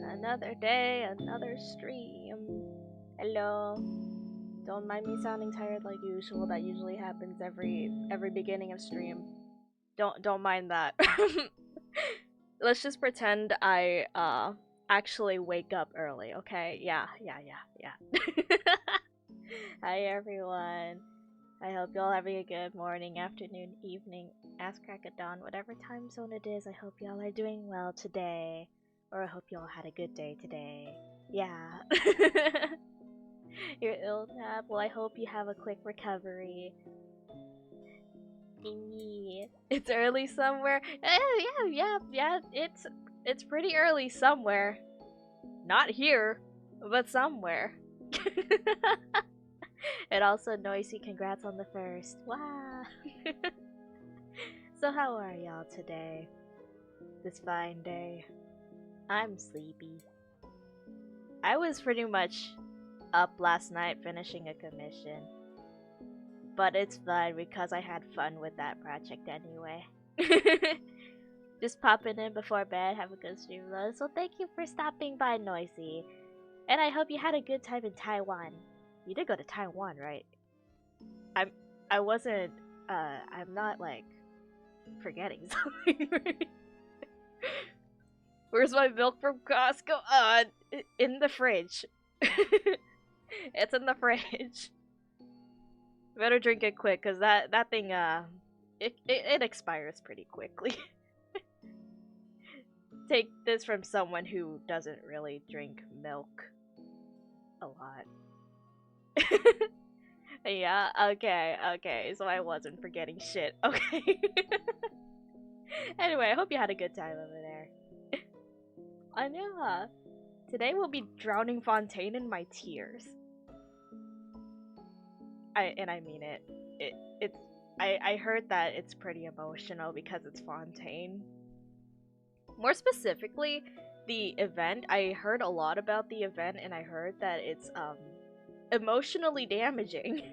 Another day, another stream. Hello. Don't mind me sounding tired like usual. That usually happens every beginning of stream. Don't mind that. Let's just pretend I actually wake up early, okay? Yeah. Hi everyone. I hope y'all having a good morning, afternoon, evening, ass crack of dawn, whatever time zone it is. I hope y'all are doing well today. Or I hope y'all had a good day today. Yeah. You're ill, Tab. Well, I hope you have a quick recovery. It's early somewhere. Yeah. It's pretty early somewhere. Not here, but somewhere. And also, Noisy, congrats on the first. Wow. So how are y'all today? This fine day. I'm sleepy. I was pretty much up last night finishing a commission. But it's fine because I had fun with that project anyway. Just popping in before bed, have a good stream though. So thank you for stopping by, Noisy. And I hope you had a good time in Taiwan. You did go to Taiwan, right? I wasn't I'm not like forgetting something. Where's my milk from Costco? In the fridge. It's in the fridge. Better drink it quick, cause that thing it expires pretty quickly. Take this from someone who doesn't really drink milk a lot. Yeah, okay, so I wasn't forgetting shit, okay. Anyway, I hope you had a good time over there. I know. Today we'll be drowning Fontaine in my tears. I mean it. It's I heard that it's pretty emotional because it's Fontaine. More specifically, the event. I heard a lot about the event and I heard that it's emotionally damaging.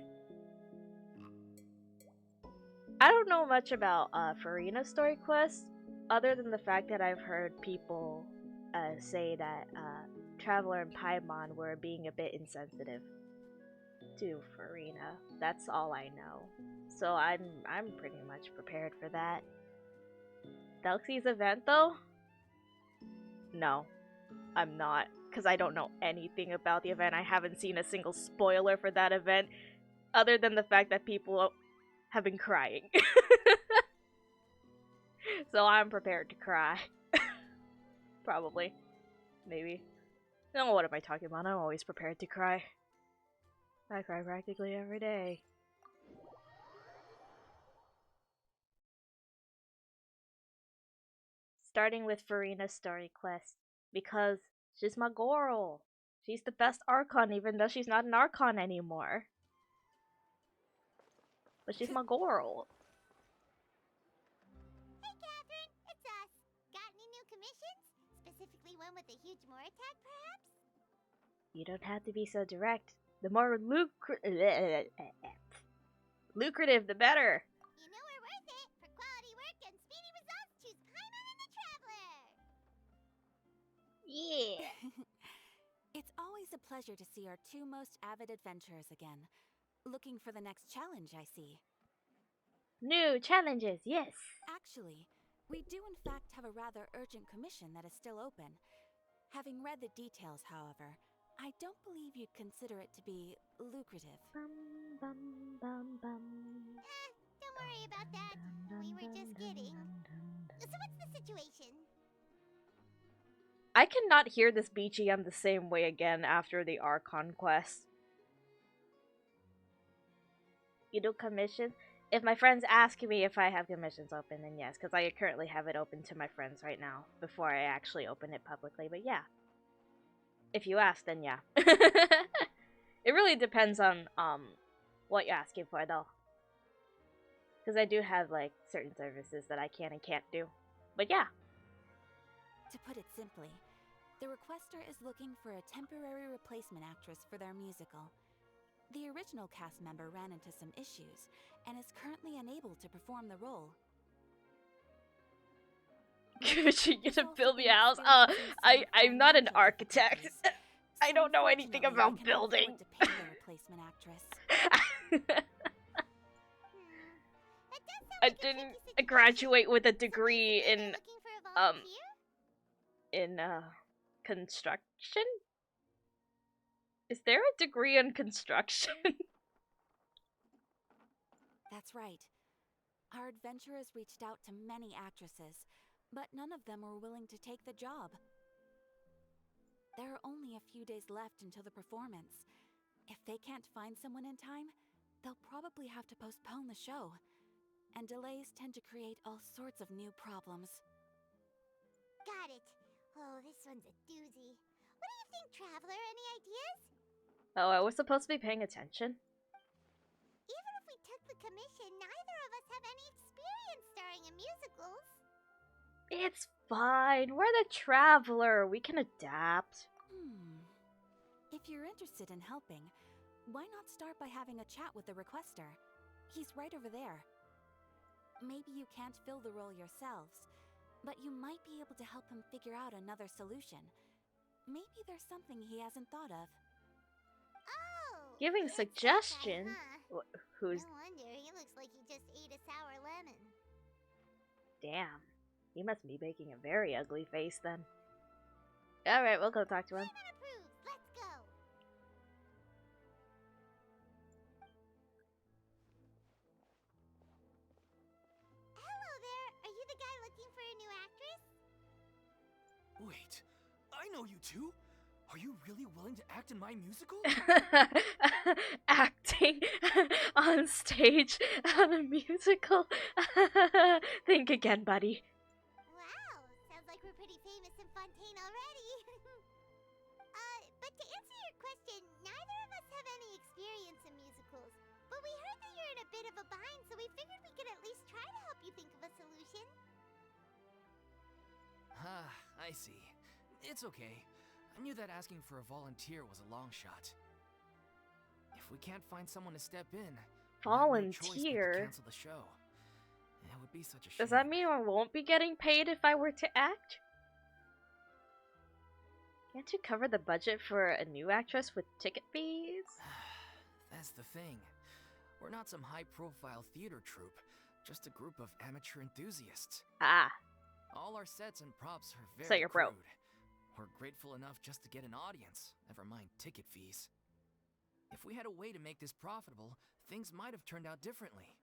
I don't know much about Farina's story quest, other than the fact that I've heard people say that Traveler and Paimon were being a bit insensitive to Farina. That's all I know. So I'm pretty much prepared for that. Delxie's event though? No, I'm not, because I don't know anything about the event. I haven't seen a single spoiler for that event, other than the fact that people have been crying. So I'm prepared to cry. Probably. Maybe. No, what am I talking about? I'm always prepared to cry. I cry practically every day. Starting with Farina's story quest, because she's my girl. She's the best Archon, even though she's not an Archon anymore. But she's my girl. Hey, Catherine, it's us. Got any new commissions? Specifically one with a huge more attack, perhaps? You don't have to be so direct. The more lucrative, the better. You know we're worth it. For quality work and speedy results, choose Paimon and the Traveler. Yeah. It's always a pleasure to see our two most avid adventurers again. Looking for the next challenge, I see. New challenges, yes. Actually, we do in fact have a rather urgent commission that is still open. Having read the details, however, I don't believe you'd consider it to be lucrative. Don't worry about that. We were just kidding. So what's the situation? I cannot hear this BGM the same way again after the Archon quest. You do commissions? If my friends ask me if I have commissions open, then yes, because I currently have it open to my friends right now before I actually open it publicly, but yeah. If you ask, then yeah. It really depends on what you're asking for though. Because I do have like certain services that I can and can't do. But yeah. To put it simply, the requester is looking for a temporary replacement actress for their musical. The original cast member ran into some issues, and is currently unable to perform the role. Could you There's to also build me been a house? experiencing some I'm not an financial architect. difficulties, I so don't know anything unfortunately, about we cannot building. afford to pay the replacement actress. That does sound I like a didn't tricky situation. graduate with a So degree basically, they're looking for a volunteer? in construction. Is there a degree in construction? That's right. Our adventurers reached out to many actresses, but none of them were willing to take the job. There are only a few days left until the performance. If they can't find someone in time, they'll probably have to postpone the show. And delays tend to create all sorts of new problems. Got it. Oh, this one's a doozy. What do you think, Traveler? Any ideas? Oh, I was supposed to be paying attention. Even if we took the commission, neither of us have any experience starring in musicals. It's fine. We're the traveler. We can adapt. If you're interested in helping, why not start by having a chat with the requester? He's right over there. Maybe you can't fill the role yourselves, but you might be able to help him figure out another solution. Maybe there's something he hasn't thought of. Oh! Giving it's that guy, suggestion. huh? Who's No wonder, he looks like he just ate a sour lemon. damn? He must be making a very ugly face then. All right, we'll go talk to him. Payment approved. Let's go. Hello there. Are you the guy looking for a new actress? Wait, I know you two. Are you really willing to act in my musical? Acting on stage on a musical. Think again, buddy. Wow, sounds like we're pretty famous in Fontaine already. But to answer your question, neither of us have any experience in musicals. But we heard that you're in a bit of a bind, so we figured we could at least try to help you think of a solution. Ah, I see. It's okay. I knew that asking for a volunteer was a long shot. If we can't find someone to step in, we'll have no choice but to Volunteer? cancel the show. It would be such a shame. Does that mean I won't be getting paid if I were to act? Can't you cover the budget for a new actress with ticket fees? That's the thing. We're not some high-profile theater troupe, just a group of amateur enthusiasts. Ah, All our sets and props are very so you're broke. crude. We're grateful enough just to get an audience, never mind ticket fees. If we had a way to make this profitable, things might have turned out differently.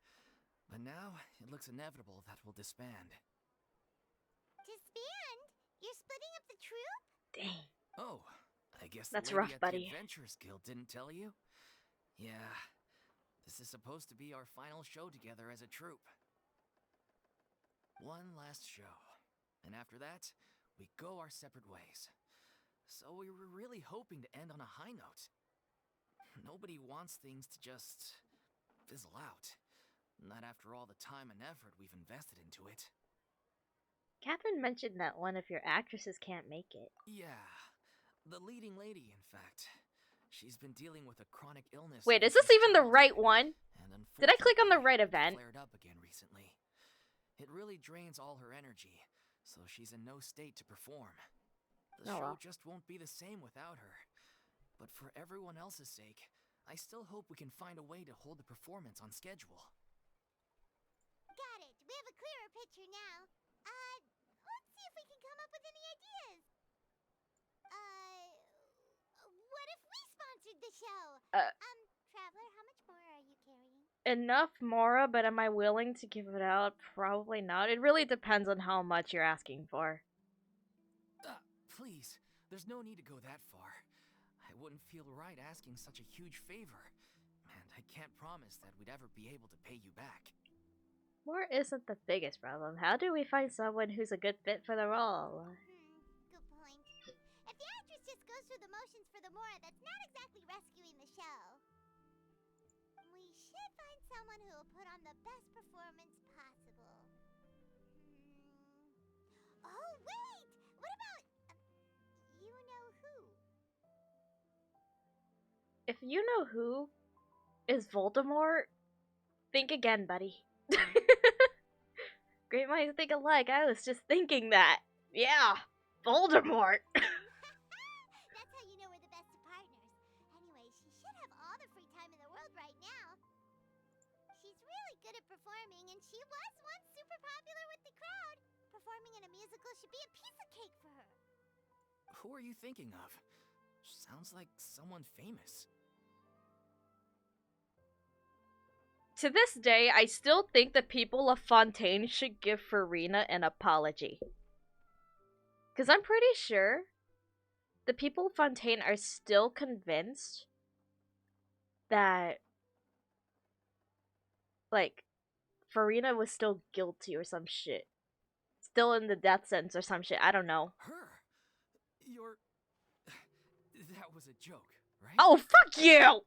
But now, it looks inevitable that we'll disband. Disband? You're splitting up the troupe? Dang. Oh, I guess That's the lady rough, at buddy. the Adventurers Guild didn't tell you? Yeah, this is supposed to be our final show together as a troupe. One last show, and after that, we go our separate ways. So we were really hoping to end on a high note. Nobody wants things to just fizzle out. Not after all the time and effort we've invested into it. Catherine mentioned that one of your actresses can't make it. Yeah, the leading lady, in fact. She's been dealing with a chronic illness. Wait, is ever this since even the childhood, right one? and Did I click on the unfortunately, right it event? flared up again recently. It really drains all her energy, so she's in no state to perform. The Oh, show well. just won't be the same without her. But for everyone else's sake, I still hope we can find a way to hold the performance on schedule. Got it. We have a clearer picture now. Let's see if we can come up with any ideas. What if we sponsored the show? Traveler, how much more are you carrying? Enough Mora, but am I willing to give it out? Probably not. It really depends on how much you're asking for. Please, there's no need to go that far. I wouldn't feel right asking such a huge favor, and I can't promise that we'd ever be able to pay you back. More isn't the biggest problem. How do we find someone who's a good fit for the role? Good point. If the actress just goes through the motions for the Mora, that's not exactly rescuing the show. We should find someone who will put on the best performance possible. Oh, wait! What about... you know who? If you know who is Voldemort, think again, buddy. Great minds think alike. I was just thinking that. Yeah, Voldemort. That's how you know we're the best of partners. Anyway, she should have all the free time in the world right now. She's really good at performing, and she was once super popular with the crowd. Performing in a musical should be a piece of cake for her. Who are you thinking of? Sounds like someone famous. To this day, I still think the people of Fontaine should give Farina an apology. Because I'm pretty sure the people of Fontaine are still convinced that, like, Farina was still guilty or some shit. Still in the death sentence or some shit. I don't know. Her? You're... That was a joke, right? Oh, fuck you! Nope.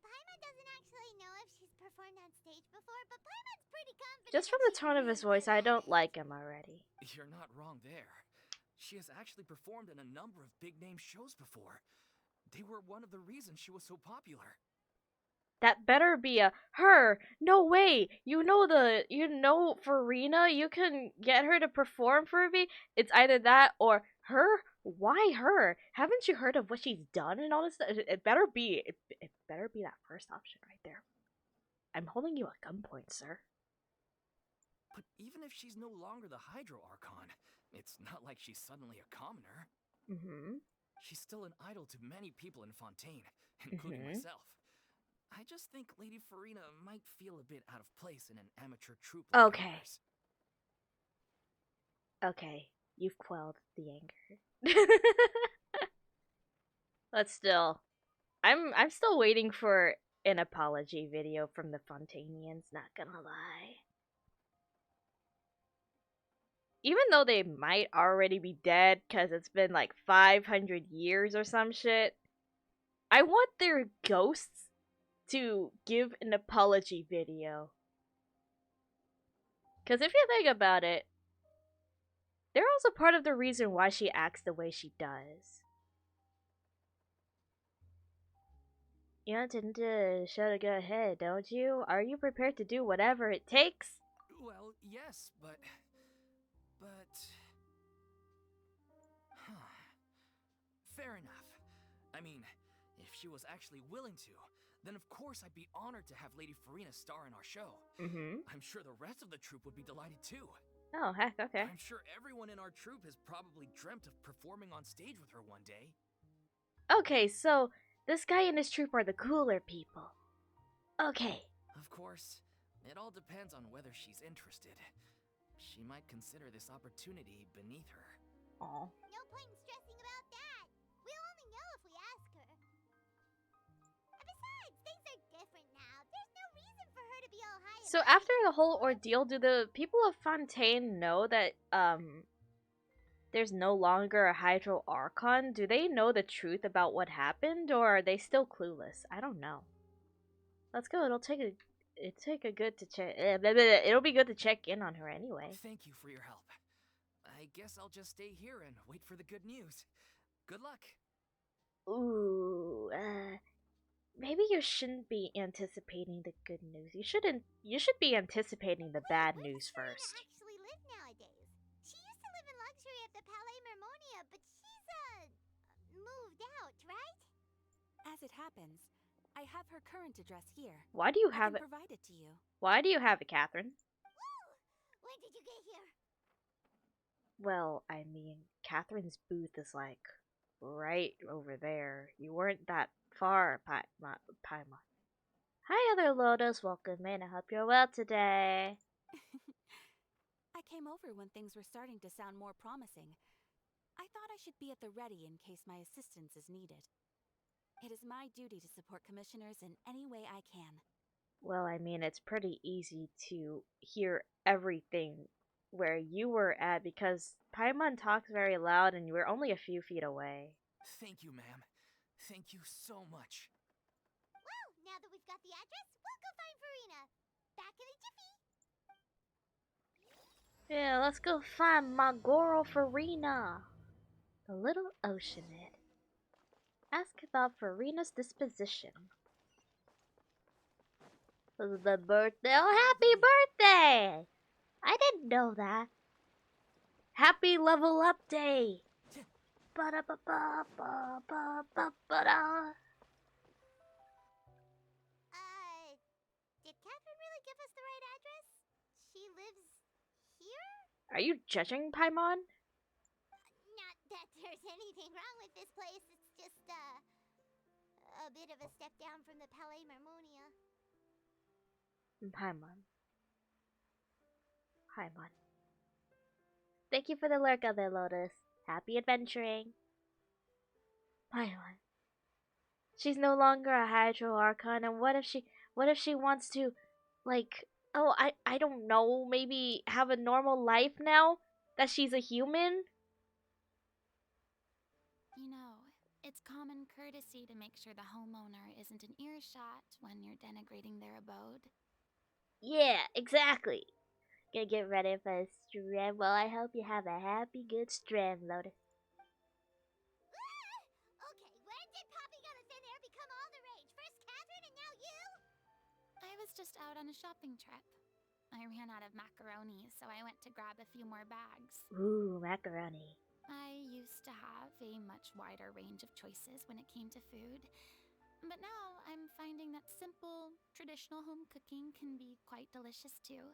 Paimon doesn't actually know if she's performed on stage before, but Paimon's pretty confident. Just from the tone of his voice, I don't like him already. You're not wrong there. She has actually performed in a number of big-name shows before. They were one of the reasons she was so popular. That better be a her. No way. You know Farina, you can get her to perform for me. It's either that or her. Why her? Haven't you heard of what she's done and all this stuff? It better be it better be that first option right there. I'm holding you at gunpoint, sir. But even if she's no longer the Hydro Archon, it's not like she's suddenly a commoner. Mm-hmm. She's still an idol to many people in Fontaine, including myself. I just think Lady Farina might feel a bit out of place in an amateur troupe like Okay. ours. Okay, you've quelled the anger. But still, I'm still waiting for an apology video from the Fontainians, not gonna lie. Even though they might already be dead because it's been like 500 years or some shit, I want their ghosts to give an apology video. Because if you think about it, they're also part of the reason why she acts the way she does. You intend to show the go ahead, don't you? Are you prepared to do whatever it takes? Well, yes, but... Fair enough. I mean, if she was actually willing to, then of course I'd be honored to have Lady Farina star in our show. Mm-hmm. I'm sure the rest of the troupe would be delighted too. Oh, heck, okay. I'm sure everyone in our troupe has probably dreamt of performing on stage with her one day. Okay, so this guy and his troupe are the cooler people. Okay. Of course, it all depends on whether she's interested. She might consider this opportunity beneath her. Aw. No point in stressing about that. We'll only know if we ask her. And besides, things are different now. There's no reason for her to be all high. So after the whole ordeal, do the people of Fontaine know that there's no longer a Hydro Archon? Do they know the truth about what happened, or are they still clueless? I don't know. Let's go. It'll be good to check in on her anyway. Thank you for your help. I guess I'll just stay here and wait for the good news. Good luck. Ooh, maybe you shouldn't be anticipating the good news. You should be anticipating the bad news Where first. does Farina actually live nowadays? She used to live in luxury at the Palais Mermonia, but she's moved out, right? As it happens, I have her current address here. Why do you I have can it? provide it to you. Why do you have it, Catherine? Woo! When did you get here? Well, I mean, Catherine's booth is like right over there. You weren't that far, Paimon. Hi, other Lotus. Welcome in. I hope you're well today. I came over when things were starting to sound more promising. I thought I should be at the ready in case my assistance is needed. It is my duty to support commissioners in any way I can. Well, I mean, it's pretty easy to hear everything where you were at because Paimon talks very loud and you were only a few feet away. Thank you, ma'am. Thank you so much. Well, now that we've got the address, we'll go find Farina. Back in a jiffy. Yeah, let's go find my girl Farina. The little oceanid. Ask about Farina's disposition. The birthday. Oh, happy birthday! I didn't know that. Happy level up day! Ba-da-ba-ba-ba-ba-ba-ba-da. Did Catherine really give us the right address? She lives here? Are you judging Paimon? Not that there's anything wrong with this place, it's just, a bit of a step down from the Palais Marmonia. Paimon. Paimon. Thank you for the lurk on there, Lotus. Happy adventuring. Paimon. She's no longer a Hydro Archon, and what if she wants to, like, oh, I don't know, maybe have a normal life now that she's a human? You know, it's common courtesy to make sure the homeowner isn't in earshot when you're denigrating their abode. Yeah, exactly. Gonna get ready for a stream. Well, I hope you have a happy, good stream, Lotus. Okay, when did popping on a thin air become all the rage? First Catherine and now you? I was just out on a shopping trip. I ran out of macaroni, so I went to grab a few more bags. Ooh, macaroni. I used to have a much wider range of choices when it came to food, but now I'm finding that simple, traditional home cooking can be quite delicious too.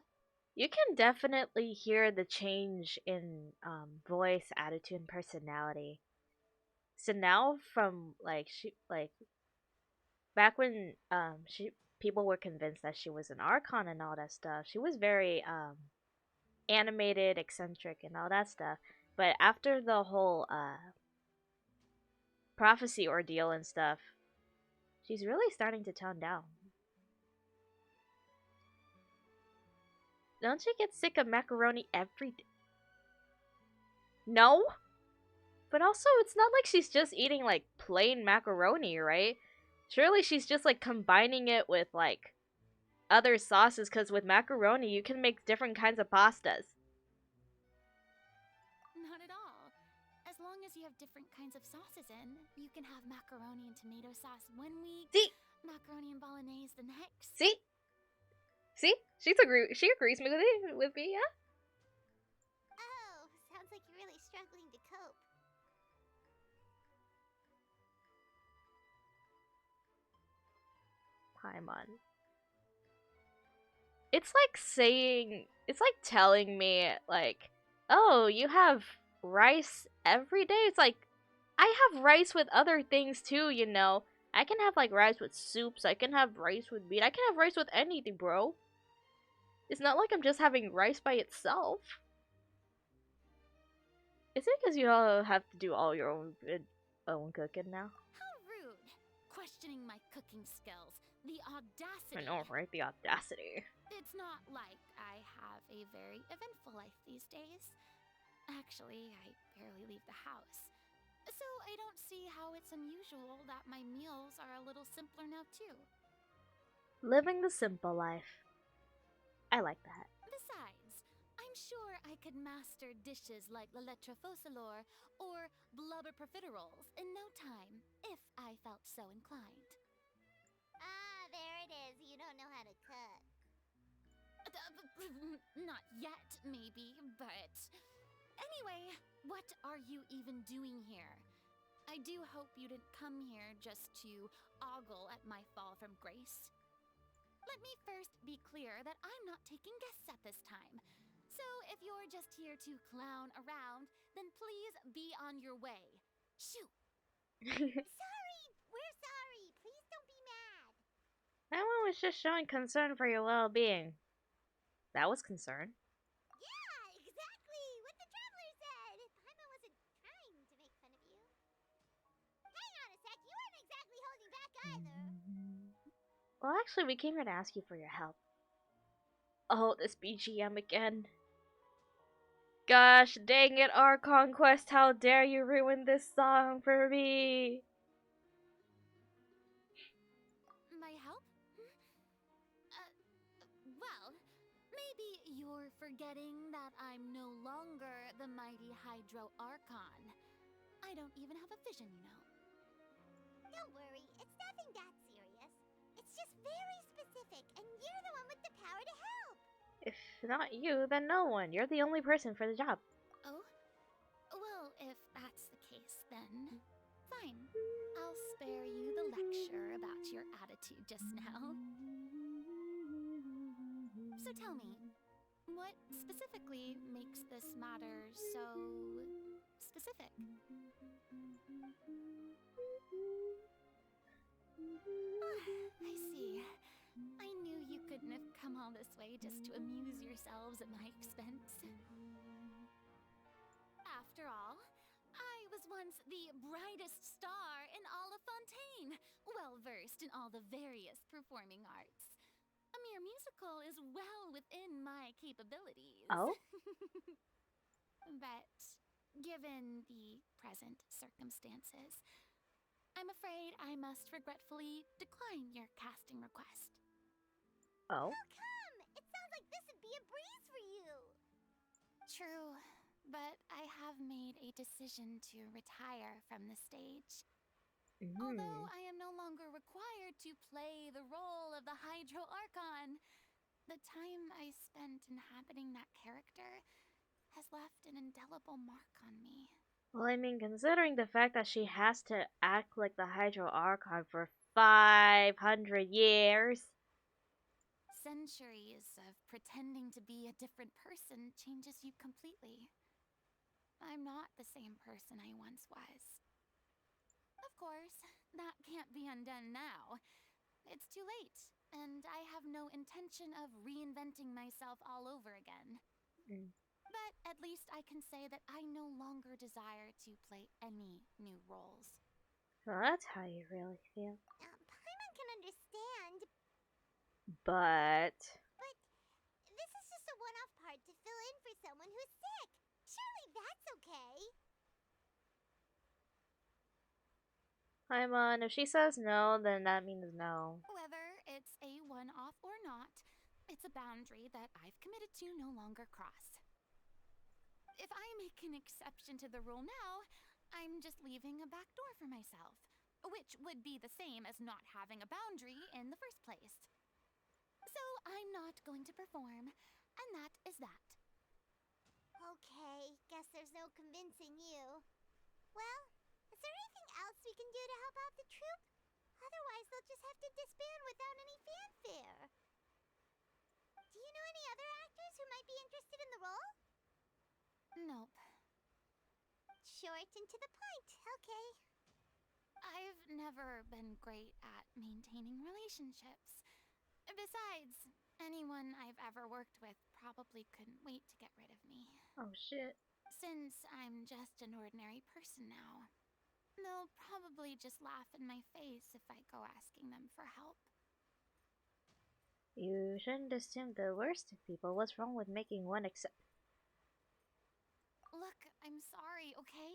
You can definitely hear the change in voice, attitude, and personality. So now, from like back when she people were convinced that she was an archon and all that stuff, she was very animated, eccentric, and all that stuff. But after the whole prophecy ordeal and stuff, she's really starting to tone down. Don't you get sick of macaroni every day? No? But also, it's not like she's just eating like plain macaroni, right? Surely she's just like combining it with like other sauces, because with macaroni you can make different kinds of pastas. Not at all. As long as you have different kinds of sauces in, you can have macaroni and tomato sauce one week, See? macaroni and bolognese the next. See? See? She agrees with me, yeah? Oh, sounds like you're really struggling to cope. Paimon. It's like telling me, like, oh, you have rice every day? It's like, I have rice with other things too, you know? I can have, like, rice with soups, I can have rice with meat, I can have rice with anything, bro. It's not like I'm just having rice by itself. Is it because you all have to do all your own cooking now? How rude! Questioning my cooking skills. The audacity. I know, right? The audacity. It's not like I have a very eventful life these days. Actually, I barely leave the house. So I don't see how it's unusual that my meals are a little simpler now too. Living the simple life. I like that. Besides, I'm sure I could master dishes like la lettre faucilor or blubber profiteroles in no time, if I felt so inclined. Ah, there it is. You don't know how to cook. Not yet, maybe, but... Anyway, what are you even doing here? I do hope you didn't come here just to ogle at my fall from grace. Let me first be clear that I'm not taking guests at this time. So if you're just here to clown around, then please be on your way. Shoo! Sorry! We're sorry! Please don't be mad! That one was just showing concern for your well-being. That was concern. Yeah, exactly! What the traveler said! Paimon wasn't trying to make fun of you. Hang on a sec, you weren't exactly holding back either. Well, actually, we came here to ask you for your help. Oh, this BGM again. Gosh dang it, our conquest, how dare you ruin this song for me! My help? Well, maybe you're forgetting that I'm no longer the mighty Hydro Archon. I don't even have a vision, you know. Don't worry, it's nothing that serious. It's just very specific, and you're the one with the power to help. If not you, then no one. You're the only person for the job. Oh? Well, if that's the case, then fine. I'll spare you the lecture about your attitude just now. So tell me, what specifically makes this matter so specific? I see. I knew you couldn't have come all this way just to amuse yourselves at my expense. After all, I was once the brightest star in all of Fontaine, well versed in all the various performing arts. A mere musical is well within my capabilities. Oh? But given the present circumstances, I'm afraid I must regretfully decline your casting request. Oh? How come? It sounds like this would be a breeze for you. True, but I have made a decision to retire from the stage. Although I am no longer required to play the role of the Hydro Archon, the time I spent inhabiting that character has left an indelible mark on me. Well, I mean, considering the fact that she has to act like the Hydro Archon for 500 years. Centuries of pretending to be a different person changes you completely. I'm not the same person I once was. Of course, that can't be undone now. It's too late, and I have no intention of reinventing myself all over again. Mm. But at least I can say that I no longer desire to play any new roles. Well, that's how you really feel. Paimon can understand, But but this is just a one-off part to fill in for someone who's sick. Surely that's okay. Paimon, if she says no, then that means no. Whether it's a one-off or not, it's a boundary that I've committed to no longer cross. If I make an exception to the rule now, I'm just leaving a back door for myself, which would be the same as not having a boundary in the first place. So I'm not going to perform, and that is that. Okay, guess there's no convincing you. Well, is there anything else we can do to help out the troupe? Otherwise, they'll just have to disband without any fanfare. Do you know any other actors who might be interested in the role? Nope. Short and to the point, okay. I've never been great at maintaining relationships. Besides, anyone I've ever worked with probably couldn't wait to get rid of me. Oh shit. Since I'm just an ordinary person now, they'll probably just laugh in my face if I go asking them for help. You shouldn't assume the worst of people. What's wrong with making one except? Look, I'm sorry, okay?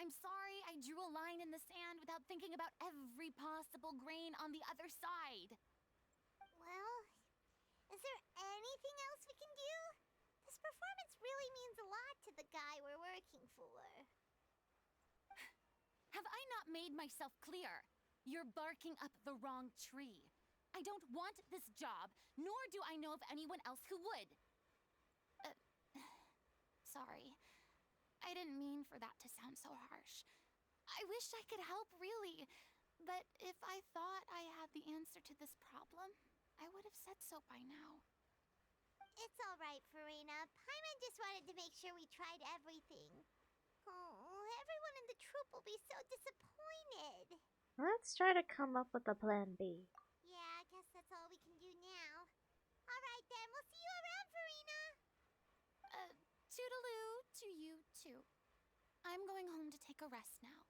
I'm sorry I drew a line in the sand without thinking about every possible grain on the other side. Well, is there anything else we can do? This performance really means a lot to the guy we're working for. Have I not made myself clear? You're barking up the wrong tree. I don't want this job, nor do I know of anyone else who would. Sorry. I didn't mean for that to sound so harsh. I wish I could help, really. But if I thought I had the answer to this problem, I would have said so by now. It's alright, Farina. Paimon just wanted to make sure we tried everything. Oh, everyone in the troupe will be so disappointed. Let's try to come up with a plan B. Yeah, I guess that's all we can do now. Alright then, we'll see you around, Farina! Toodaloo to you, too. I'm going home to take a rest now.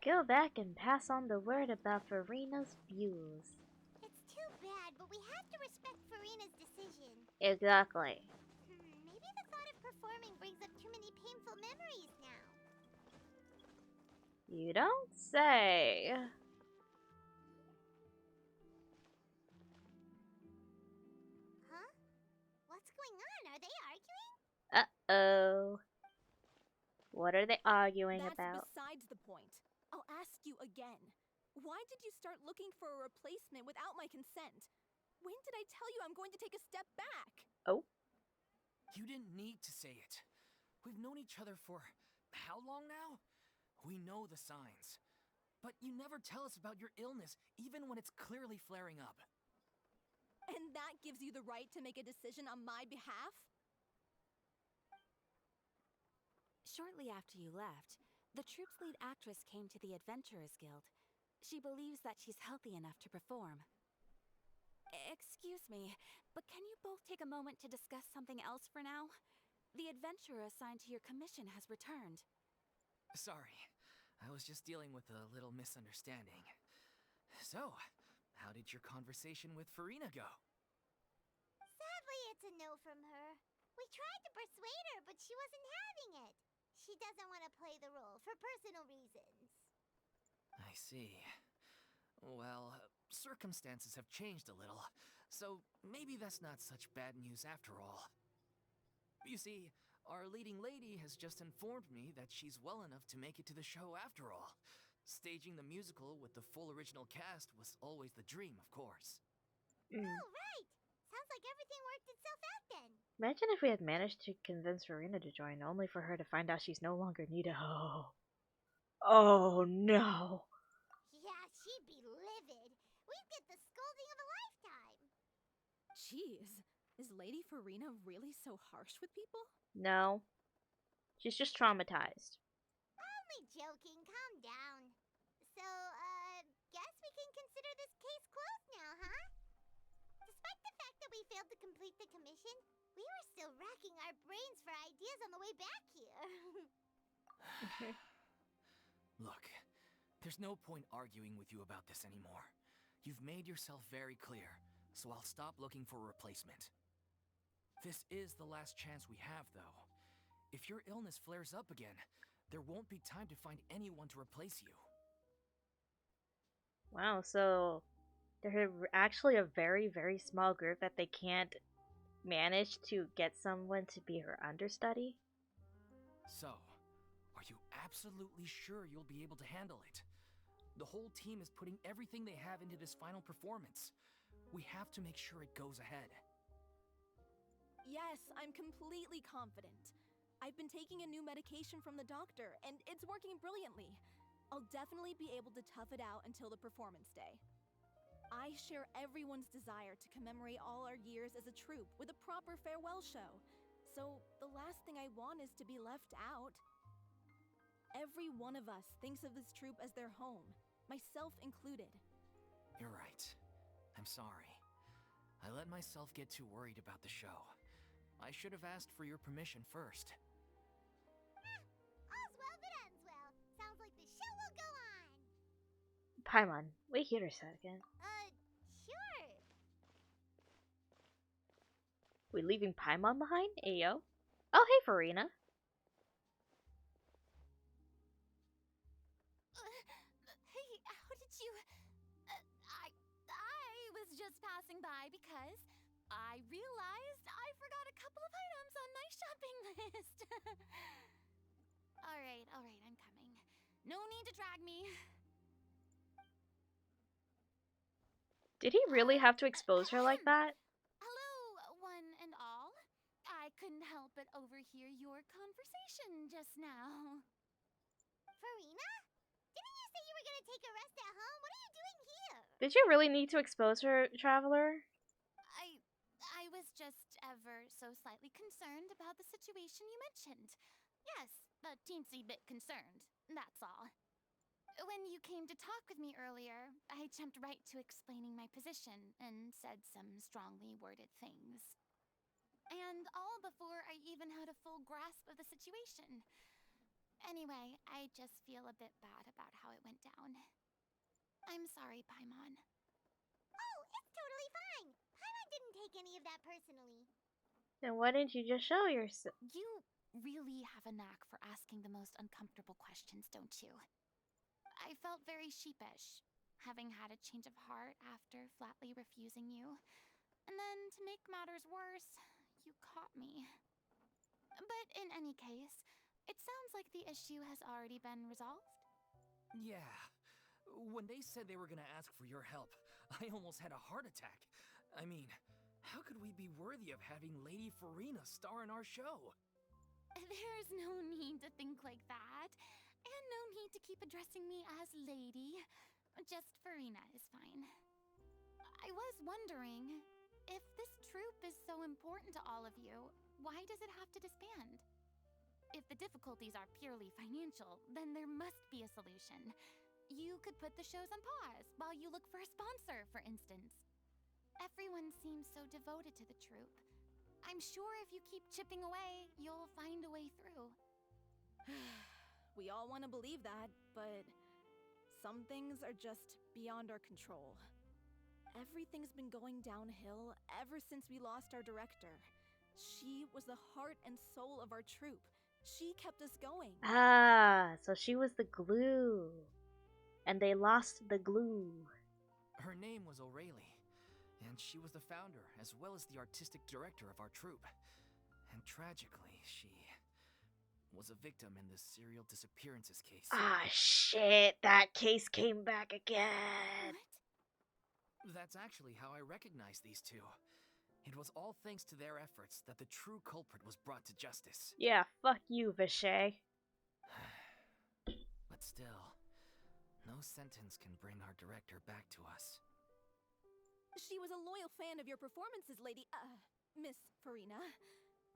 Go back and pass on the word about Farina's views. It's too bad, but we have to respect Farina's decision. Exactly. Maybe the thought of performing brings up too many painful memories now. You don't say. Huh? What's going on? Are they arguing? Uh-oh. What are they arguing That's about? besides the point. I'll ask you again. Why did you start looking for a replacement without my consent? When did I tell you I'm going to take a step back? Oh. You didn't need to say it. We've known each other for how long now? We know the signs. But you never tell us about your illness, even when it's clearly flaring up. And that gives you the right to make a decision on my behalf? Shortly after you left, the troupe's lead actress came to the Adventurers Guild. She believes that she's healthy enough to perform. Excuse me, but can you both take a moment to discuss something else for now? The adventurer assigned to your commission has returned. Sorry, I was just dealing with a little misunderstanding. So, how did your conversation with Farina go? Sadly, it's a no from her. We tried to persuade her, but she wasn't having it. She doesn't want to play the role for personal reasons. I see. Well, circumstances have changed a little, so maybe that's not such bad news after all. You see, our leading lady has just informed me that she's well enough to make it to the show after all. Staging the musical with the full original cast was always the dream, of course. Mm. Oh, right. Sounds like everything worked itself out then. Imagine if we had managed to convince Farina to join, only for her to find out she's no longer needed. Oh. Oh no. Yeah, she'd be livid. We'd get the scolding of a lifetime. Jeez, is Lady Farina really so harsh with people? No. She's just traumatized. Only joking, calm down. So, guess we can consider this case closed now, huh? Despite the fact that we failed to complete the commission, we were still racking our brains for ideas on the way back here. Look, there's no point arguing with you about this anymore. You've made yourself very clear, so I'll stop looking for a replacement. This is the last chance we have, though. If your illness flares up again, there won't be time to find anyone to replace you. Wow, so they're actually a very, very small group that they can't manage to get someone to be her understudy? So, are you absolutely sure you'll be able to handle it? The whole team is putting everything they have into this final performance. We have to make sure it goes ahead. Yes, I'm completely confident. I've been taking a new medication from the doctor, and it's working brilliantly. I'll definitely be able to tough it out until the performance day. I share everyone's desire to commemorate all our years as a troupe with a proper farewell show. So the last thing I want is to be left out. Every one of us thinks of this troupe as their home, myself included. You're right. I'm sorry. I let myself get too worried about the show. I should have asked for your permission first. All's well that ends well. Sounds like the show will go on. Paimon, wait here a second. Sure. We leaving Paimon behind? Ayo. Oh, hey, Farina. Hey, how did you... I was just passing by because I realized I forgot a couple of items on my shopping list. Alright, I'm coming. No need to drag me. Did he really have to expose her like that? Hello, one and all. I couldn't help but overhear your conversation just now. Farina? Didn't you say you were gonna take a rest at home? What are you doing here? Did you really need to expose her, Traveler? I was just ever so slightly concerned about the situation you mentioned. Yes, a teensy bit concerned, that's all. When you came to talk with me earlier, I jumped right to explaining my position and said some strongly worded things. And all before I even had a full grasp of the situation. Anyway, I just feel a bit bad about how it went down. I'm sorry, Paimon. Oh, it's totally fine. Paimon didn't take any of that personally. Then why didn't you just show yourself? You really have a knack for asking the most uncomfortable questions, don't you? I felt very sheepish, having had a change of heart after flatly refusing you. And then, to make matters worse, you caught me. But in any case, it sounds like the issue has already been resolved. Yeah. When they said they were gonna ask for your help, I almost had a heart attack. I mean, how could we be worthy of having Lady Farina star in our show? There's no need to think like that, and no need to keep addressing me as lady. Just Farina is fine. I was wondering, if this troupe is so important to all of you, why does it have to disband? If the difficulties are purely financial, then there must be a solution. You could put the shows on pause while you look for a sponsor, for instance. Everyone seems so devoted to the troupe. I'm sure if you keep chipping away, you'll find a way through. We all want to believe that, but some things are just beyond our control. Everything's been going downhill ever since we lost our director. She was the heart and soul of our troupe. She kept us going. Ah, so she was the glue. And they lost the glue. Her name was O'Reilly, and she was the founder as well as the artistic director of our troupe. And tragically, she was a victim in the serial disappearances case. Ah, shit, that case came back again. What? That's actually how I recognized these two. It was all thanks to their efforts that the true culprit was brought to justice. Yeah, fuck you, Vishay. But still, no sentence can bring our director back to us. She was a loyal fan of your performances, Miss Farina.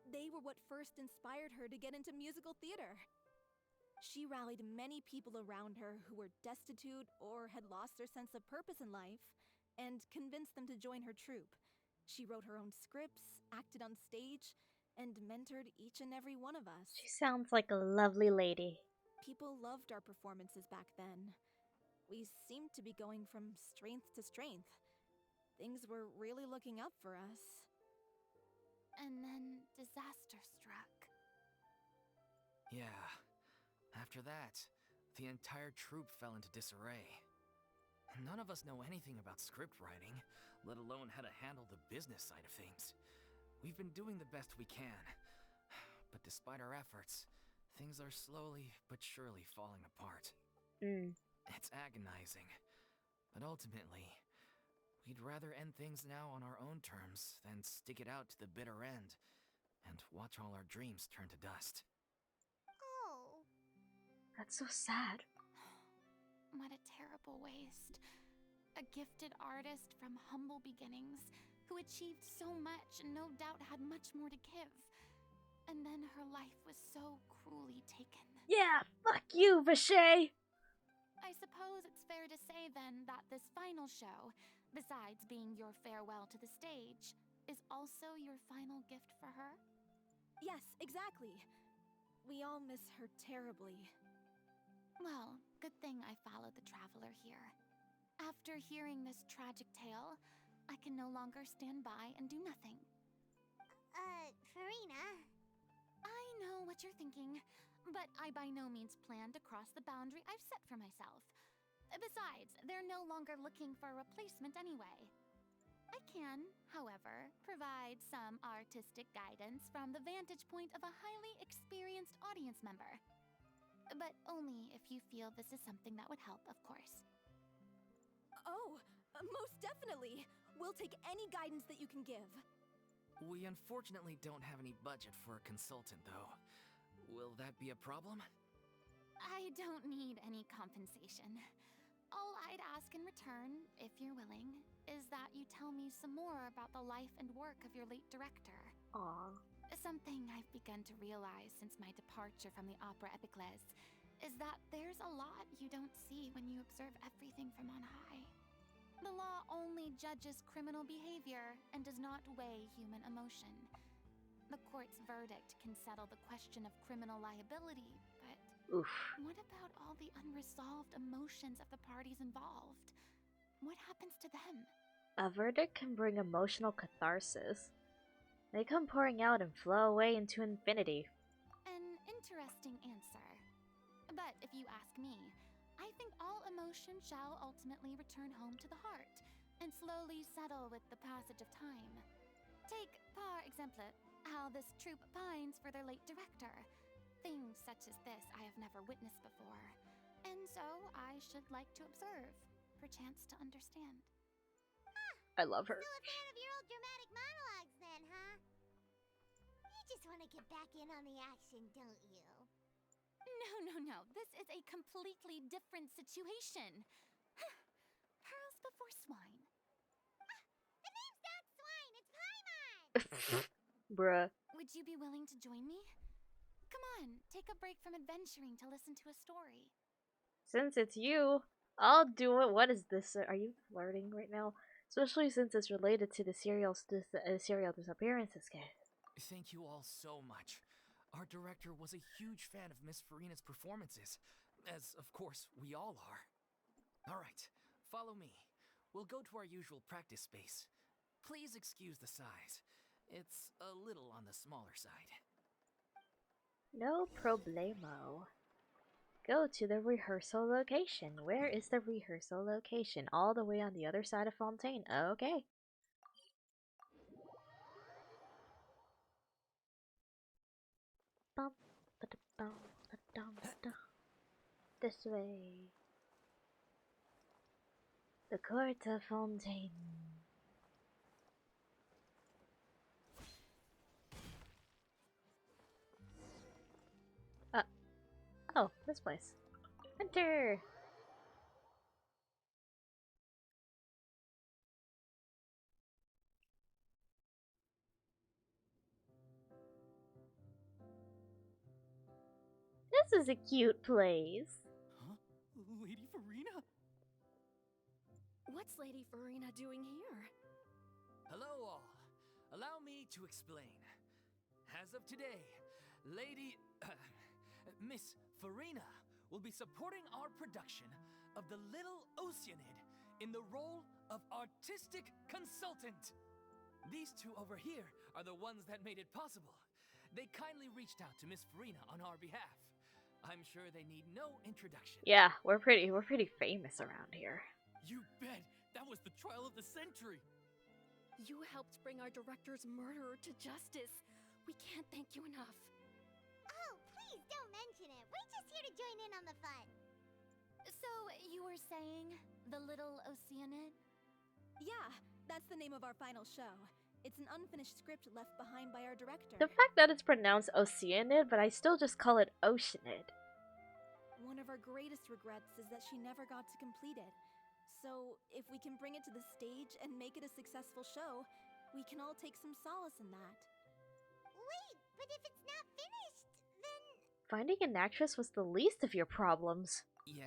They were what first inspired her to get into musical theater. She rallied many people around her who were destitute or had lost their sense of purpose in life, and convinced them to join her troupe. She wrote her own scripts, acted on stage, and mentored each and every one of us. She sounds like a lovely lady. People loved our performances back then. We seemed to be going from strength to strength. Things were really looking up for us. And then disaster struck. Yeah. After that, the entire troupe fell into disarray. None of us know anything about script writing, let alone how to handle the business side of things. We've been doing the best we can. But despite our efforts, things are slowly but surely falling apart. It's agonizing. But ultimately, we'd rather end things now on our own terms than stick it out to the bitter end and watch all our dreams turn to dust. Oh. That's so sad. What a terrible waste. A gifted artist from humble beginnings who achieved so much and no doubt had much more to give. And then her life was so cruelly taken. Yeah, fuck you, Vishay! I suppose it's fair to say then that this final show, besides being your farewell to the stage, is also your final gift for her? Yes, exactly. We all miss her terribly. Well, good thing I followed the traveler here. After hearing this tragic tale, I can no longer stand by and do nothing. Farina. I know what you're thinking, but I by no means plan to cross the boundary I've set for myself. Besides, they're no longer looking for a replacement anyway. I can, however, provide some artistic guidance from the vantage point of a highly experienced audience member. But only if you feel this is something that would help, of course. Oh, most definitely. We'll take any guidance that you can give. We unfortunately don't have any budget for a consultant, though. Will that be a problem? I don't need any compensation. All I'd ask in return, if you're willing, is that you tell me some more about the life and work of your late director. Aww. Something I've begun to realize since my departure from the Opera Epicles is that there's a lot you don't see when you observe everything from on high. The law only judges criminal behavior and does not weigh human emotion. The court's verdict can settle the question of criminal liability, but Oof. what about all the unresolved emotions of the parties involved? What happens to them? A verdict can bring emotional catharsis. They come pouring out and flow away into infinity. An interesting answer. But if you ask me, I think all emotion shall ultimately return home to the heart and slowly settle with the passage of time. Take, par exemple, how this troupe pines for their late director. Things such as this I have never witnessed before, and so I should like to observe, perchance to understand. I love her. Still a fan of your old dramatic monologues then, huh? You just want to get back in on the action, don't you? No. This is a completely different situation. Pearls before swine. The name's not Swine, it's Paimon! Bruh. Would you be willing to join me? Come on, take a break from adventuring to listen to a story. Since it's you, I'll do it. What is this? Are you flirting right now? Especially since it's related to the serial disappearances case. Thank you all so much. Our director was a huge fan of Miss Farina's performances, as of course we all are. Alright, follow me. We'll go to our usual practice space. Please excuse the size. It's a little on the smaller side. No problemo. Go to the rehearsal location. Where is the rehearsal location? All the way on the other side of Fontaine. Okay. Bum, ba-da-bum, ba-dum-dum. This way. The court of Fontaine. Oh, this place. Enter! This is a cute place. Huh? Lady Farina? What's Lady Farina doing here? Hello all. Allow me to explain. As of today, Lady... Miss Farina will be supporting our production of The Little Oceanid in the role of artistic consultant. These two over here are the ones that made it possible. They kindly reached out to Miss Farina on our behalf. I'm sure they need no introduction. Yeah, we're pretty famous around here. You bet! That was the trial of the century! You helped bring our director's murderer to justice. We can't thank you enough. Oh, please don't mention it. We're just here to join in on the fun. So, you were saying The Little Oceanid? Yeah, that's the name of our final show. It's an unfinished script left behind by our director. The fact that it's pronounced Oceanid, but I still just call it Oceanid. One of our greatest regrets is that she never got to complete it. So, if we can bring it to the stage and make it a successful show, we can all take some solace in that. Wait, but if it's not finished, then... Finding an actress was the least of your problems. Yeah,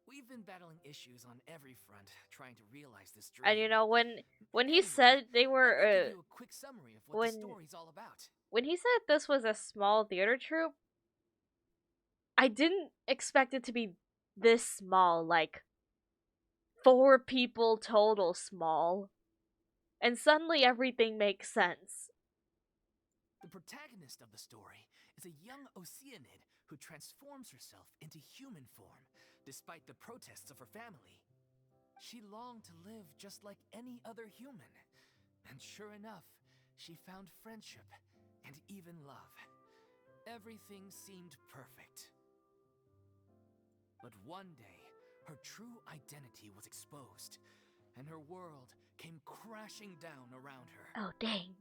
we've been battling issues on every front, trying to realize this dream. And you know, when he Anyway, said they let me were, give you a quick summary of what the when- story's all about. when he said this was a small theater troupe, I didn't expect it to be this small, like 4 people total small. And suddenly everything makes sense. The protagonist of the story is a young Oceanid who transforms herself into human form, despite the protests of her family. She longed to live just like any other human, and sure enough, she found friendship and even love. Everything seemed perfect. But one day, her true identity was exposed, and her world came crashing down around her. Oh, dang.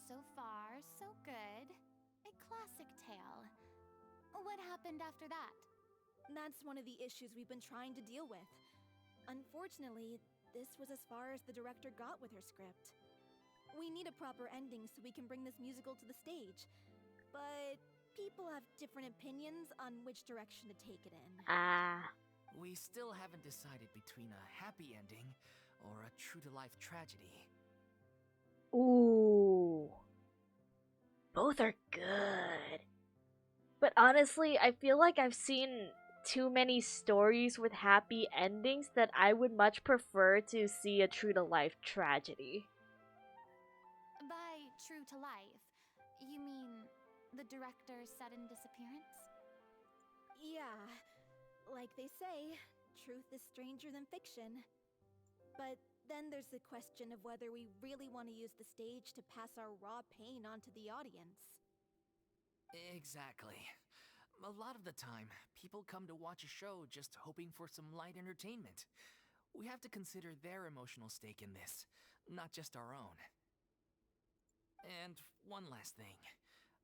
So far, so good. A classic tale. What happened after that? That's one of the issues we've been trying to deal with. Unfortunately, this was as far as the director got with her script. We need a proper ending so we can bring this musical to the stage. But people have different opinions on which direction to take it in. We still haven't decided between a happy ending or a true-to-life tragedy. Ooh. Both are good. But honestly, I feel like I've seen too many stories with happy endings that I would much prefer to see a true-to-life tragedy. By true to life, you mean the director's sudden disappearance? Yeah, like they say, truth is stranger than fiction. But then there's the question of whether we really want to use the stage to pass our raw pain onto the audience. Exactly. A lot of the time, people come to watch a show just hoping for some light entertainment. We have to consider their emotional stake in this, not just our own. And one last thing.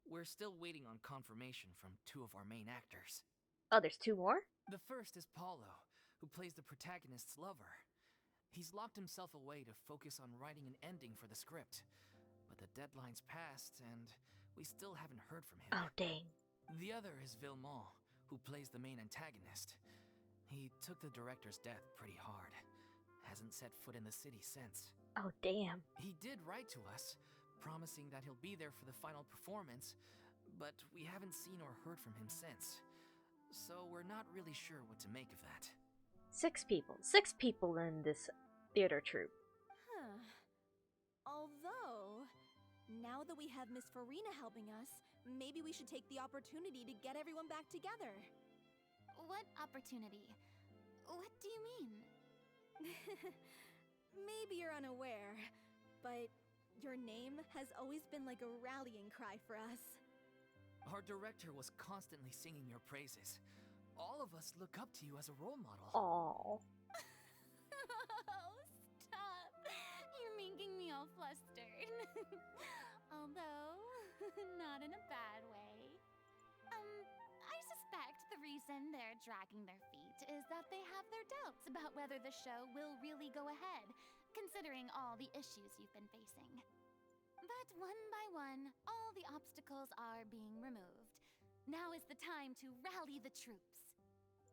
We're still waiting on confirmation from two of our main actors. Oh, there's two more? The first is Paulo, who plays the protagonist's lover. He's locked himself away to focus on writing an ending for the script. But the deadline's passed, and we still haven't heard from him. Oh, dang. The other is Villemont, who plays the main antagonist. He took the director's death pretty hard. Hasn't set foot in the city since. Oh, damn. He did write to us, promising that he'll be there for the final performance, but we haven't seen or heard from him since. So we're not really sure what to make of that. 6 people. 6 people in this theater troupe. Huh. Although, now that we have Miss Farina helping us, maybe we should take the opportunity to get everyone back together. What opportunity? What do you mean? Maybe you're unaware, but your name has always been like a rallying cry for us. Our director was constantly singing your praises. All of us look up to you as a role model. Aww. Oh, stop. You're making me all flustered. Although, not in a bad way. I suspect the reason they're dragging their feet is that they have their doubts about whether the show will really go ahead, considering all the issues you've been facing. But one by one, all the obstacles are being removed. Now is the time to rally the troops.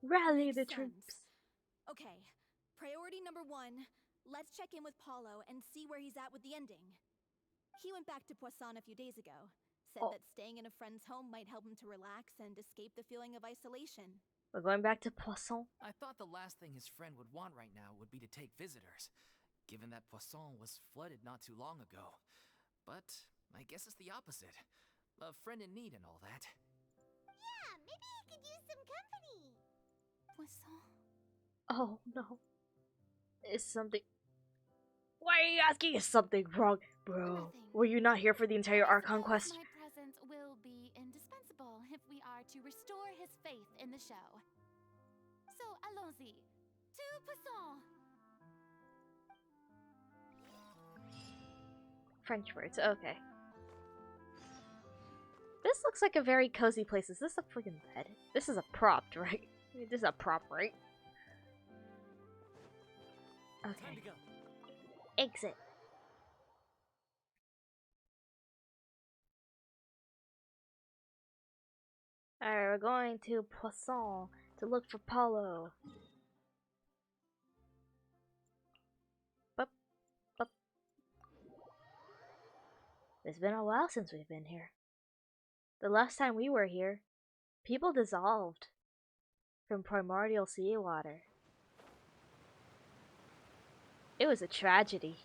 Rally the Makes troops. sense. Okay, priority number 1, let's check in with Paulo and see where he's at with the ending. He went back to Poisson a few days ago. Said Oh. that staying in a friend's home might help him to relax and escape the feeling of isolation. We're going back to Poisson. I thought the last thing his friend would want right now would be to take visitors, given that Poisson was flooded not too long ago. But I guess it's the opposite. A friend in need and all that. Yeah, maybe he could use some company. Poisson? Oh, no. Is something... Why are you asking? Is something wrong? Bro, Nothing. were you not here for the entire I Archon suppose quest? My presence will be indispensable if we are to restore his faith in the show. So, allons-y. To Poisson! French words, okay. This looks like a very cozy place. Is this a freaking bed? This is a prop, right? This is a prop, right? Time Okay. to go. Exit. Alright, we're going to Poisson to look for Paulo. Bup, bup. It's been a while since we've been here. The last time we were here, people dissolved from primordial seawater. It was a tragedy.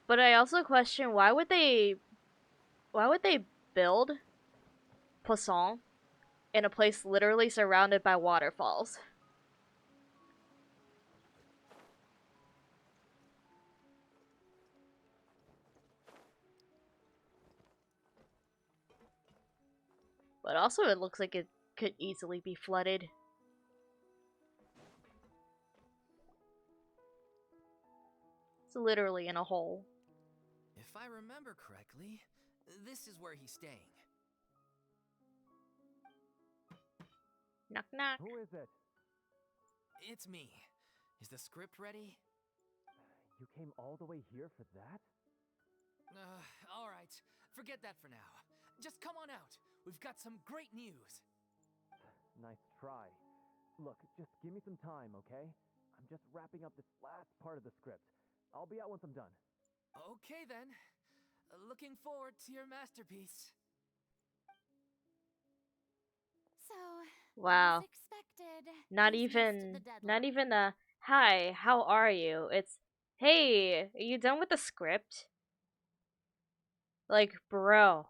But I also question why would they build Poisson in a place literally surrounded by waterfalls? But also it looks like it could easily be flooded. It's literally in a hole. If I remember correctly, this is where he's staying. Knock knock. Who is it? It's me. Is the script ready? You came all the way here for that? Alright. Forget that for now. Just come on out. We've got some great news. Nice try. Look, just give me some time, okay? I'm just wrapping up this last part of the script. I'll be out once I'm done. Okay then. Looking forward to your masterpiece. So, Wow. as expected, Not he's missed even the not deadline. even a hi, how are you? It's hey, are you done with the script? Like, bro.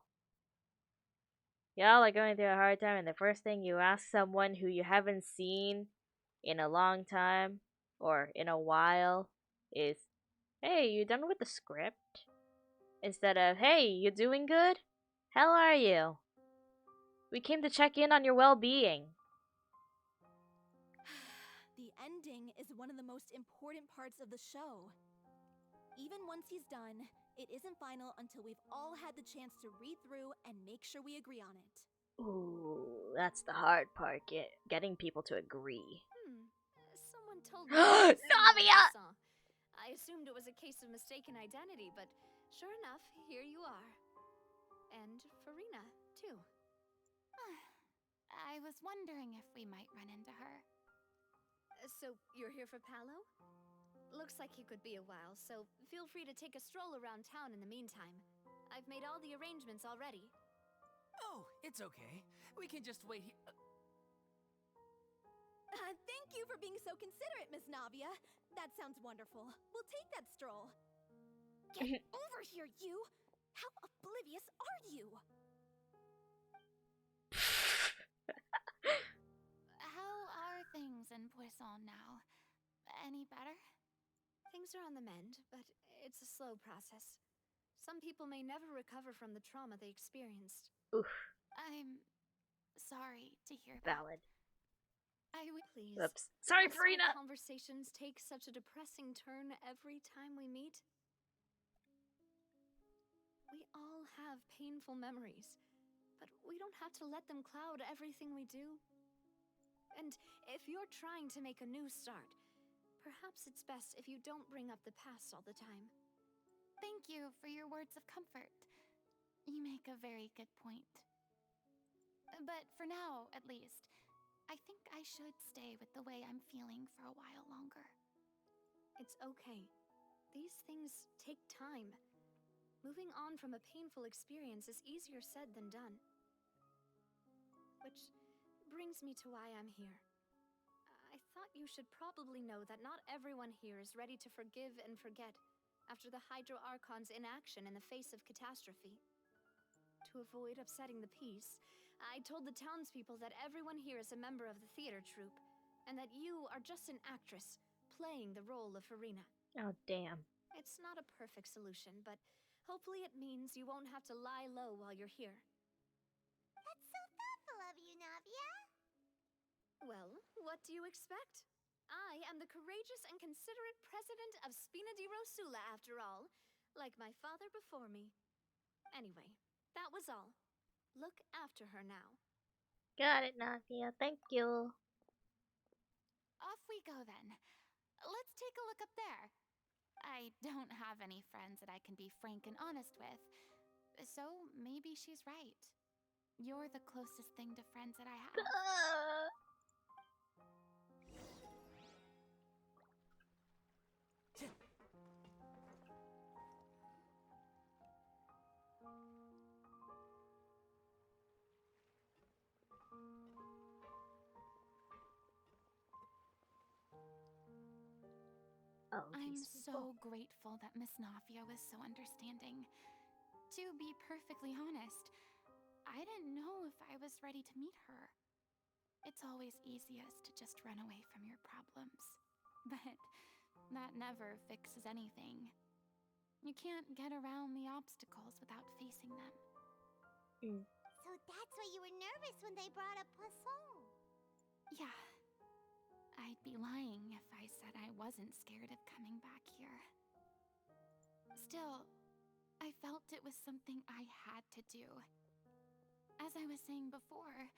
Y'all are going through a hard time and the first thing you ask someone who you haven't seen in a long time or in a while is, hey, you done with the script? Instead of, hey, you doing good? How are you? We came to check in on your well-being. The ending is one of the most important parts of the show. Even once he's done, it isn't final until we've all had the chance to read through and make sure we agree on it. Ooh, that's the hard part, getting people to agree. Someone told me I was Navia! Croissant. I assumed it was a case of mistaken identity, but sure enough, here you are. And Farina, too. I was wondering if we might run into her. So, you're here for Palo? Looks like he could be a while, so feel free to take a stroll around town in the meantime. I've made all the arrangements already. Oh, it's okay. We can just wait here. Thank you for being so considerate, Miss Navia. That sounds wonderful. We'll take that stroll. Get over here, you! How oblivious are you? How are things in Poisson now? Any better? Things are on the mend, but it's a slow process. Some people may never recover from the trauma they experienced. Oof. I'm sorry to hear that. Valid. Please. Oops. Sorry, Must Farina! our conversations take such a depressing turn every time we meet? We all have painful memories, but we don't have to let them cloud everything we do. And if you're trying to make a new start, perhaps it's best if you don't bring up the past all the time. Thank you for your words of comfort. You make a very good point. But for now, at least, I think I should stay with the way I'm feeling for a while longer. It's okay. These things take time. Moving on from a painful experience is easier said than done. Which brings me to why I'm here. I thought you should probably know that not everyone here is ready to forgive and forget after the Hydro Archon's inaction in the face of catastrophe. To avoid upsetting the peace, I told the townspeople that everyone here is a member of the theater troupe, and that you are just an actress playing the role of Farina. Oh, damn. It's not a perfect solution, but hopefully it means you won't have to lie low while you're here. That's so thoughtful of you, Navia. Well, what do you expect? I am the courageous and considerate president of Spina di Rosula, after all, like my father before me. Anyway, that was all. Look after her now. Got it, Navia. Thank you. Off we go then. Let's take a look up there. I don't have any friends that I can be frank and honest with, so maybe she's right. You're the closest thing to friends that I have. Oh, I'm these so people. grateful that Miss Navia was so understanding. To be perfectly honest, I didn't know if I was ready to meet her. It's always easiest to just run away from your problems. But that never fixes anything. You can't get around the obstacles without facing them. So that's why you were nervous when they brought up Poisson. Yeah. I'd be lying if I said I wasn't scared of coming back here. Still, I felt it was something I had to do. As I was saying before,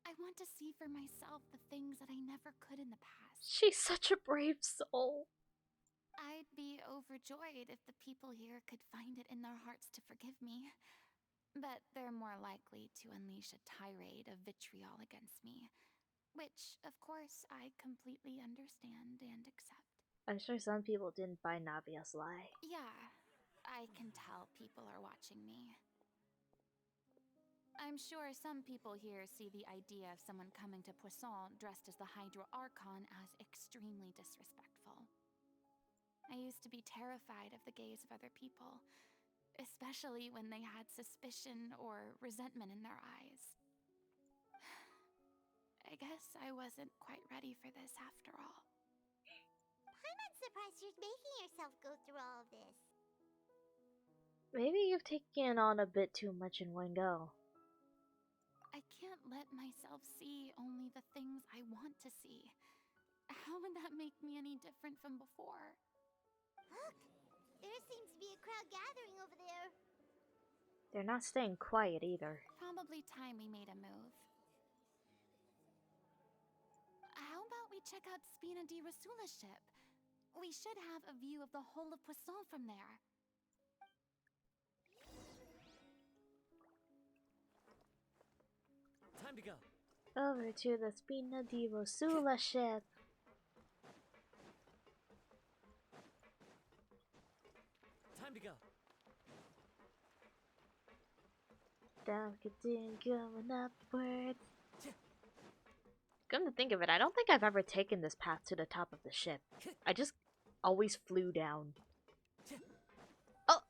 I want to see for myself the things that I never could in the past. She's such a brave soul. I'd be overjoyed if the people here could find it in their hearts to forgive me. But they're more likely to unleash a tirade of vitriol against me. Which, of course, I completely understand and accept. I'm sure some people didn't buy Navia's lie. Yeah, I can tell people are watching me. I'm sure some people here see the idea of someone coming to Poisson dressed as the Hydro Archon as extremely disrespectful. I used to be terrified of the gaze of other people, especially when they had suspicion or resentment in their eyes. I guess I wasn't quite ready for this after all. I'm surprised you're making yourself go through all of this. Maybe you've taken on a bit too much in one go. I can't let myself see only the things I want to see. How would that make me any different from before? Look! There seems to be a crowd gathering over there. They're not staying quiet either. Probably time we made a move. How about we check out Spina di Rasula's ship? We should have a view of the whole of Poisson from there. Time to go. Over to the Spina di Rosula ship. Time to go. Down, going upwards. Come to think of it, I don't think I've ever taken this path to the top of the ship. I just always flew down. Oh!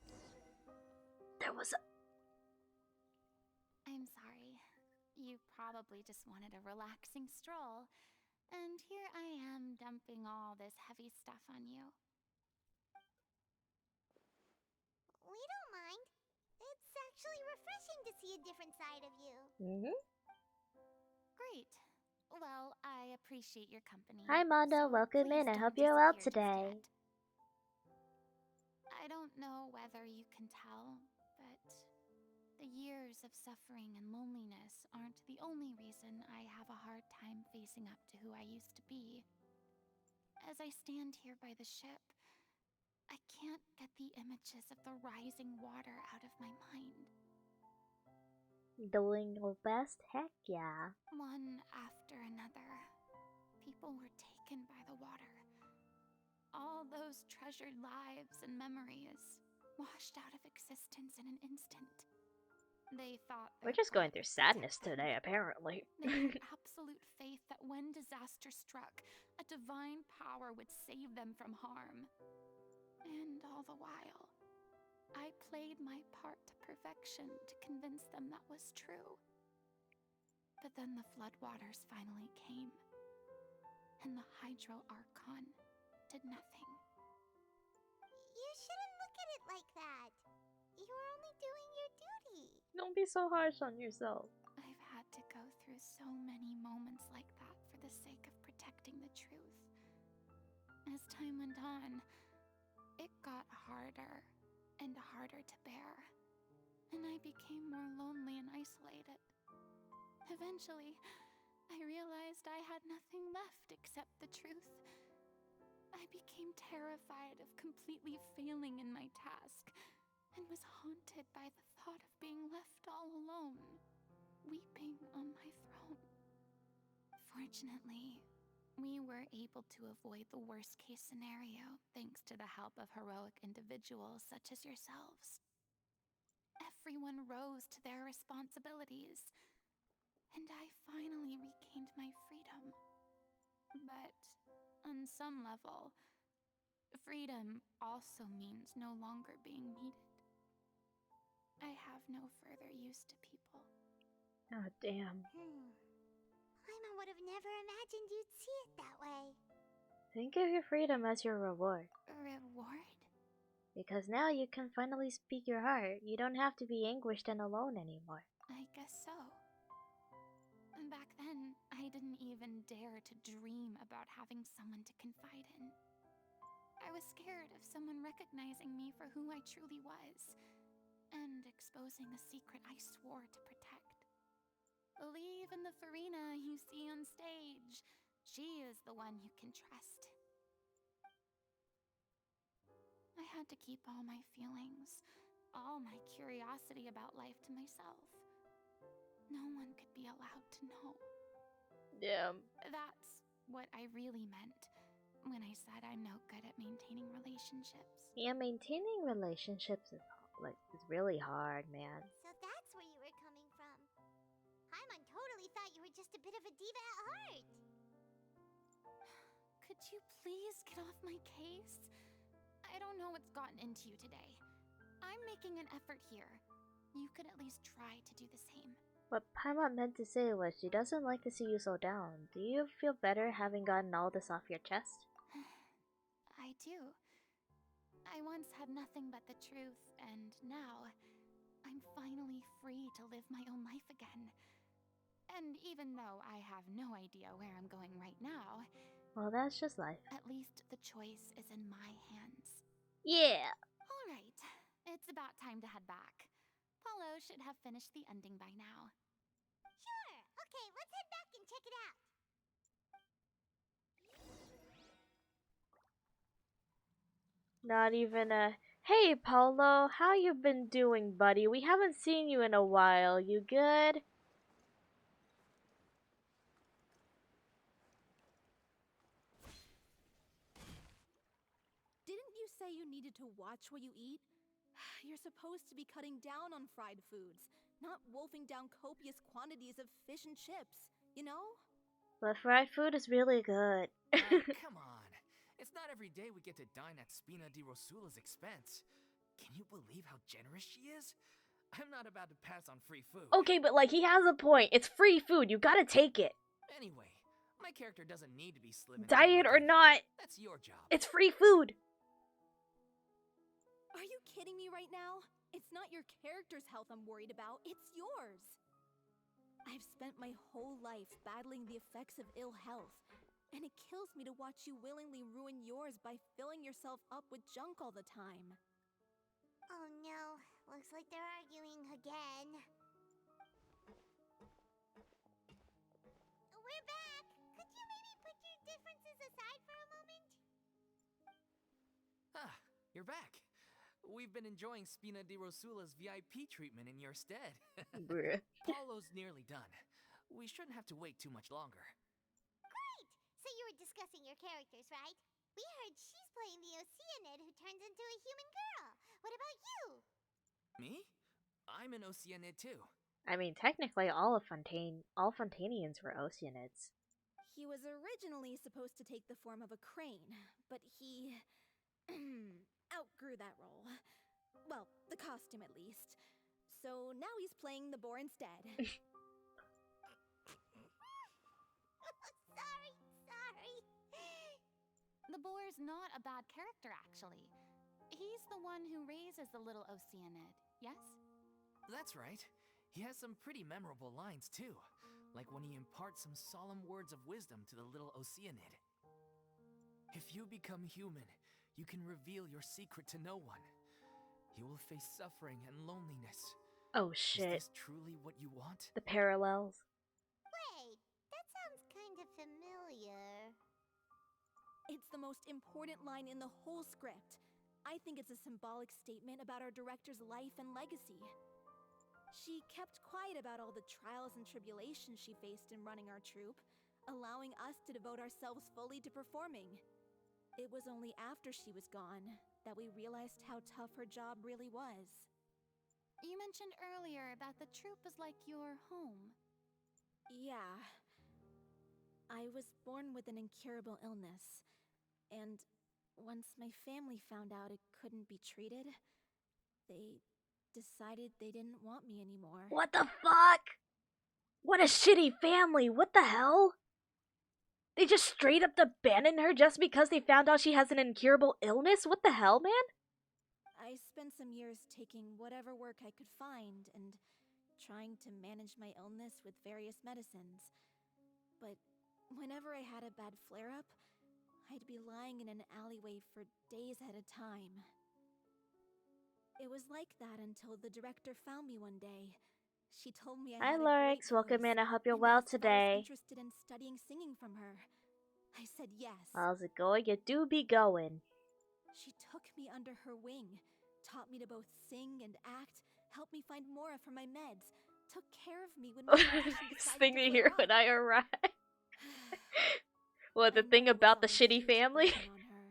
There was a... I'm sorry. You probably just wanted a relaxing stroll. And here I am dumping all this heavy stuff on you. We don't mind. It's actually refreshing to see a different side of you. Great. Well, I appreciate your company. Hi Mondo, so welcome in. please I hope don't you're well disappear just today. yet. I don't know whether you can tell, but the years of suffering and loneliness aren't the only reason I have a hard time facing up to who I used to be. As I stand here by the ship, I can't get the images of the rising water out of my mind. Doing your best? Heck yeah. One after another, people were taken by the water. All those treasured lives and memories washed out of existence in an instant. They thought We're their just going God through would protect sadness them. today, apparently. They had absolute faith that when disaster struck, a divine power would save them from harm. And all the while, I played my part to perfection to convince them that was true. But then the floodwaters finally came, and the Hydro Archon did nothing. You shouldn't look at it like that. You were only doing your duty. Don't be so harsh on yourself. I've had to go through so many moments like that for the sake of protecting the truth. As time went on, it got harder and harder to bear, and I became more lonely and isolated. Eventually, I realized I had nothing left except the truth. I became terrified of completely failing in my task, and was haunted by the thought of being left all alone, weeping on my throne. Fortunately, we were able to avoid the worst-case scenario thanks to the help of heroic individuals such as yourselves. Everyone rose to their responsibilities, and I finally regained my freedom. But on some level, freedom also means no longer being needed. I have no further use to people. Oh, damn. Paimon would have never imagined you'd see it that way. Think of your freedom as your reward. Reward? Because now you can finally speak your heart. You don't have to be anguished and alone anymore. I guess so. Back then, I didn't even dare to dream about having someone to confide in. I was scared of someone recognizing me for who I truly was, and exposing the secret I swore to protect. Believe in the Farina you see on stage. She is the one you can trust. I had to keep all my feelings, all my curiosity about life to myself. No one could be allowed to know. Damn. That's what I really meant when I said I'm no good at maintaining relationships. Yeah, maintaining relationships is really hard, man. So that's where you were coming from. Paimon totally thought you were just a bit of a diva at heart. Could you please get off my case? I don't know what's gotten into you today. I'm making an effort here. You could at least try to do the same. What Paimon meant to say was she doesn't like to see you so down. Do you feel better having gotten all this off your chest? I do. I once had nothing but the truth, and now I'm finally free to live my own life again. And even though I have no idea where I'm going right now, Well, that's just life. at least the choice is in my hands. Yeah! All right, it's about time to head back. Paulo should have finished the ending by now. Sure. Okay, let's head back and check it out. Not even a, hey Paulo, how you been doing, buddy? We haven't seen you in a while. You good? Didn't you say you needed to watch what you eat? You're supposed to be cutting down on fried foods, not wolfing down copious quantities of fish and chips, you know? But fried food is really good. Come on. It's not every day we get to dine at Spina di Rosula's expense. Can you believe how generous she is? I'm not about to pass on free food. Okay, but like, he has a point. It's free food. You gotta take it. Anyway, my character doesn't need to be slim and Diet or good-looking. not, That's your job. it's free food. Are you kidding me right now? It's not your character's health I'm worried about, it's yours. I've spent my whole life battling the effects of ill health, and it kills me to watch you willingly ruin yours by filling yourself up with junk all the time. Oh no, looks like they're arguing again. We're back! Could you maybe put your differences aside for a moment? Ah, you're back. We've been enjoying Spina di Rosula's VIP treatment in your stead. Bruh. Paulo's nearly done. We shouldn't have to wait too much longer. Great! So you were discussing your characters, right? We heard she's playing the Oceanid who turns into a human girl. What about you? Me? I'm an Oceanid too. I mean, technically, all Fontanians were Oceanids. He was originally supposed to take the form of a crane, but he outgrew that role. Well, the costume at least. So now he's playing the boar instead. Sorry. The boar's not a bad character, actually. He's the one who raises the little Oceanid, yes? That's right. He has some pretty memorable lines too, like when he imparts some solemn words of wisdom to the little Oceanid. If you become human, you can reveal your secret to no one. You will face suffering and loneliness. Oh shit. Is this truly what you want? The parallels. Wait, that sounds kind of familiar. It's the most important line in the whole script. I think it's a symbolic statement about our director's life and legacy. She kept quiet about all the trials and tribulations she faced in running our troupe, allowing us to devote ourselves fully to performing. It was only after she was gone that we realized how tough her job really was. You mentioned earlier that the troupe is like your home. Yeah. I was born with an incurable illness, and once my family found out it couldn't be treated, they decided they didn't want me anymore. What the fuck? What a shitty family. What the hell? They just straight up abandoned her just because they found out she has an incurable illness? What the hell, man? I spent some years taking whatever work I could find and trying to manage my illness with various medicines. But whenever I had a bad flare-up, I'd be lying in an alleyway for days at a time. It was like that until the director found me one day. She told me I Hi, had a Lorix. great Welcome voice in. I hope you're and well asked if I was today. interested in studying singing from her. I said yes. How's it going? You do be going. She took me under her wing, taught me to both sing and act, helped me find Mora for my meds, took care of me when my condition decided Thing to to flare hear up. when I arrive. What, the I thing never was about the a shitty huge family? burden on her.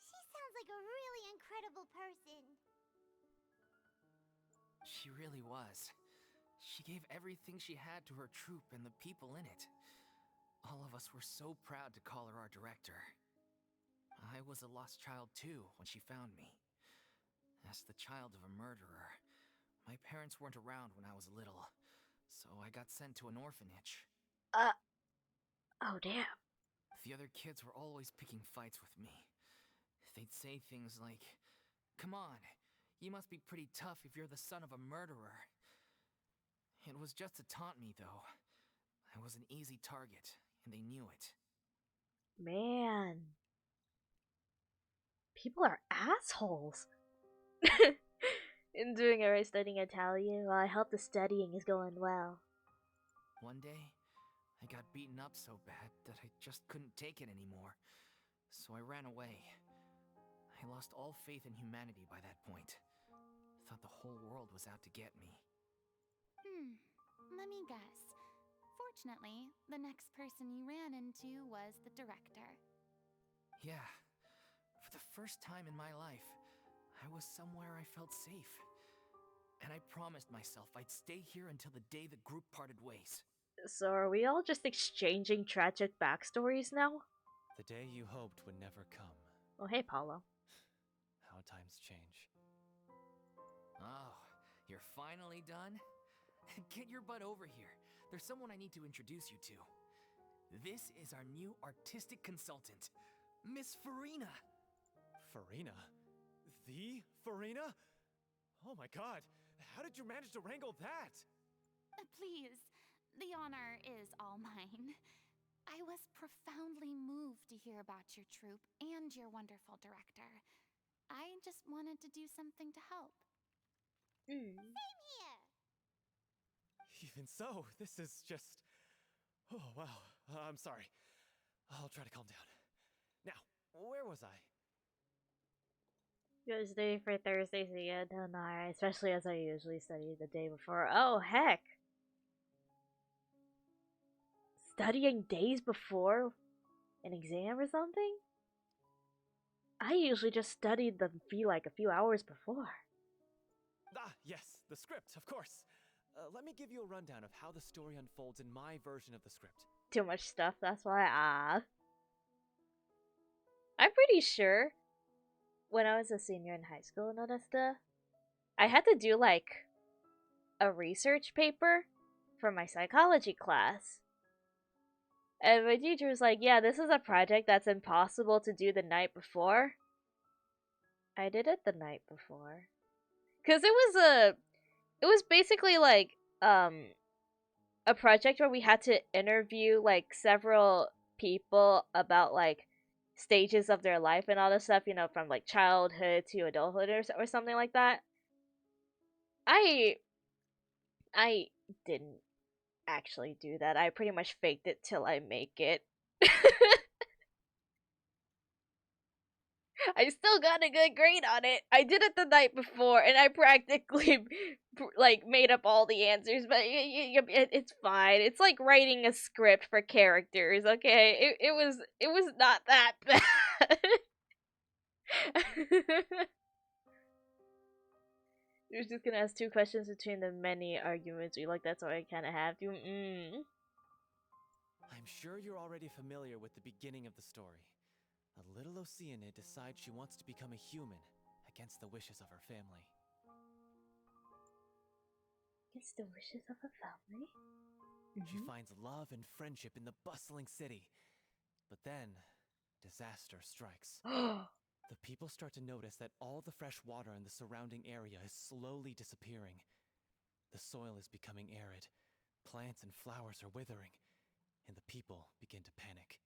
She sounds like a really incredible person. She really was. She gave everything she had to her troupe and the people in it. All of us were so proud to call her our director. I was a lost child too when she found me. As the child of a murderer, My parents weren't around when I was little, so I got sent to an orphanage. Uh, oh damn. The other kids were always picking fights with me. They'd say things like, "Come on, you must be pretty tough if you're the son of a murderer." It was just to taunt me, though. I was an easy target, and they knew it. Man. People are assholes. I'm doing alright studying Italian. Well, I hope the studying is going well. One day, I got beaten up so bad that I just couldn't take it anymore. So I ran away. I lost all faith in humanity by that point. Thought the whole world was out to get me. Let me guess. Fortunately, the next person you ran into was the director. Yeah. For the first time in my life, I was somewhere I felt safe. And I promised myself I'd stay here until the day the group parted ways. So are we all just exchanging tragic backstories now? The day you hoped would never come. Oh, hey, Paulo. How times change. Oh, you're finally done? Get your butt over here. There's someone I need to introduce you to. This is our new artistic consultant, Miss Farina. Farina? The Farina? Oh my god, how did you manage to wrangle that? Please, the honor is all mine. I was profoundly moved to hear about your troupe and your wonderful director. I just wanted to do something to help. Same here. Even so, this is just... Oh, wow. I'm sorry. I'll try to calm down. Now, where was I? Good study for Thursday, so yeah, done alright. Especially as I usually study the day before. Oh, heck! Studying days before an exam or something? I usually just studied the like a few hours before. Ah, yes, the script, of course. Let me give you a rundown of how the story unfolds in my version of the script. Too much stuff, that's why I'm pretty sure when I was a senior in high school in Odessa, I had to do like a research paper for my psychology class. And my teacher was like, yeah, this is a project that's impossible to do the night before. I did it the night before. Cause it was basically like a project where we had to interview like several people about like stages of their life and all this stuff, you know, from like childhood to adulthood or something like that. I didn't actually do that. I pretty much faked it till I make it. I still got a good grade on it. I did it the night before, and I practically like made up all the answers. But it's fine. It's like writing a script for characters. Okay, it was not that bad. You're just gonna ask two questions between the many arguments we like. That's all I kind of have to. I'm sure you're already familiar with the beginning of the story. A little Oceanid decides she wants to become a human against the wishes of her family. Against the wishes of her family? She finds love and friendship in the bustling city. But then, disaster strikes. The people start to notice that all the fresh water in the surrounding area is slowly disappearing. The soil is becoming arid, plants and flowers are withering, and the people begin to panic.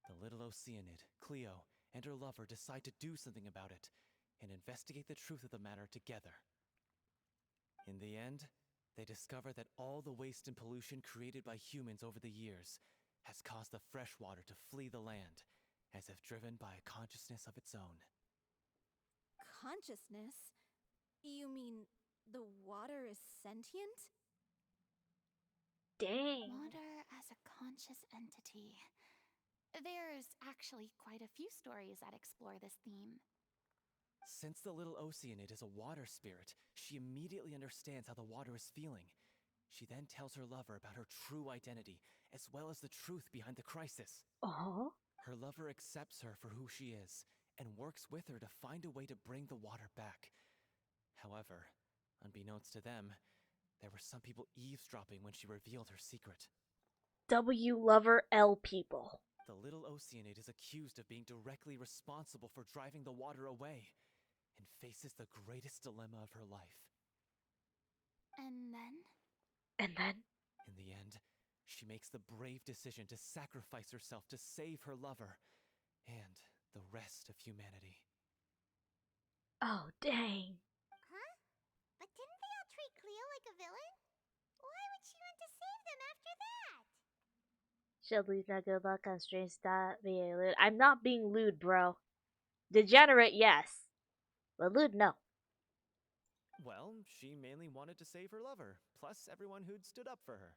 The little Oceanid, Cleo, and her lover decide to do something about it and investigate the truth of the matter together. In the end, they discover that all the waste and pollution created by humans over the years has caused the fresh water to flee the land, as if driven by a consciousness of its own. Consciousness? You mean the water is sentient? Dang. Water as a conscious entity. There's actually quite a few stories that explore this theme. Since the little Oceanid is a water spirit, she immediately understands how the water is feeling. She then tells her lover about her true identity, as well as the truth behind the crisis. Oh. Her lover accepts her for who she is, and works with her to find a way to bring the water back. However, unbeknownst to them, there were some people eavesdropping when she revealed her secret. W lover L people. The little Oceanid is accused of being directly responsible for driving the water away, and faces the greatest dilemma of her life. And then? And then? In the end, she makes the brave decision to sacrifice herself to save her lover and the rest of humanity. Oh, dang. Huh? But didn't they all treat Cleo like a villain? Why would she want to save them after that? She'll lose no good luck on strange stop being lewd. I'm not being lewd, bro. Degenerate, yes. But lewd, no. Well, she mainly wanted to save her lover, plus everyone who'd stood up for her.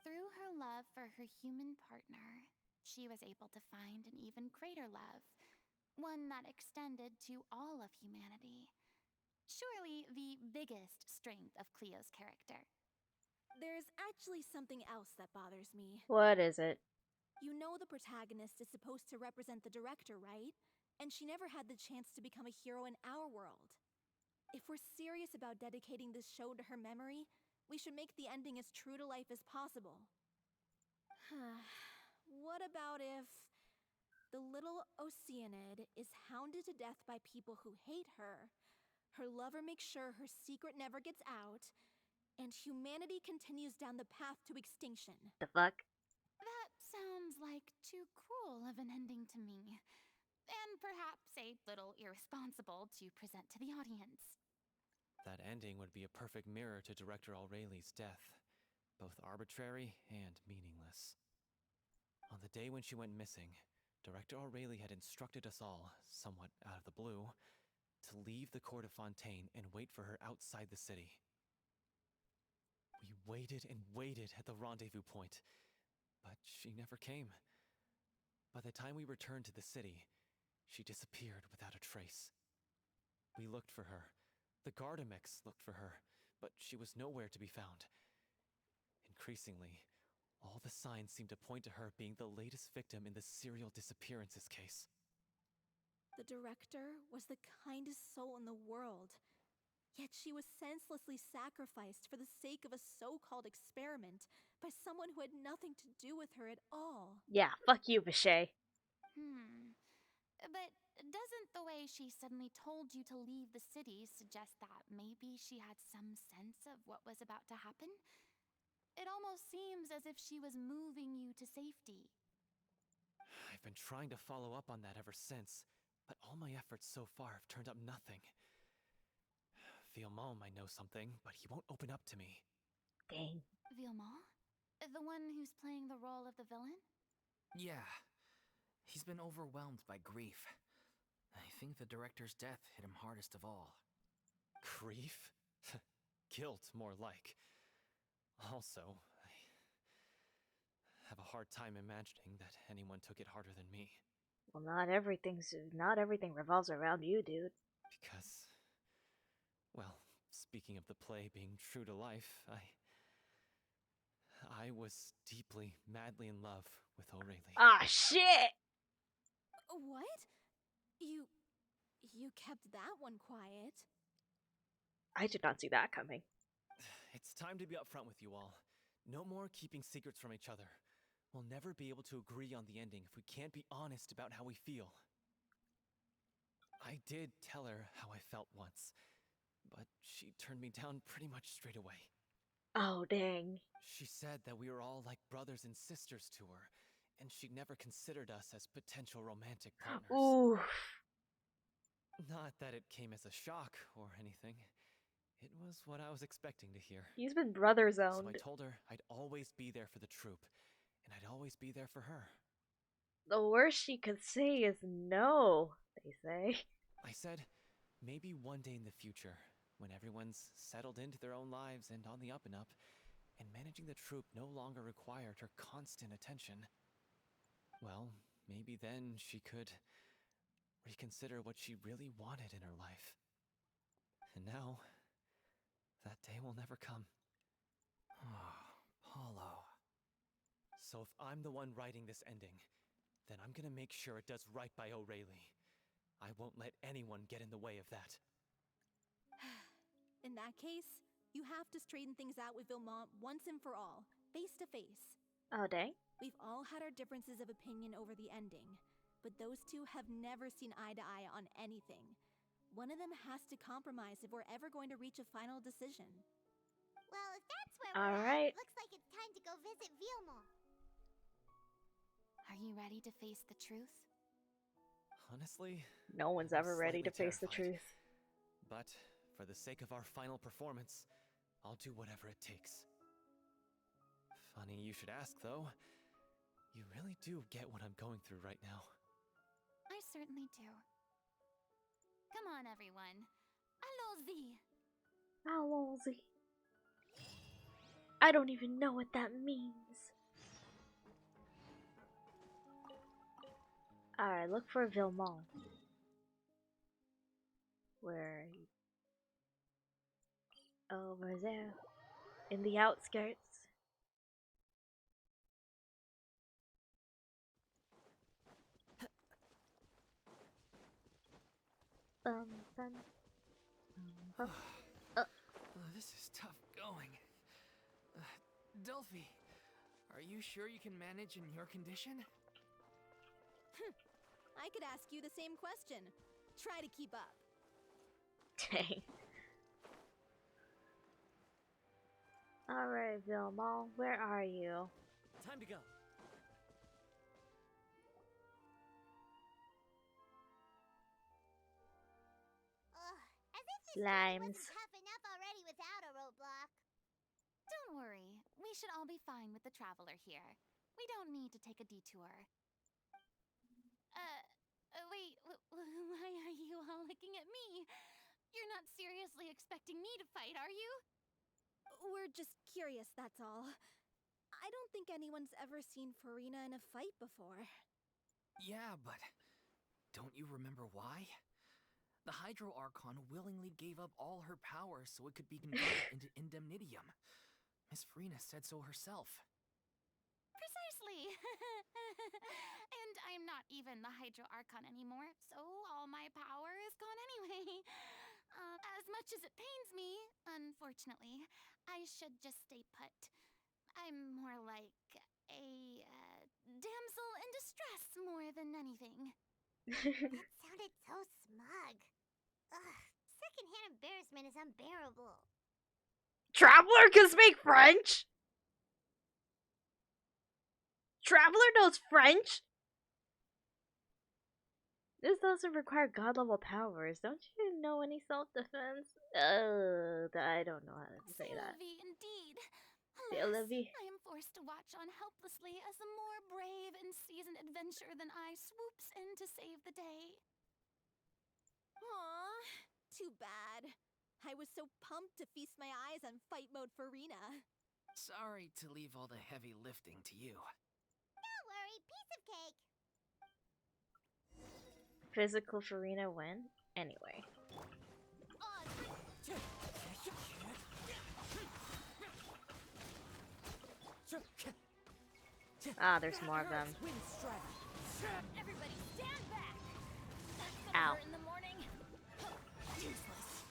Through her love for her human partner, she was able to find an even greater love, one that extended to all of humanity. Surely the biggest strength of Cleo's character. There's actually something else that bothers me. What is it? You know the protagonist is supposed to represent the director, right? And she never had the chance to become a hero in our world. If we're serious about dedicating this show to her memory, we should make the ending as true to life as possible. What about if the little Oceanid is hounded to death by people who hate her, her lover makes sure her secret never gets out, and humanity continues down the path to extinction? The fuck? That sounds like too cruel of an ending to me. And perhaps a little irresponsible to present to the audience. That ending would be a perfect mirror to Director Aureli's death, both arbitrary and meaningless. On the day when she went missing, Director Aureli had instructed us all, somewhat out of the blue, to leave the court of Fontaine and wait for her outside the city. We waited and waited at the rendezvous point, but she never came. By the time we returned to the city, she disappeared without a trace. We looked for her. The Gardamex looked for her, but she was nowhere to be found. Increasingly, all the signs seemed to point to her being the latest victim in the serial disappearances case. The director was the kindest soul in the world, yet she was senselessly sacrificed for the sake of a so-called experiment by someone who had nothing to do with her at all. Yeah, fuck you, Vichay. But doesn't the way she suddenly told you to leave the city suggest that maybe she had some sense of what was about to happen? It almost seems as if she was moving you to safety. I've been trying to follow up on that ever since, but all my efforts so far have turned up nothing. Villemont might know something, but he won't open up to me. Dang. Villemont? The one who's playing the role of the villain? Yeah. He's been overwhelmed by grief. I think the director's death hit him hardest of all. Grief? Guilt, more like. Also, I have a hard time imagining that anyone took it harder than me. Well, not everything revolves around you, dude. Because, well, speaking of the play being true to life, I was deeply, madly in love with Aureli. Ah, shit! What? You kept that one quiet. I did not see that coming. It's time to be upfront with you all. No more keeping secrets from each other. We'll never be able to agree on the ending if we can't be honest about how we feel. I did tell her how I felt once, but she turned me down pretty much straight away. Oh, dang. She said that we were all like brothers and sisters to her, and she'd never considered us as potential romantic partners. Ooh. Not that it came as a shock or anything. It was what I was expecting to hear. He's been brother So I zoned. told her I'd always be there for the troupe, and I'd always be there for her. The worst she could say is no, they say. I said, maybe one day in the future, when everyone's settled into their own lives and on the up and up, and managing the troupe no longer required her constant attention, well, maybe then she could reconsider what she really wanted in her life. And now, that day will never come. Oh, Paulo. So if I'm the one writing this ending, then I'm gonna make sure it does right by Aureli. I won't let anyone get in the way of that. In that case, you have to straighten things out with Vilmont once and for all, face to face. Oh, dang. We've all had our differences of opinion over the ending, but those two have never seen eye to eye on anything. One of them has to compromise if we're ever going to reach a final decision. Well, if that's where All we're right. at, looks like it's time to go visit Vilmont. Are you ready to face the truth? Honestly, No one's I'm ever ready to slightly face the terrified. truth. But for the sake of our final performance, I'll do whatever it takes. Funny you should ask, though. You really do get what I'm going through right now. I certainly do. Come on, everyone. Allons-y! Allons-y. I don't even know what that means. Alright, look for Vilmont. Where are you? Over there. In the outskirts. Bum, bum. Bum. This is tough going. Delphi, are you sure you can manage in your condition? I could ask you the same question. Try to keep up. Dang. Alright, Vilmont, where are you? Time to go. Ugh, as if this journey Slimes. wasn't tough enough already without a roadblock. Don't worry. We should all be fine with the traveler here. We don't need to take a detour. Wait, why are you all looking at me? You're not seriously expecting me to fight, are you? We're just curious, that's all. I don't think anyone's ever seen Farina in a fight before. Yeah, but don't you remember why? The Hydro Archon willingly gave up all her power so it could be converted into indemnitium. Miss Farina said so herself. Precisely. And I'm not even the Hydro Archon anymore, so all my power is gone anyway. As much as it pains me, unfortunately, I should just stay put. I'm more like a damsel in distress more than anything. That sounded so smug. Ugh, secondhand embarrassment is unbearable. Traveler can speak French? Traveler knows French? This doesn't require god level powers. Don't you know any self-defense? I don't know how to say that. Sylvie, indeed. Say Alas, Olivie. I am forced to watch on helplessly as a more brave and seasoned adventurer than I swoops in to save the day. Aw, too bad. I was so pumped to feast my eyes on fight mode Farina. Sorry to leave all the heavy lifting to you. Don't worry, piece of cake. Physical Farina win? Anyway. Ah, there's more of them. Everybody stand back! That's gonna Ow. hurt in the morning. Useless.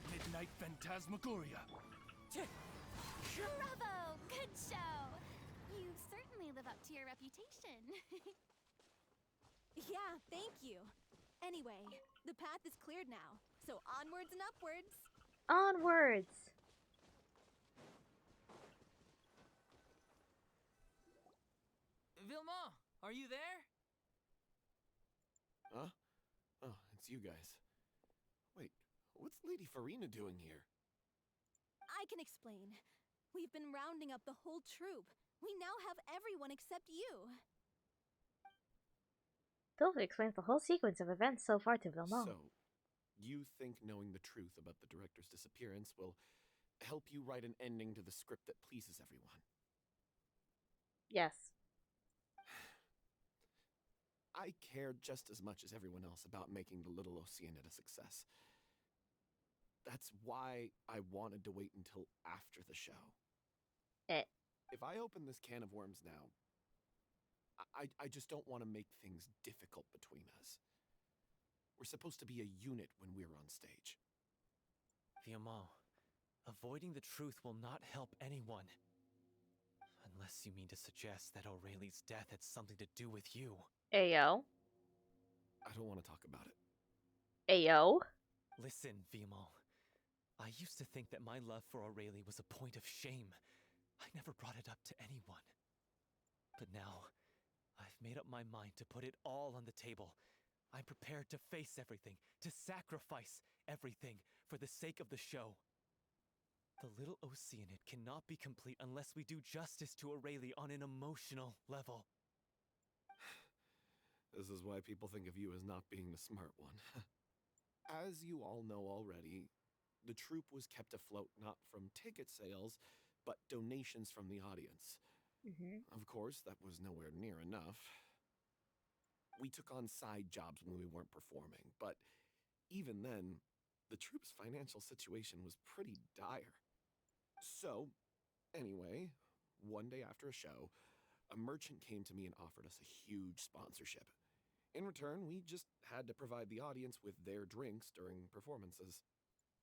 Midnight Phantasmagoria. Bravo! Good show! You certainly live up to your reputation. Yeah, thank you. Anyway, the path is cleared now, so onwards and upwards. Onwards! Vilmont, are you there? Huh? Oh, it's you guys. Wait, what's Lady Farina doing here? I can explain. We've been rounding up the whole troop. We now have everyone except you. Sylvie explains the whole sequence of events so far to Vilmont. So, you think knowing the truth about the director's disappearance will help you write an ending to the script that pleases everyone? Yes. I care just as much as everyone else about making the Little Oceanid a success. That's why I wanted to wait until after the show. If I open this can of worms now, I just don't want to make things difficult between us. We're supposed to be a unit when we're on stage. Viamant, avoiding the truth will not help anyone. Unless you mean to suggest that Aureli's death had something to do with you. Ayo. I don't want to talk about it. Ayo. Listen, Viamant. I used to think that my love for Aurelie was a point of shame. I never brought it up to anyone. But now, I've made up my mind to put it all on the table. I'm prepared to face everything, to sacrifice everything for the sake of the show. The little Oceanid cannot be complete unless we do justice to Aurelie on an emotional level. This is why people think of you as not being the smart one. As you all know already, the troupe was kept afloat not from ticket sales, but donations from the audience. Of course, that was nowhere near enough. We took on side jobs when we weren't performing, but even then, the troupe's financial situation was pretty dire. So, anyway, one day after a show, a merchant came to me and offered us a huge sponsorship. In return, we just had to provide the audience with their drinks during performances.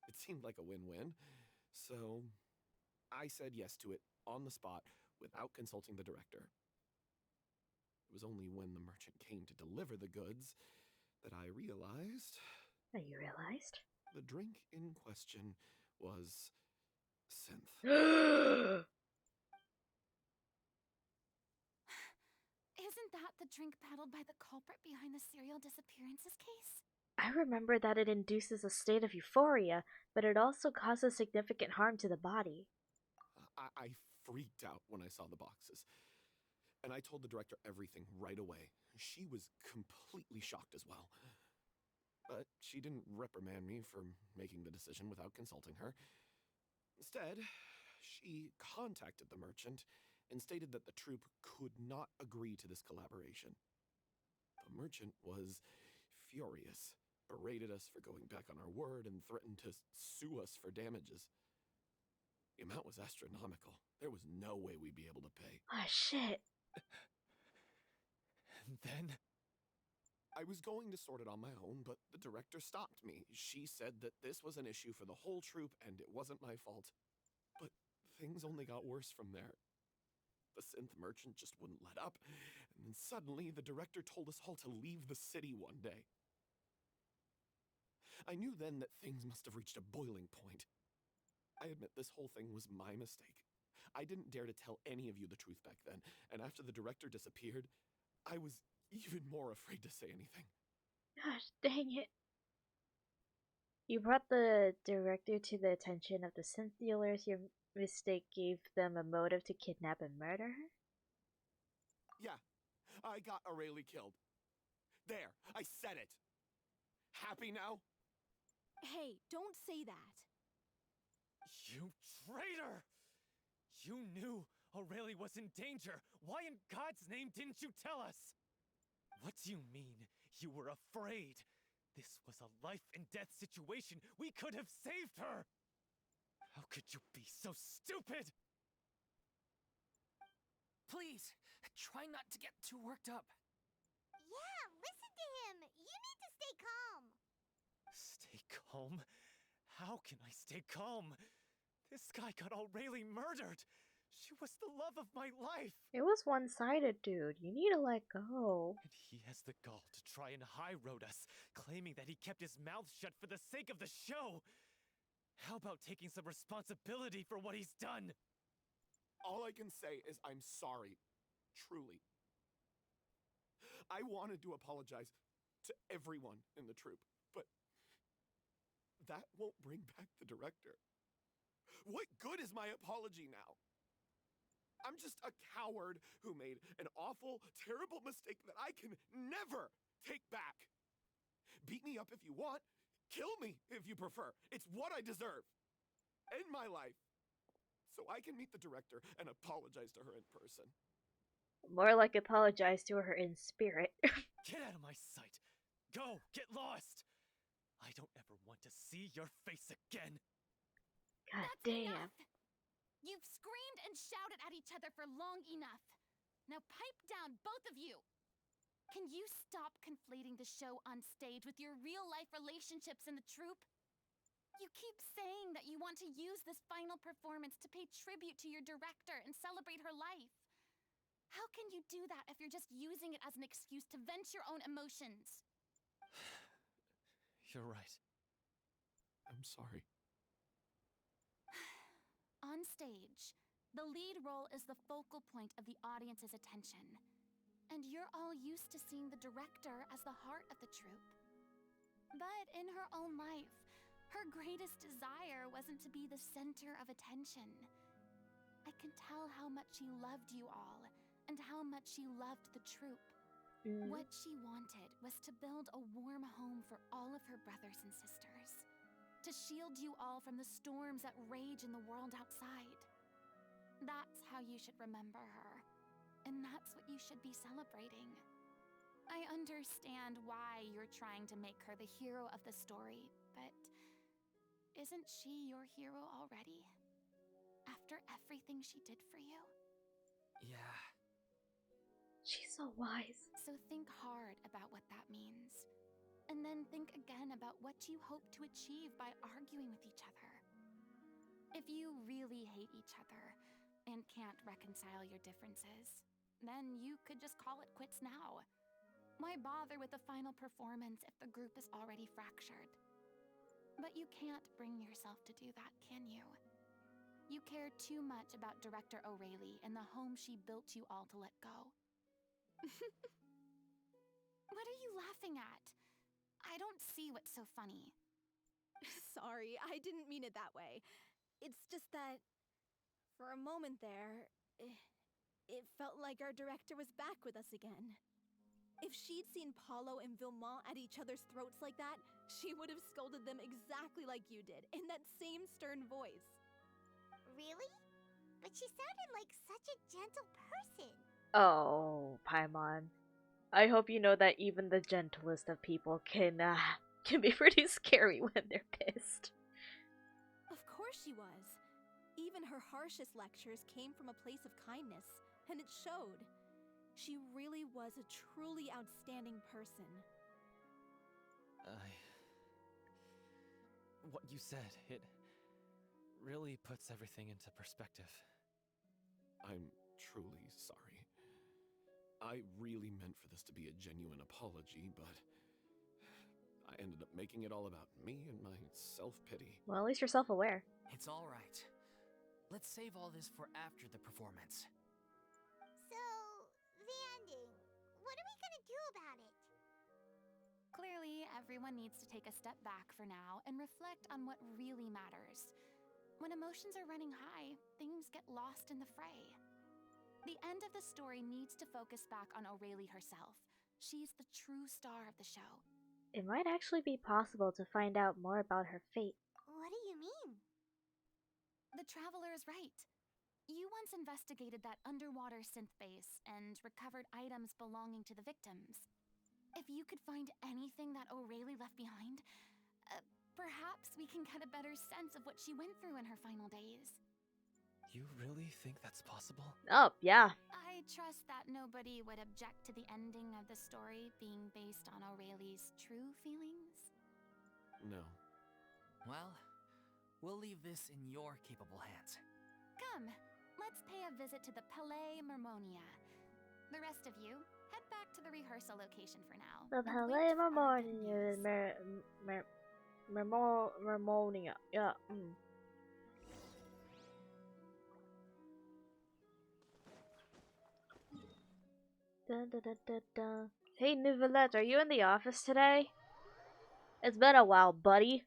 It seemed like a win-win, so I said yes to it on the spot without consulting the director. It was only when the merchant came to deliver the goods that I realized... That you realized? The drink in question was synth. Isn't that the drink paddled by the culprit behind the serial disappearances case? I remember that it induces a state of euphoria, but it also causes significant harm to the body. I freaked out when I saw the boxes. And I told the director everything right away. She was completely shocked as well. But she didn't reprimand me for making the decision without consulting her. Instead, she contacted the merchant and stated that the troupe could not agree to this collaboration. The merchant was furious, berated us for going back on our word, and threatened to sue us for damages. The amount was astronomical. There was no way we'd be able to pay. Ah, shit. And then... I was going to sort it on my own, but the director stopped me. She said that this was an issue for the whole troupe and it wasn't my fault. But things only got worse from there. The synth merchant just wouldn't let up, and then suddenly the director told us all to leave the city one day. I knew then that things must have reached a boiling point. I admit this whole thing was my mistake. I didn't dare to tell any of you the truth back then, and after the director disappeared, I was even more afraid to say anything. Gosh, dang it. You brought the director to the attention of the synth dealers. Your mistake gave them a motive to kidnap and murder her? Yeah, I got Aurelie killed. There, I said it. Happy now? Hey, don't say that. You traitor! You knew Aurelie was in danger. Why in God's name didn't you tell us? What do you mean, you were afraid? This was a life and death situation. We could have saved her! How could you be so stupid? Please, try not to get too worked up. Yeah, listen to him. You need to stay calm. Stay calm? How can I stay calm? This guy got Aurelie murdered! She was the love of my life! It was one-sided, dude. You need to let go. And he has the gall to try and high-road us, claiming that he kept his mouth shut for the sake of the show! How about taking some responsibility for what he's done? All I can say is I'm sorry. Truly. I wanted to apologize to everyone in the troupe, but that won't bring back the director. What good is my apology now? I'm just a coward who made an awful, terrible mistake that I can never take back. Beat me up if you want. Kill me if you prefer. It's what I deserve. End my life. So I can meet the director and apologize to her in person. More like apologize to her in spirit. Get out of my sight! Go! Get lost! I don't ever want to see your face again! God That's damn. enough! You've screamed and shouted at each other for long enough. Now pipe down, both of you! Can you stop conflating the show on stage with your real-life relationships in the troupe? You keep saying that you want to use this final performance to pay tribute to your director and celebrate her life. How can you do that if you're just using it as an excuse to vent your own emotions? You're right. I'm sorry. On stage, the lead role is the focal point of the audience's attention. And you're all used to seeing the director as the heart of the troupe. But in her own life, her greatest desire wasn't to be the center of attention. I can tell how much she loved you all, and how much she loved the troupe. What she wanted was to build a warm home for all of her brothers and sisters. To shield you all from the storms that rage in the world outside. That's how you should remember her. And that's what you should be celebrating. I understand why you're trying to make her the hero of the story, but isn't she your hero already? After everything she did for you? Yeah. She's so wise. So think hard about what that means. And then think again about what you hope to achieve by arguing with each other. If you really hate each other and can't reconcile your differences, then you could just call it quits now. Why bother with the final performance if the group is already fractured? But you can't bring yourself to do that, can you? You care too much about Director O'Reilly and the home she built you all to let go. What are you laughing at? I don't see what's so funny. Sorry, I didn't mean it that way. It's just that, for a moment there, it felt like our director was back with us again. If she'd seen Paulo and Vilmont at each other's throats like that, she would have scolded them exactly like you did, in that same stern voice. Really? But she sounded like such a gentle person. Oh, Paimon. I hope you know that even the gentlest of people can be pretty scary when they're pissed. Of course she was. Even her harshest lectures came from a place of kindness, and it showed. She really was a truly outstanding person. What you said, it really puts everything into perspective. I'm truly sorry. I really meant for this to be a genuine apology, but I ended up making it all about me and my self-pity. Well, at least you're self-aware. It's all right. Let's save all this for after the performance. So, the ending. What are we gonna do about it? Clearly, everyone needs to take a step back for now and reflect on what really matters. When emotions are running high, things get lost in the fray. The end of the story needs to focus back on O'Reilly herself. She's the true star of the show. It might actually be possible to find out more about her fate. What do you mean? The Traveler is right. You once investigated that underwater synth base and recovered items belonging to the victims. If you could find anything that O'Reilly left behind, perhaps we can get a better sense of what she went through in her final days. You really think that's possible? Oh, yeah. I trust that nobody would object to the ending of the story being based on O'Reilly's true feelings? No. Well, we'll leave this in your capable hands. Come, let's pay a visit to the Palais Mermonia. The rest of you, head back to the rehearsal location for now. The Palais Mermonia. Mermonia. Yeah. Dun, dun, dun, dun, dun. Hey, Nouvellette, are you in the office today? It's been a while, buddy.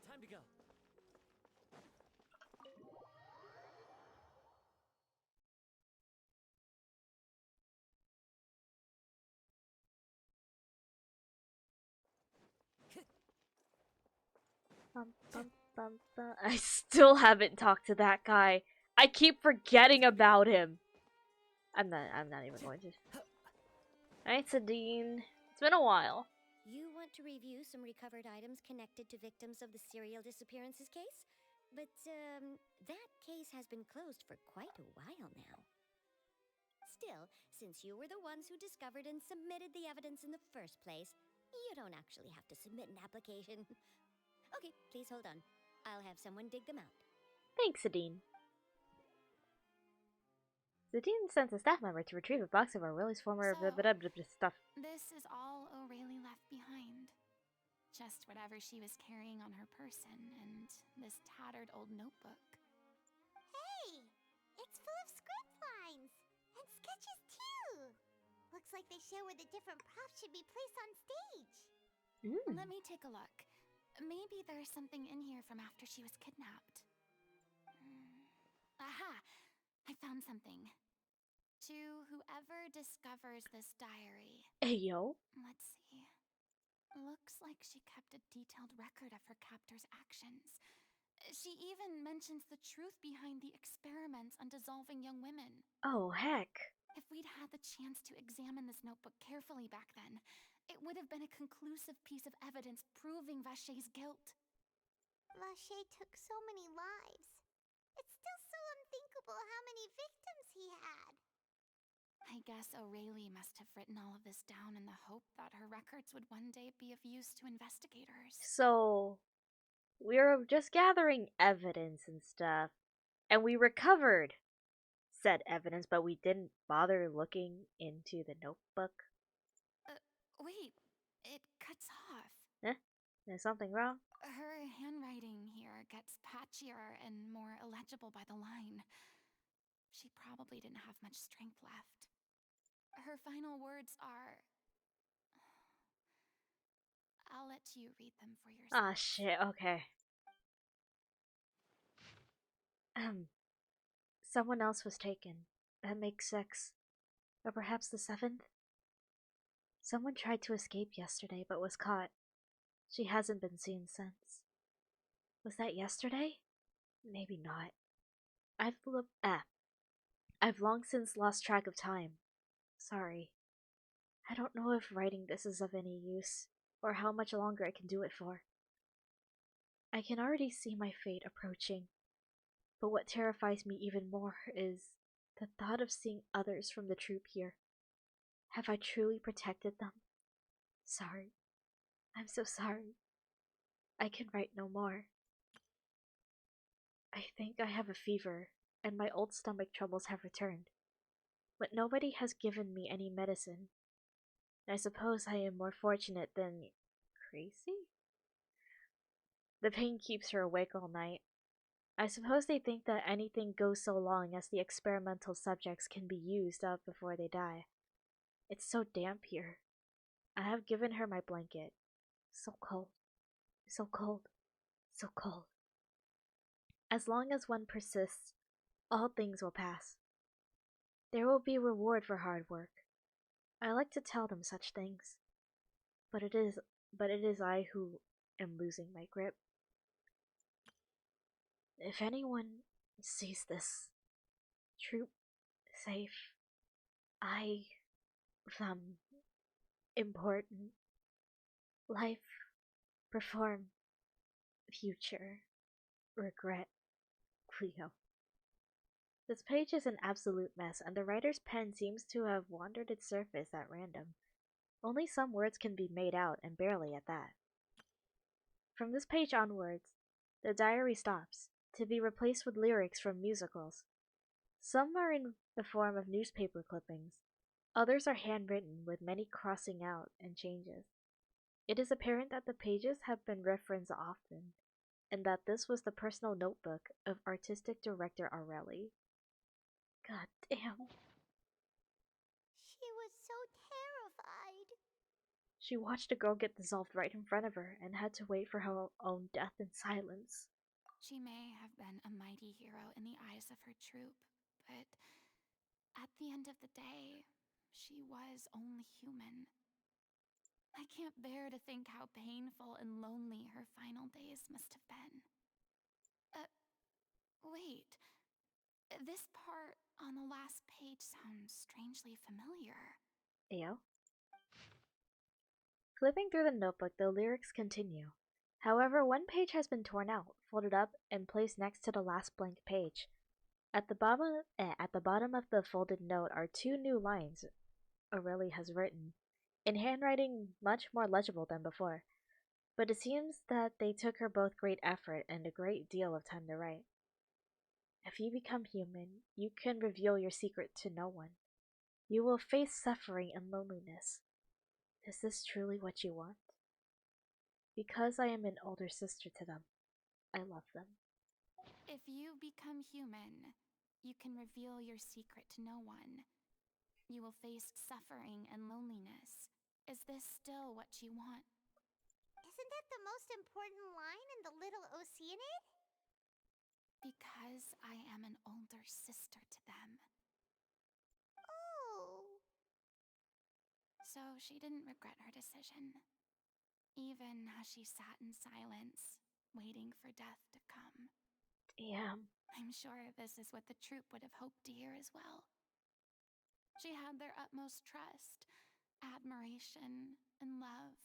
Time to go. Bum, bum, bum, bum. I still haven't talked to that guy. I keep forgetting about him. I'm not even going to. Alright, Sadine. It's been a while. You want to review some recovered items connected to victims of the serial disappearances case? But, that case has been closed for quite a while now. Still, since you were the ones who discovered and submitted the evidence in the first place, you don't actually have to submit an application. Okay, please hold on. I'll have someone dig them out. Thanks, Zadine. Zadine sends a staff member to retrieve a box of Aurelia's former stuff. This is all Aurelie left behind. Just whatever she was carrying on her person and this tattered old notebook. Hey! It's full of script lines! And sketches, too! Looks like they show where the different props should be placed on stage. Let me take a look. Maybe there's something in here from after she was kidnapped. Aha! I found something. To whoever discovers this diary. Hey, yo. Let's see. Looks like she kept a detailed record of her captor's actions. She even mentions the truth behind the experiments on dissolving young women. Oh, heck. If we'd had the chance to examine this notebook carefully back then, it would have been a conclusive piece of evidence proving Vacher's guilt. Vacher took so many lives. It's still so unthinkable how many victims he had. I guess Aurelie must have written all of this down in the hope that her records would one day be of use to investigators. So, we're just gathering evidence and stuff, and we recovered said evidence, but we didn't bother looking into the notebook. Wait, it cuts off. Eh? There's something wrong? Her handwriting here gets patchier and more illegible by the line. She probably didn't have much strength left. Her final words are... I'll let you read them for yourself. Ah, shit, okay. Someone else was taken. That makes 6. Or perhaps the 7th? Someone tried to escape yesterday, but was caught. She hasn't been seen since. Was that yesterday? Maybe not. I've long since lost track of time. Sorry. I don't know if writing this is of any use, or how much longer I can do it for. I can already see my fate approaching, but what terrifies me even more is the thought of seeing others from the troop here. Have I truly protected them? Sorry. I'm so sorry. I can write no more. I think I have a fever, and my old stomach troubles have returned. But nobody has given me any medicine. I suppose I am more fortunate than crazy? The pain keeps her awake all night. I suppose they think that anything goes so long as the experimental subjects can be used up before they die. It's so damp here. I have given her my blanket. So cold. So cold. So cold. As long as one persists, all things will pass. There will be reward for hard work. I like to tell them such things. But it is I who am losing my grip. If anyone sees this troop safe, important, life, perform, future, regret, Cleo. This page is an absolute mess, and the writer's pen seems to have wandered its surface at random. Only some words can be made out, and barely at that. From this page onwards, the diary stops, to be replaced with lyrics from musicals. Some are in the form of newspaper clippings. Others are handwritten, with many crossing out and changes. It is apparent that the pages have been referenced often, and that this was the personal notebook of artistic director Aurelie. God damn. She was so terrified. She watched a girl get dissolved right in front of her and had to wait for her own death in silence. She may have been a mighty hero in the eyes of her troop, but at the end of the day, she was only human. I can't bear to think how painful and lonely her final days must have been. Wait. This part on the last page sounds strangely familiar. Ayo? Flipping through the notebook, the lyrics continue. However, one page has been torn out, folded up, and placed next to the last blank page. At the bottom of the folded note are two new lines Aurelie has written, in handwriting much more legible than before. But it seems that they took her both great effort and a great deal of time to write. If you become human, you can reveal your secret to no one. You will face suffering and loneliness. Is this truly what you want? Because I am an older sister to them, I love them. If you become human, you can reveal your secret to no one. You will face suffering and loneliness. Is this still what you want? Isn't that the most important line in the Little Oceanid? Because I am an older sister to them. Oh. So she didn't regret her decision, even as she sat in silence, waiting for death to come. Damn. I'm sure this is what the troupe would have hoped to hear as well. She had their utmost trust, admiration, and love,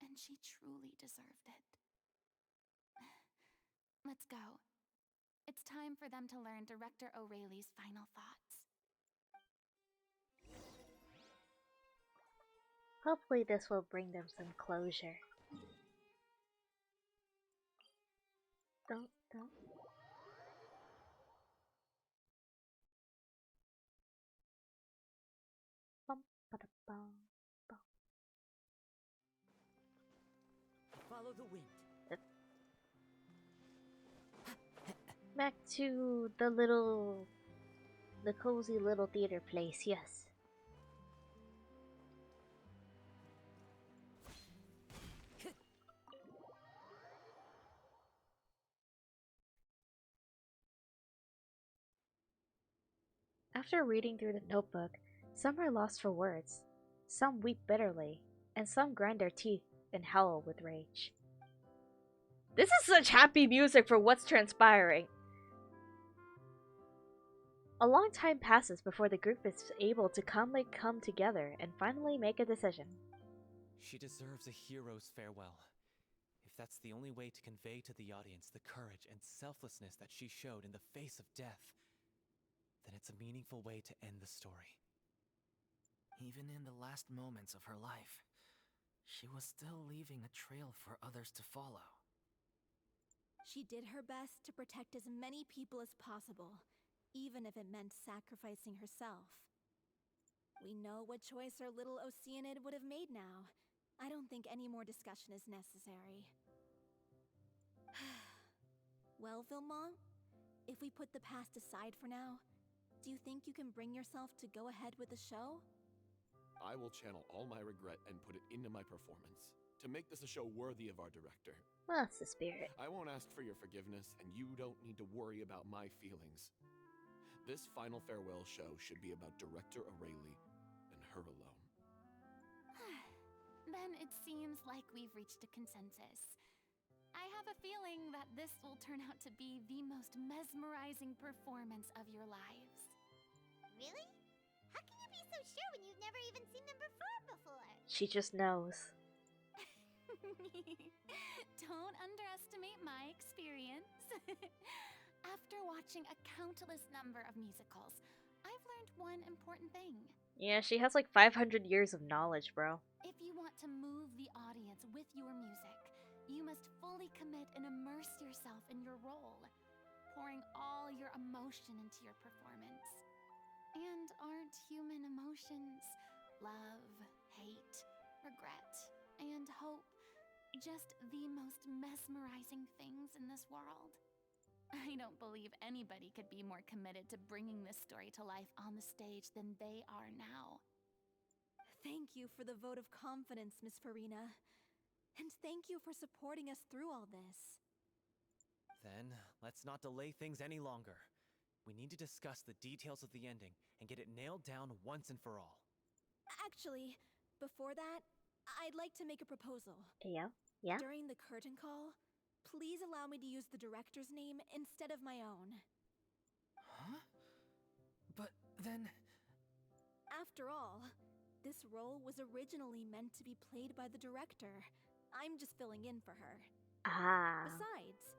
and she truly deserved it. Let's go. It's time for them to learn Director O'Reilly's final thoughts. Hopefully this will bring them some closure. Don't. Bum, ba-da-bum, bum. Follow the wind. Back to the cozy little theater place, yes. After reading through the notebook, some are lost for words, some weep bitterly, and some grind their teeth and howl with rage. This is such happy music for what's transpiring. A long time passes before the group is able to calmly come together and finally make a decision. She deserves a hero's farewell. If that's the only way to convey to the audience the courage and selflessness that she showed in the face of death, then it's a meaningful way to end the story. Even in the last moments of her life, she was still leaving a trail for others to follow. She did her best to protect as many people as possible, even if it meant sacrificing herself. We know what choice our little Oceanid would have made now. I don't think any more discussion is necessary. Well, Vilmont, if we put the past aside for now, do you think you can bring yourself to go ahead with the show? I will channel all my regret and put it into my performance to make this a show worthy of our director. Well, that's the spirit. I won't ask for your forgiveness, and you don't need to worry about my feelings. This final farewell show should be about Director Aurelie and her alone. Then it seems like we've reached a consensus. I have a feeling that this will turn out to be the most mesmerizing performance of your lives. Really? How can you be so sure when you've never even seen them perform before? She just knows. Don't underestimate my experience. After watching a countless number of musicals, I've learned one important thing. Yeah, she has like 500 years of knowledge, bro. If you want to move the audience with your music, you must fully commit and immerse yourself in your role, pouring all your emotion into your performance. And aren't human emotions, love, hate, regret, and hope, just the most mesmerizing things in this world? I don't believe anybody could be more committed to bringing this story to life on the stage than they are now. Thank you for the vote of confidence, Miss Farina. And thank you for supporting us through all this. Then, let's not delay things any longer. We need to discuss the details of the ending and get it nailed down once and for all. Actually, before that, I'd like to make a proposal. Yeah? During the curtain call, please allow me to use the director's name instead of my own. Huh? But then... After all, this role was originally meant to be played by the director. I'm just filling in for her. Ah. Besides,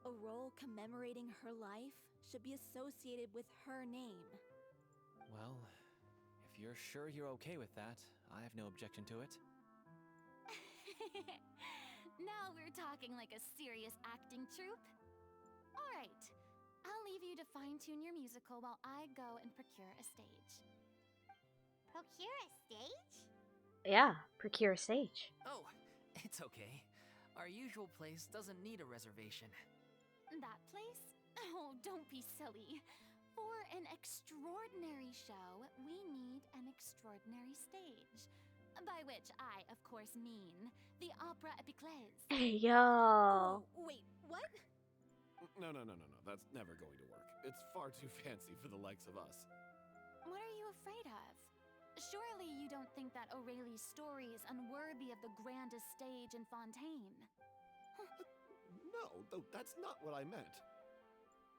A role commemorating her life should be associated with her name. Well, if you're sure you're okay with that, I have no objection to it. Now we're talking like a serious acting troupe. All right, I'll leave you to fine-tune your musical while I go and procure a stage. Procure a stage? Yeah, procure a stage. Oh, it's okay. Our usual place doesn't need a reservation. That place? Oh, don't be silly. For an extraordinary show, we need an extraordinary stage. By which I, of course, mean the Opera Epiclese. Hey, yo. Oh, wait, what? No. That's never going to work. It's far too fancy for the likes of us. What are you afraid of? Surely you don't think that Aurelie's story is unworthy of the grandest stage in Fontaine. No, though that's not what I meant.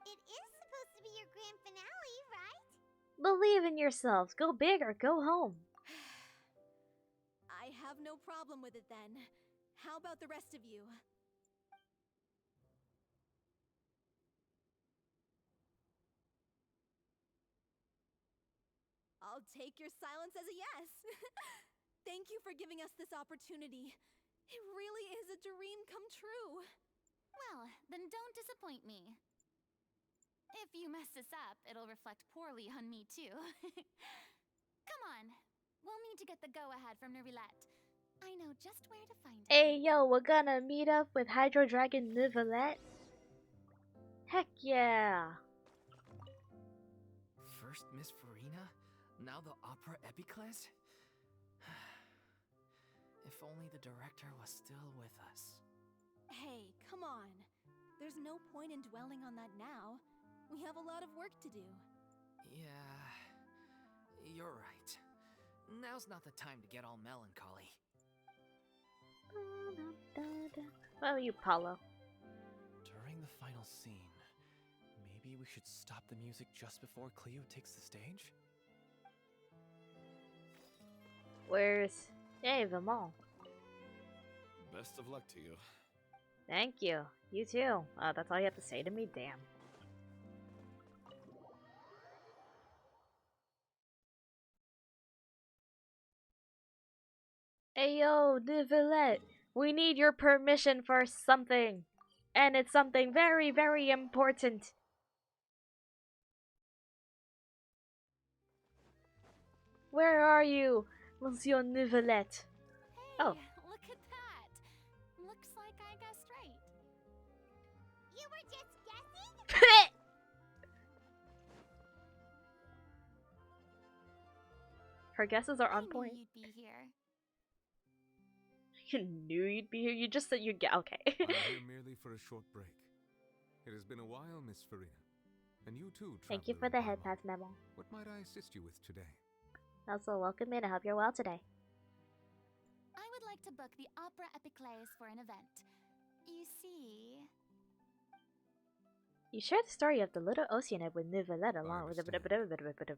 It is supposed to be your grand finale, right? Believe in yourselves. Go big or go home. I have no problem with it then. How about the rest of you? I'll take your silence as a yes. Thank you for giving us this opportunity. It really is a dream come true. Well, then don't disappoint me. If you mess this up, it'll reflect poorly on me too. Come on, we'll need to get the go-ahead from Neuvillette. I know just where to find him. Hey, yo, we're gonna meet up with Hydro Dragon Neuvillette. Heck yeah. First Miss Farina, now the Opera Epiclese? If only the director was still with us. Hey, come on. There's no point in dwelling on that now. We have a lot of work to do. Yeah, you're right. Now's not the time to get all melancholy. What about you, Paulo? During the final scene, maybe we should stop the music just before Cleo takes the stage? Where's Vamon? Best of luck to you. Thank you. You too. That's all you have to say to me? Damn. Hey yo, Neuvillette, we need your permission for something. And it's something very, very important. Where are you, Monsieur Neuvillette? Hey, Oh. Look at that. Looks like I guessed right. You were just guessing? Her guesses are on I point. knew you'd be here. You knew you'd be here? You just said you'd get. Okay. I'm here merely for a short break. It has been a while, Miss Farina. And you too, Thank you traveler for the in head Parma. pass memo. What might I assist you with today? Also, welcome in. I hope you're well today. I would like to book the Opera Epiclese for an event. You see... You share the story of the little Oceanid with Neuvillette along with understand. the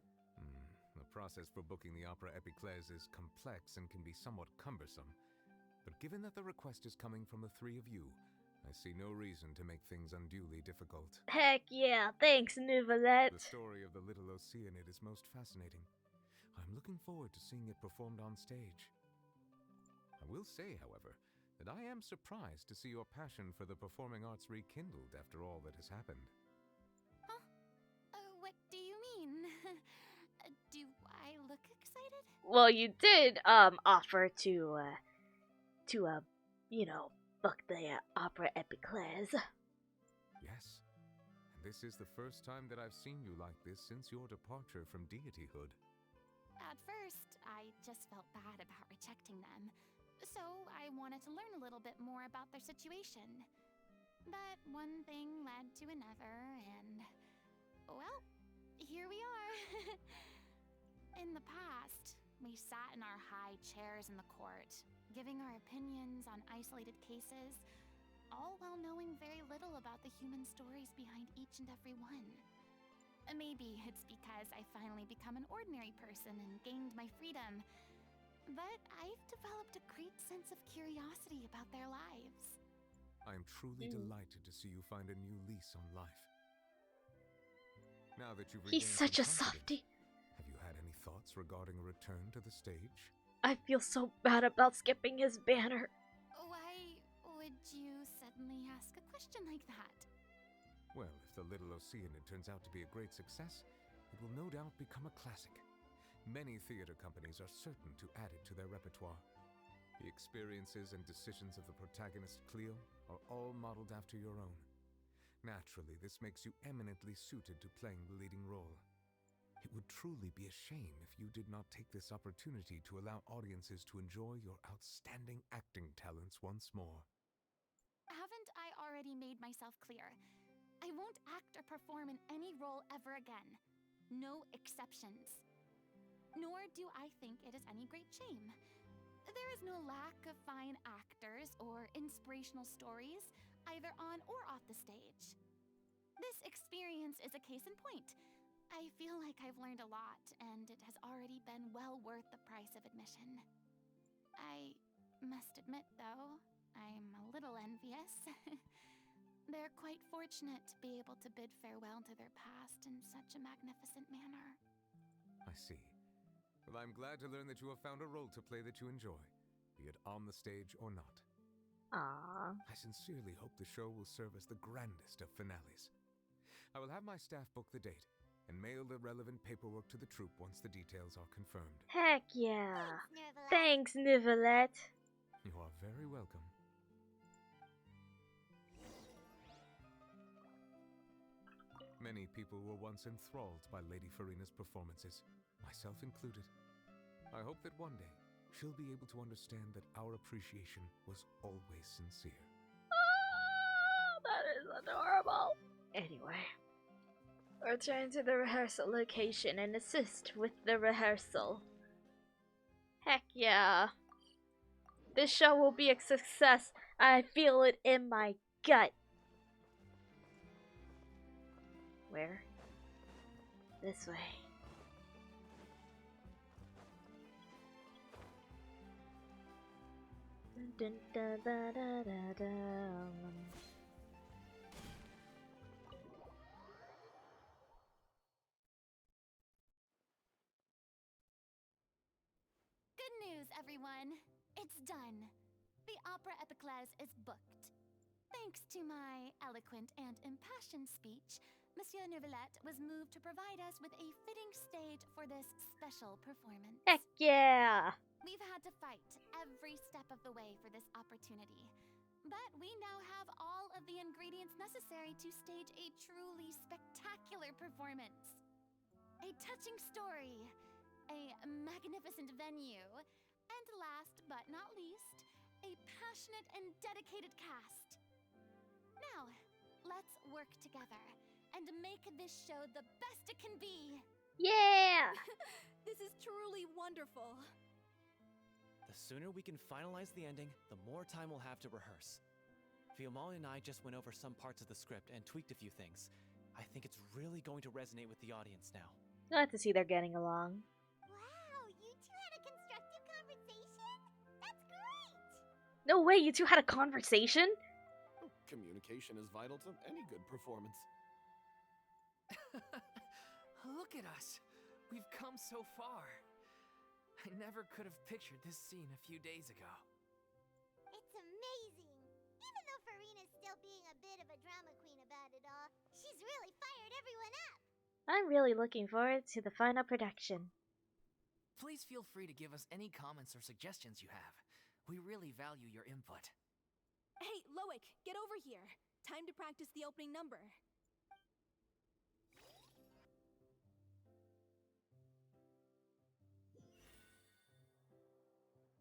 The process for booking the Opera Epiclese is complex and can be somewhat cumbersome. But given that the request is coming from the three of you, I see no reason to make things unduly difficult. Heck yeah, thanks, Neuvillette. The story of the little Oceanid is most fascinating. I'm looking forward to seeing it performed on stage. I will say, however, that I am surprised to see your passion for the performing arts rekindled after all that has happened. Huh? What do you mean? Do I look excited? Well, you did offer to you know, book the Opera Epiclese. Yes, and this is the first time that I've seen you like this since your departure from deityhood. At first, I just felt bad about rejecting them. So I wanted to learn a little bit more about their situation. But one thing led to another, and... well, here we are. In the past, we sat in our high chairs in the court, giving our opinions on isolated cases, all while knowing very little about the human stories behind each and every one. Maybe it's because I finally become an ordinary person and gained my freedom, but I've developed a great sense of curiosity about their lives. I am truly delighted to see you find a new lease on life. Now that you've He's regained such a some confidence, softie. have you had any thoughts regarding a return to the stage? I feel so bad about skipping his banner. Why would you suddenly ask a question like that? Well, if the Little Oceanid turns out to be a great success, it will no doubt become a classic. Many theater companies are certain to add it to their repertoire. The experiences and decisions of the protagonist Cleo are all modeled after your own. Naturally, this makes you eminently suited to playing the leading role. It would truly be a shame if you did not take this opportunity to allow audiences to enjoy your outstanding acting talents once more. Haven't I already made myself clear? I won't act or perform in any role ever again. No exceptions. Nor do I think it is any great shame. There is no lack of fine actors or inspirational stories, either on or off the stage. This experience is a case in point. I feel like I've learned a lot, and it has already been well worth the price of admission. I must admit, though, I'm a little envious. They're quite fortunate to be able to bid farewell to their past in such a magnificent manner. I see. Well, I'm glad to learn that you have found a role to play that you enjoy, be it on the stage or not. Aww. I sincerely hope the show will serve as the grandest of finales. I will have my staff book the date and mail the relevant paperwork to the troupe once the details are confirmed. Heck yeah. Thanks, Thanks, Nicolette. You are very welcome. Many people were once enthralled by Lady Farina's performances, myself included. I hope that one day she'll be able to understand that our appreciation was always sincere. Oh, that is adorable. Anyway, return to the rehearsal location and assist with the rehearsal. Heck yeah. This show will be a success. I feel it in my gut. Where? This way. Dun, dun, da, da, da, da. Good news, everyone! It's done. The Opera Epiclese is booked. Thanks to my eloquent and impassioned speech, Monsieur Neuvillette was moved to provide us with a fitting stage for this special performance. Heck yeah! We've had to fight every step of the way for this opportunity, but we now have all of the ingredients necessary to stage a truly spectacular performance. A touching story, a magnificent venue, and last but not least, a passionate and dedicated cast. Now, let's work together and make this show the best it can be. Yeah! This is truly wonderful. The sooner we can finalize the ending, the more time we'll have to rehearse. Fiamma and I just went over some parts of the script and tweaked a few things. I think it's really going to resonate with the audience now. Glad to see they're getting along. Wow, you two had a constructive conversation? That's great! No way, you two had a conversation? Communication is vital to any good performance. Look at us. We've come so far. I never could have pictured this scene a few days ago. It's amazing! Even though Farina's still being a bit of a drama queen about it all, she's really fired everyone up! I'm really looking forward to the final production. Please feel free to give us any comments or suggestions you have. We really value your input. Hey, Loic, get over here. Time to practice the opening number.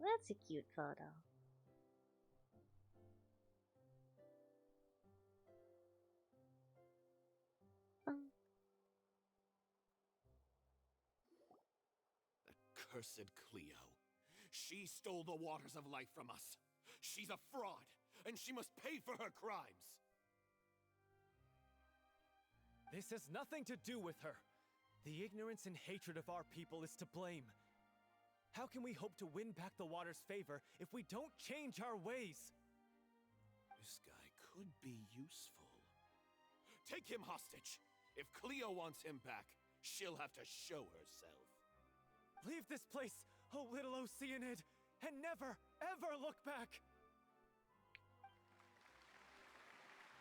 That's a cute photo. Accursed Cleo. She stole the waters of life from us. She's a fraud, and she must pay for her crimes. This has nothing to do with her. The ignorance and hatred of our people is to blame. How can we hope to win back the water's favor if we don't change our ways? This guy could be useful. Take him hostage. If Cleo wants him back, she'll have to show herself. Leave this place, oh little Oceanid, and never, ever look back!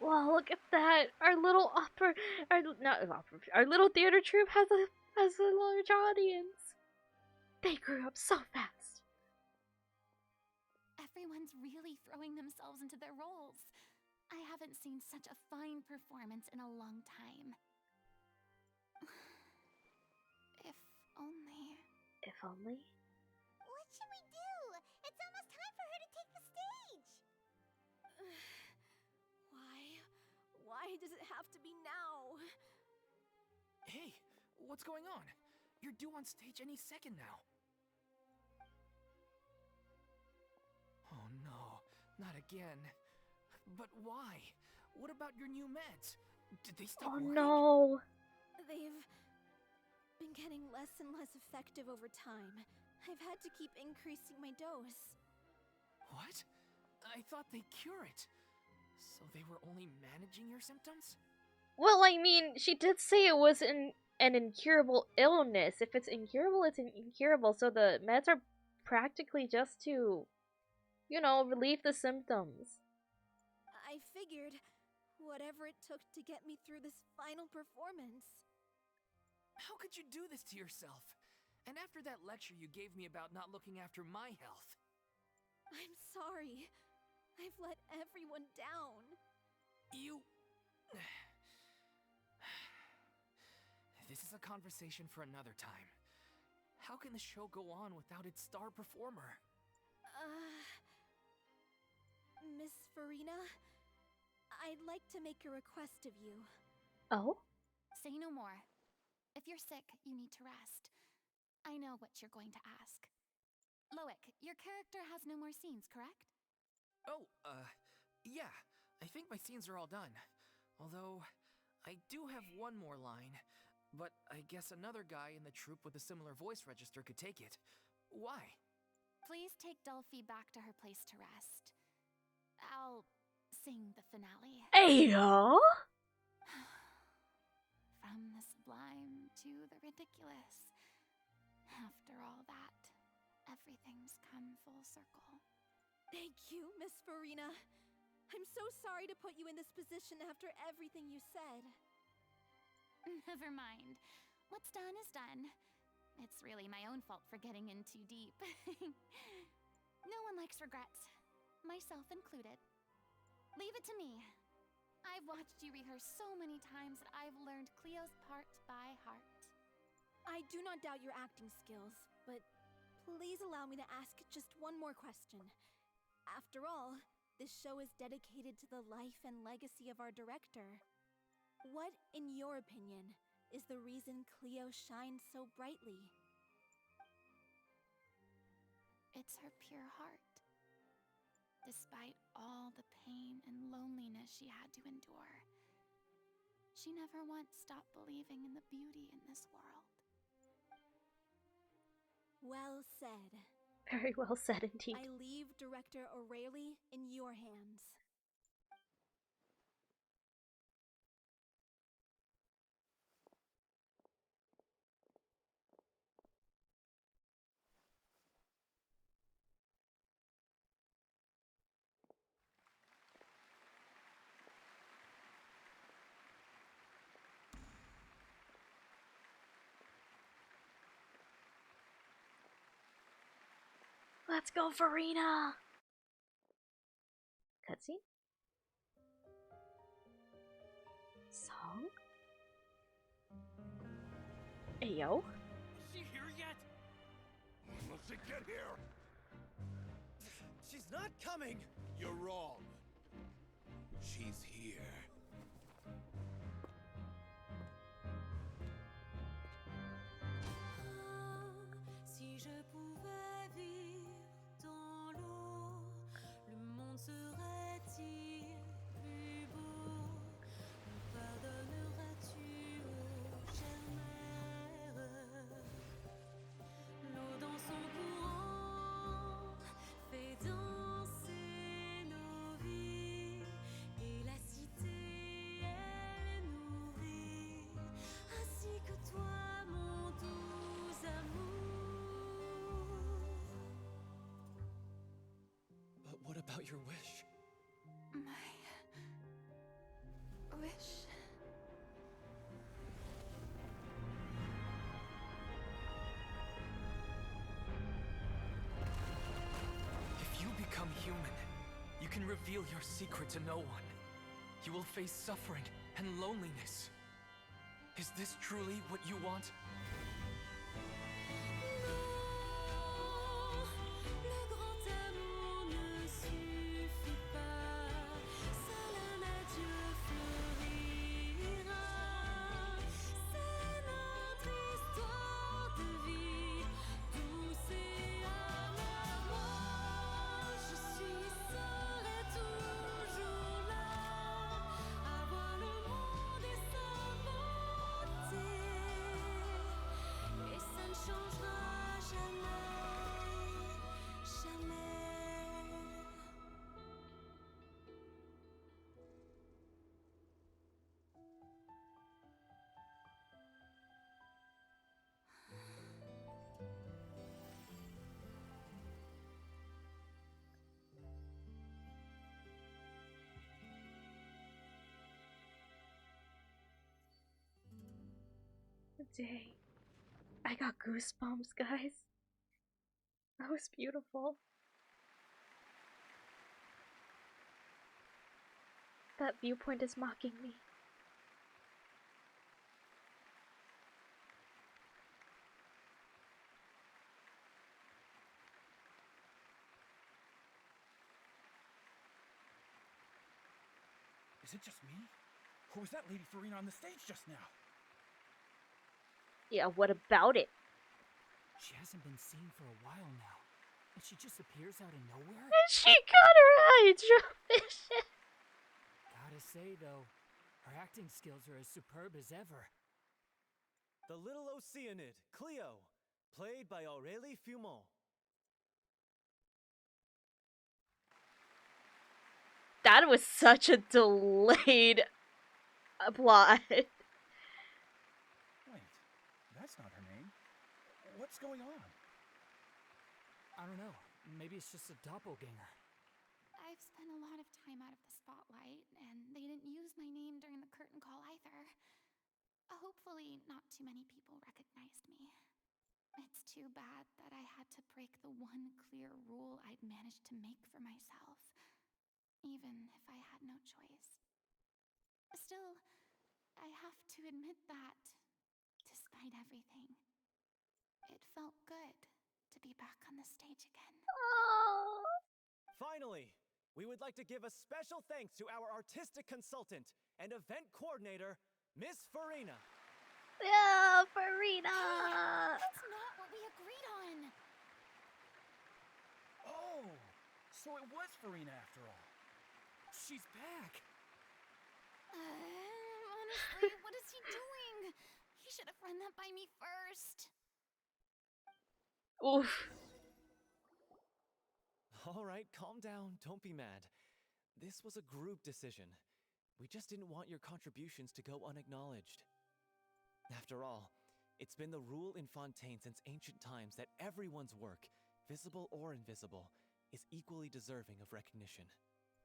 Wow, look at that! Our little our little theater troupe has a large audience. They grew up so fast. Everyone's really throwing themselves into their roles. I haven't seen such a fine performance in a long time. If only... If only? What should we do? It's almost time for her to take the stage! Why does it have to be now? Hey, what's going on? You're due on stage any second now. Oh no, not again. But why? What about your new meds? Did they stop working? No! They've been getting less and less effective over time. I've had to keep increasing my dose. What? I thought they cure it. So they were only managing your symptoms? Well, I mean, she did say it was an incurable illness. If it's incurable, it's incurable. So the meds are practically just to, you know, relieve the symptoms. I figured whatever it took to get me through this final performance. How could you do this to yourself? And after that lecture you gave me about not looking after my health. I'm sorry. I've let everyone down. You... This is a conversation for another time. How can the show go on without its star performer? Miss Farina, I'd like to make a request of you. Oh? Say no more. If you're sick, you need to rest. I know what you're going to ask. Loic, your character has no more scenes, correct? Oh, yeah. I think my scenes are all done. Although, I do have one more line. But I guess another guy in the troupe with a similar voice register could take it. Why? Please take Delphi back to her place to rest. I'll sing the finale. Ayo! From the sublime to the ridiculous. After all that, everything's come full circle. Thank you, Miss Farina. I'm so sorry to put you in this position after everything you said. Never mind. What's done is done. It's really my own fault for getting in too deep. No one likes regrets, myself included. Leave it to me. I've watched you rehearse so many times that I've learned Cleo's part by heart. I do not doubt your acting skills, but please allow me to ask just one more question. After all, this show is dedicated to the life and legacy of our director. What, in your opinion, is the reason Cleo shines so brightly? It's her pure heart. Despite all the pain and loneliness she had to endure, she never once stopped believing in the beauty in this world. Well said. Very well said indeed. I leave Director O'Reilly in your hands. Let's go, Farina! Cutscene? Song? Ayo? Is she here yet? When will she get here? She's not coming! You're wrong. She's here. Si je pouvais vivre dans l'eau, le monde serait-il plus beau? Me pardonneras-tu, ô chère mère? L'eau dans son courant fait danser nos vies, et la your wish? My wish. If you become human, you can reveal your secret to no one. You will face suffering and loneliness. Is this truly what you want? Le grand amour ne suffit pas, seul un adieu fleurira. C'est notre histoire de vie, douce et amère. Moi, je suis seule et toujours là, à voir le monde et s'inventer. Et ça ne changera jamais, jamais. Dang. I got goosebumps, guys. That was beautiful. That viewpoint is mocking me. Is it just me? Or was that Lady Farina on the stage just now? Yeah, what about it? She hasn't been seen for a while now, and she just appears out of nowhere? And she got her hydro-vision! Gotta say, though, her acting skills are as superb as ever. The little Oceanid, Cleo, played by Aurélie Fumont. That was such a delayed plot. Wait, that's not her name. What's going on? I don't know. Maybe it's just a doppelganger. I've spent a lot of time out of the spotlight, and they didn't use my name during the curtain call either. Hopefully, not too many people recognized me. It's too bad that I had to break the one clear rule I'd managed to make for myself, even if I had no choice. Still, I have to admit that, despite everything, it felt good to be back on the stage again. Oh. Finally, we would like to give a special thanks to our artistic consultant and event coordinator, Miss Farina. Yeah, Farina! That's not what we agreed on! Oh, so it was Farina after all. She's back! Honestly, what is he doing? He should have run that by me first. Oof. All right, calm down. Don't be mad. This was a group decision. We just didn't want your contributions to go unacknowledged. After all, it's been the rule in Fontaine since ancient times that everyone's work, visible or invisible, is equally deserving of recognition.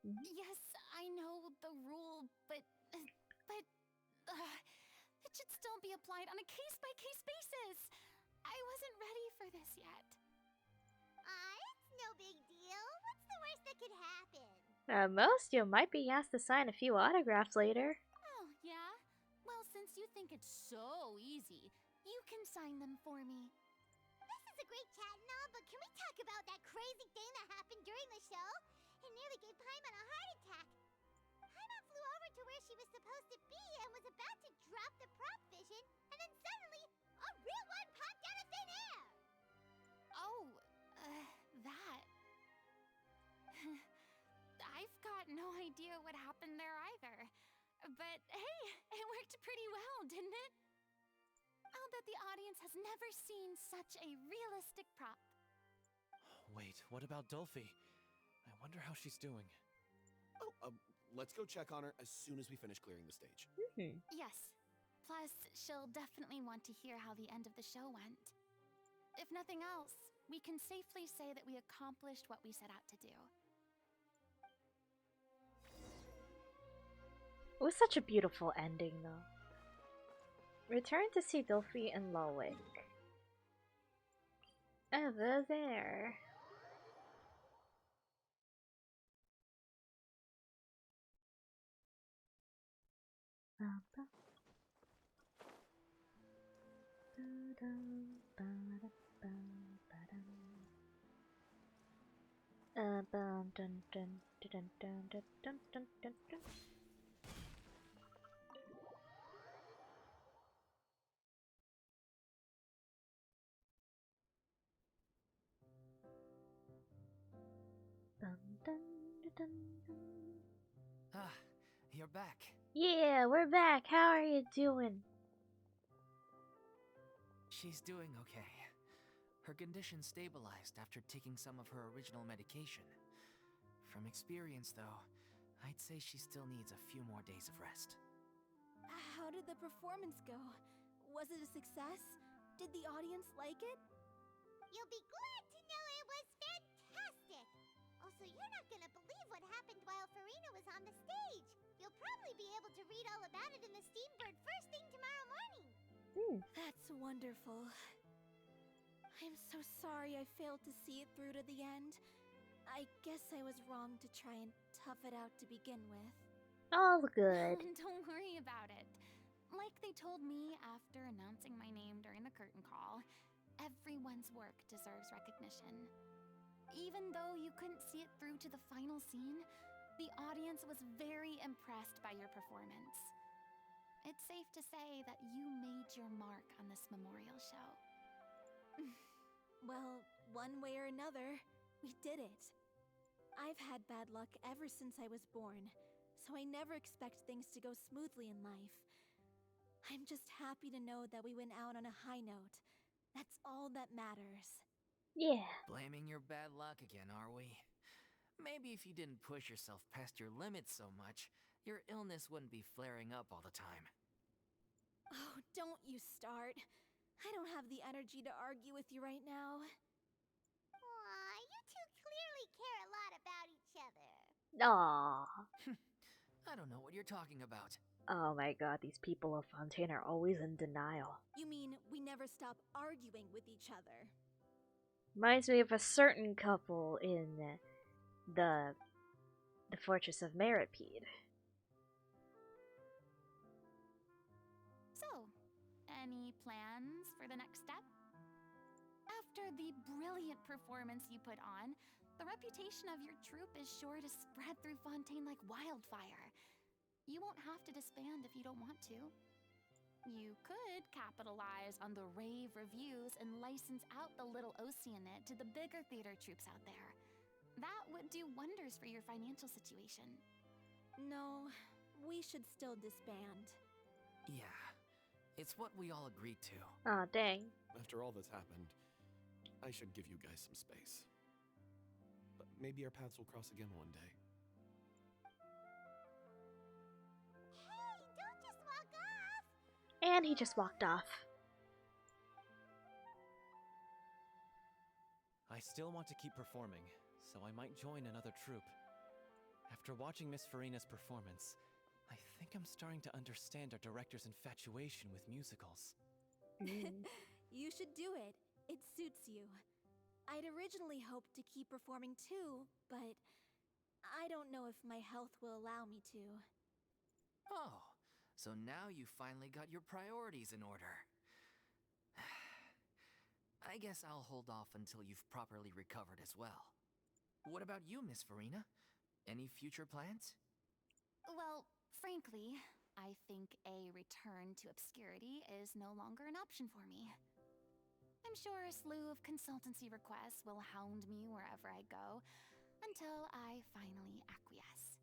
Yes, I know the rule, but it should still be applied on a case-by-case basis. I wasn't ready for this yet. It's no big deal. What's the worst that could happen? At most, you might be asked to sign a few autographs later. Oh, yeah? Well, since you think it's so easy, you can sign them for me. This is a great chat and all, but can we talk about that crazy thing that happened during the show? It nearly gave Paimon a heart attack. Paimon flew over to where she was supposed to be and was about to drop the prop vision, and then suddenly, a real one popped out of thin air! Oh, that. I've got no idea what happened there either. But hey, it worked pretty well, didn't it? I'll bet the audience has never seen such a realistic prop. Wait, what about Dolphy? I wonder how she's doing. Oh, let's go check on her as soon as we finish clearing the stage. Yes. Plus, she'll definitely want to hear how the end of the show went. If nothing else, we can safely say that we accomplished what we set out to do. It was such a beautiful ending, though. Return to see Dolphy and Lowick. Over there. Ah, you're back. Yeah, we're back. How are you doing? She's doing okay. Her condition stabilized after taking some of her original medication. From experience, though, I'd say she still needs a few more days of rest. How did the performance go? Was it a success? Did the audience like it? You'll be glad to know it was fantastic! Also, you're not gonna believe what happened while Farina was on the stage. You'll probably be able to read all about it in the Steambird first thing tomorrow morning. That's wonderful. I'm so sorry I failed to see it through to the end. I guess I was wrong to try and tough it out to begin with. All good. Don't worry about it. Like they told me after announcing my name during the curtain call, everyone's work deserves recognition. Even though you couldn't see it through to the final scene, the audience was very impressed by your performance. It's safe to say that you made your mark on this memorial show. Well, one way or another, we did it. I've had bad luck ever since I was born, so I never expect things to go smoothly in life. I'm just happy to know that we went out on a high note. That's all that matters. Yeah. Blaming your bad luck again, are we? Maybe if you didn't push yourself past your limits so much, your illness wouldn't be flaring up all the time. Oh, don't you start. I don't have the energy to argue with you right now. Aw, you two clearly care a lot about each other. Aww. I don't know what you're talking about. Oh my god, these people of Fontaine are always in denial. You mean we never stop arguing with each other? Reminds me of a certain couple in the Fortress of Meripede. So, any plans for the next step? After the brilliant performance you put on, the reputation of your troupe is sure to spread through Fontaine like wildfire. You won't have to disband if you don't want to. You could capitalize on the rave reviews and license out the Little Oceanid to the bigger theater troupes out there. That would do wonders for your financial situation. No, we should still disband. Yeah, it's what we all agreed to. Aw, dang. After all that's happened, I should give you guys some space. But maybe our paths will cross again one day. Hey, don't just walk off! And he just walked off. I still want to keep performing, so I might join another troupe. After watching Miss Farina's performance, I think I'm starting to understand our director's infatuation with musicals. You should do it. It suits you. I'd originally hoped to keep performing too, but I don't know if my health will allow me to. Oh, so now you finally got your priorities in order. I guess I'll hold off until you've properly recovered as well. What about you, Miss Farina? Any future plans? Well, frankly, I think a return to obscurity is no longer an option for me. I'm sure a slew of consultancy requests will hound me wherever I go until I finally acquiesce.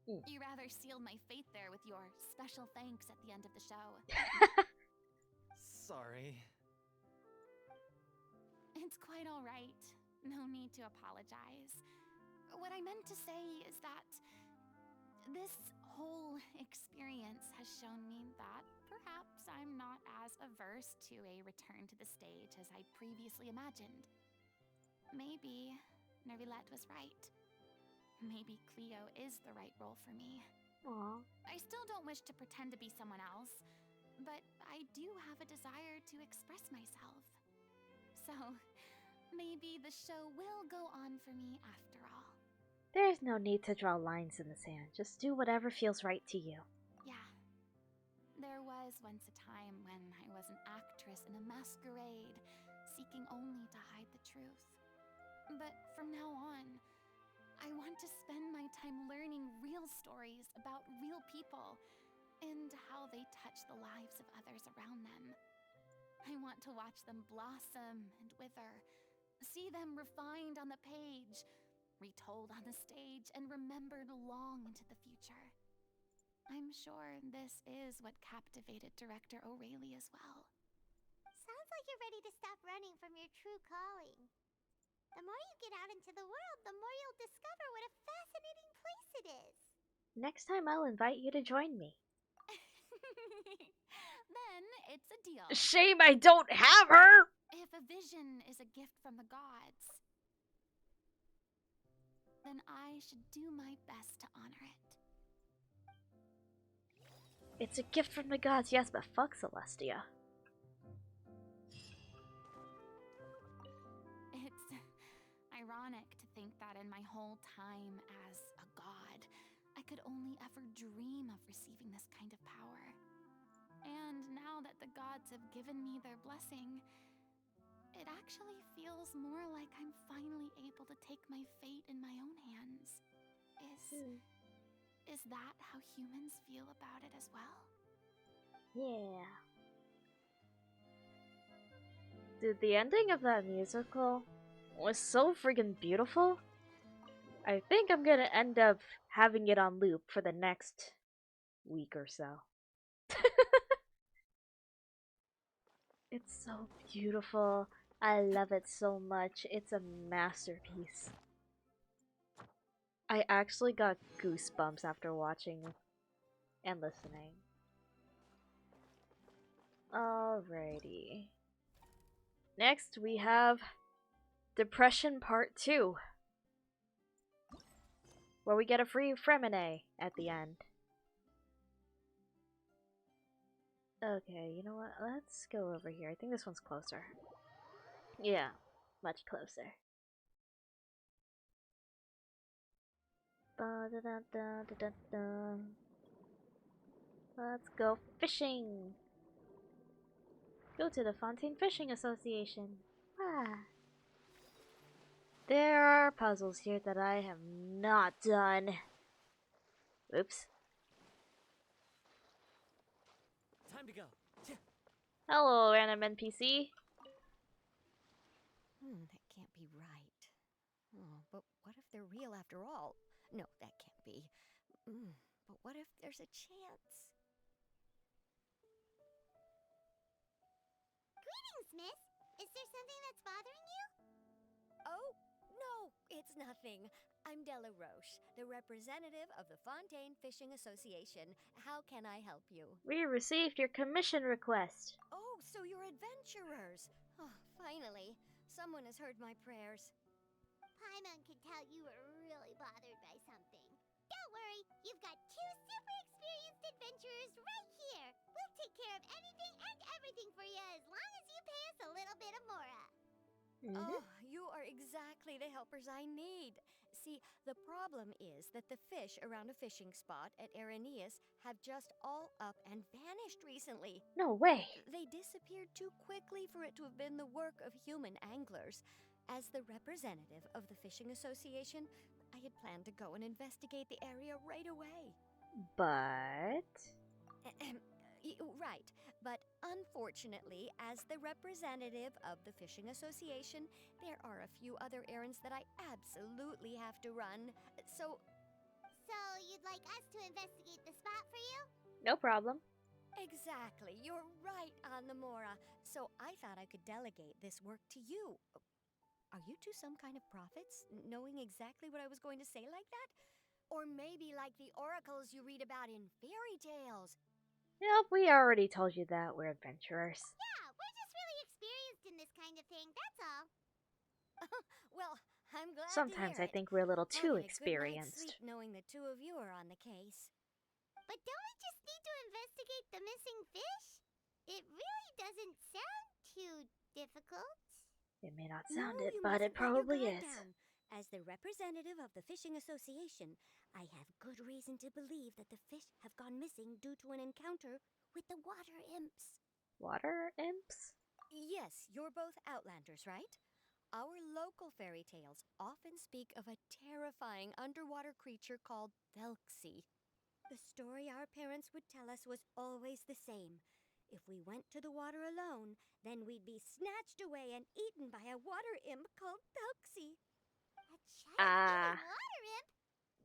You rather sealed my fate there with your special thanks at the end of the show. Sorry. It's quite all right. No need to apologize. What I meant to say is that this whole experience has shown me that perhaps I'm not as averse to a return to the stage as I'd previously imagined. Maybe Nervilette was right. Maybe Cleo is the right role for me. Aw. I still don't wish to pretend to be someone else, but I do have a desire to express myself. So, maybe the show will go on for me after all. There's no need to draw lines in the sand. Just do whatever feels right to you. Yeah. There was once a time when I was an actress in a masquerade, seeking only to hide the truth. But from now on, I want to spend my time learning real stories about real people and how they touch the lives of others around them. I want to watch them blossom and wither, see them refined on the page, retold on the stage, and remembered long into the future. I'm sure this is what captivated director O'Reilly as well. Sounds like you're ready to stop running from your true calling. The more you get out into the world, the more you'll discover what a fascinating place it is. Next time I'll invite you to join me. Then it's a deal. Shame I don't have her! If a vision is a gift from the gods, then I should do my best to honor it. It's a gift from the gods, yes, but fuck Celestia. It's ironic to think that in my whole time as a god, I could only ever dream of receiving this kind of power. And now that the gods have given me their blessing, it actually feels more like I'm finally able to take my fate in my own hands. Is that how humans feel about it as well? Yeah. Dude, the ending of that musical was so friggin' beautiful. I think I'm gonna end up having it on loop for the next week or so. It's so beautiful. I love it so much. It's a masterpiece. I actually got goosebumps after watching and listening. Alrighty. Next we have Depression Part 2, where we get a free Fremine at the end. Okay, you know what? Let's go over here. I think this one's closer. Yeah, much closer. Let's go fishing! Go to the Fontaine Fishing Association. Ah. There are puzzles here that I have not done. Oops. Time to go. Hello, random NPC. That can't be right. Oh, but what if they're real after all? No, that can't be. But what if there's a chance? Greetings, miss. Is there something that's bothering you? Oh, no, it's nothing. I'm Della Roche, the representative of the Fontaine Fishing Association. How can I help you? We received your commission request. Oh, so you're adventurers. Oh, finally. Someone has heard my prayers. Paimon could tell you were really bothered by something. Don't worry, you've got two super experienced adventurers right here. We'll take care of anything and everything for you as long as you pay us a little bit of mora. Oh, you are exactly the helpers I need. See, the problem is that the fish around a fishing spot at Araneus have just all up and vanished recently. No way. They disappeared too quickly for it to have been the work of human anglers. As the representative of the Fishing Association, I had planned to go and investigate the area right away. But... Right, but unfortunately, as the representative of the Fishing Association, there are a few other errands that I absolutely have to run. So you'd like us to investigate the spot for you? No problem. exactly, you're right on the Mora. So I thought I could delegate this work to you. Are you two some kind of prophets, knowing exactly what I was going to say like that? Or maybe like the oracles you read about in fairy tales? Yep, we already told you that. We're adventurers. Yeah, we're just really experienced in this kind of thing, that's all. Well, I'm glad Sometimes to I hear it. think we're a little I'll too get a good night's sleep experienced. knowing the two of you are on the case. But don't we just need to investigate the missing fish? It really doesn't sound too difficult. It may not No, sound it, you but it mustn't let your probably guard is. down. As the representative of the Fishing Association, I have good reason to believe that the fish have gone missing due to an encounter with the water imps. Water imps? Yes, you're both Outlanders, right? Our local fairy tales often speak of a terrifying underwater creature called Thelxie. The story our parents would tell us was always the same. If we went to the water alone, then we'd be snatched away and eaten by a water imp called Thelxie. A Ah. child-eating water imp?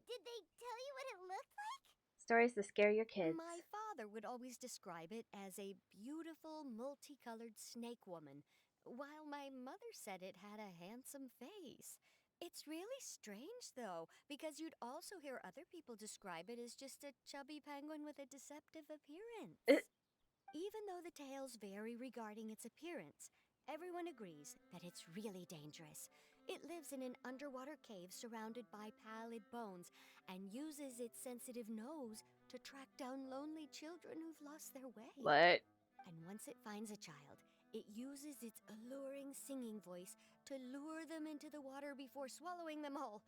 Did they tell you what it looked like? Stories to scare your kids. My father would always describe it as a beautiful, multicolored snake woman, while my mother said it had a handsome face. It's really strange, though, because you'd also hear other people describe it as just a chubby penguin with a deceptive appearance. Even though the tales vary regarding its appearance, everyone agrees that it's really dangerous. It lives in an underwater cave surrounded by pallid bones and uses its sensitive nose to track down lonely children who've lost their way. What? And once it finds a child, it uses its alluring singing voice to lure them into the water before swallowing them all.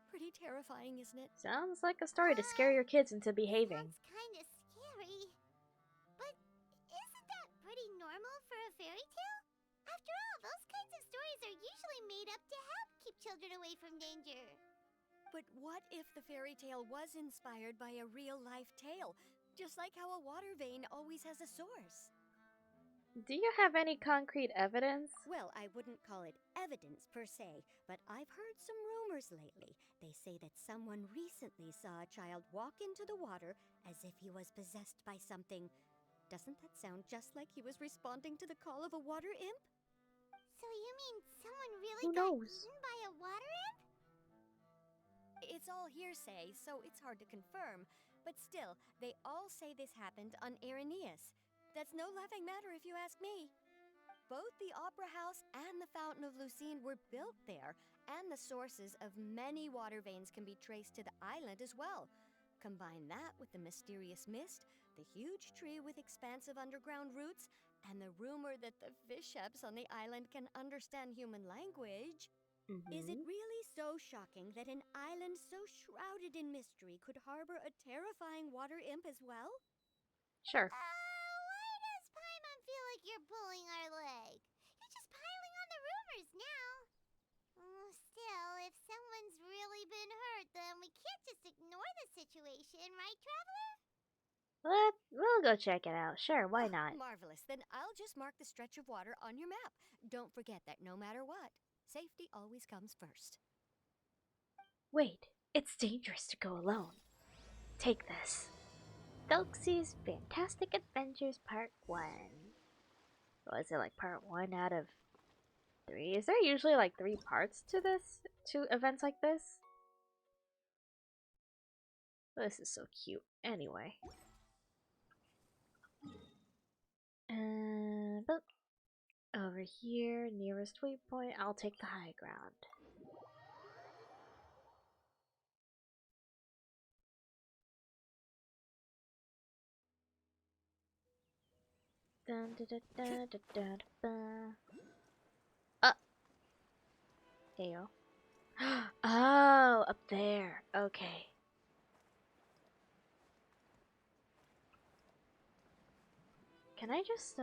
Pretty terrifying, isn't it? Sounds like a story to scare your kids into behaving. Sounds kind of scary. But isn't that pretty normal for a fairy tale? After all, those kinds of stories are usually made up to help keep children away from danger. But what if the fairy tale was inspired by a real-life tale? Just like how a water vein always has a source. Do you have any concrete evidence? Well, I wouldn't call it evidence per se, but I've heard some rumors lately. They say that someone recently saw a child walk into the water as if he was possessed by something. Doesn't that sound just like he was responding to the call of a water imp? So you mean someone really Who got knows? eaten by a water imp? It's all hearsay, so it's hard to confirm. But still, they all say this happened on Irenaeus. That's no laughing matter if you ask me. Both the Opera House and the Fountain of Lucine were built there, and the sources of many water veins can be traced to the island as well. Combine that with the mysterious mist, the huge tree with expansive underground roots, and the rumor that the fish sheps on the island can understand human language. Is it really so shocking that an island so shrouded in mystery could harbor a terrifying water imp as well? Sure. Why does Paimon feel like you're pulling our leg? You're just piling on the rumors now. Still, if someone's really been hurt, then we can't just ignore the situation, right, Traveler? We'll go check it out. Sure, why not? Marvelous. Then I'll just mark the stretch of water on your map. Don't forget that no matter what, safety always comes first. Wait, it's dangerous to go alone. Take this. Thelxie's Fantastic Adventures Part 1. What is it, like part 1 out of 3? Is there usually like 3 parts to this? To events like this? Oh, this is so cute. Anyway. But over here, nearest waypoint, I'll take the high ground. Dun, da, da, da, da, da, da. Ayo. Oh, up there. Okay. Can I just,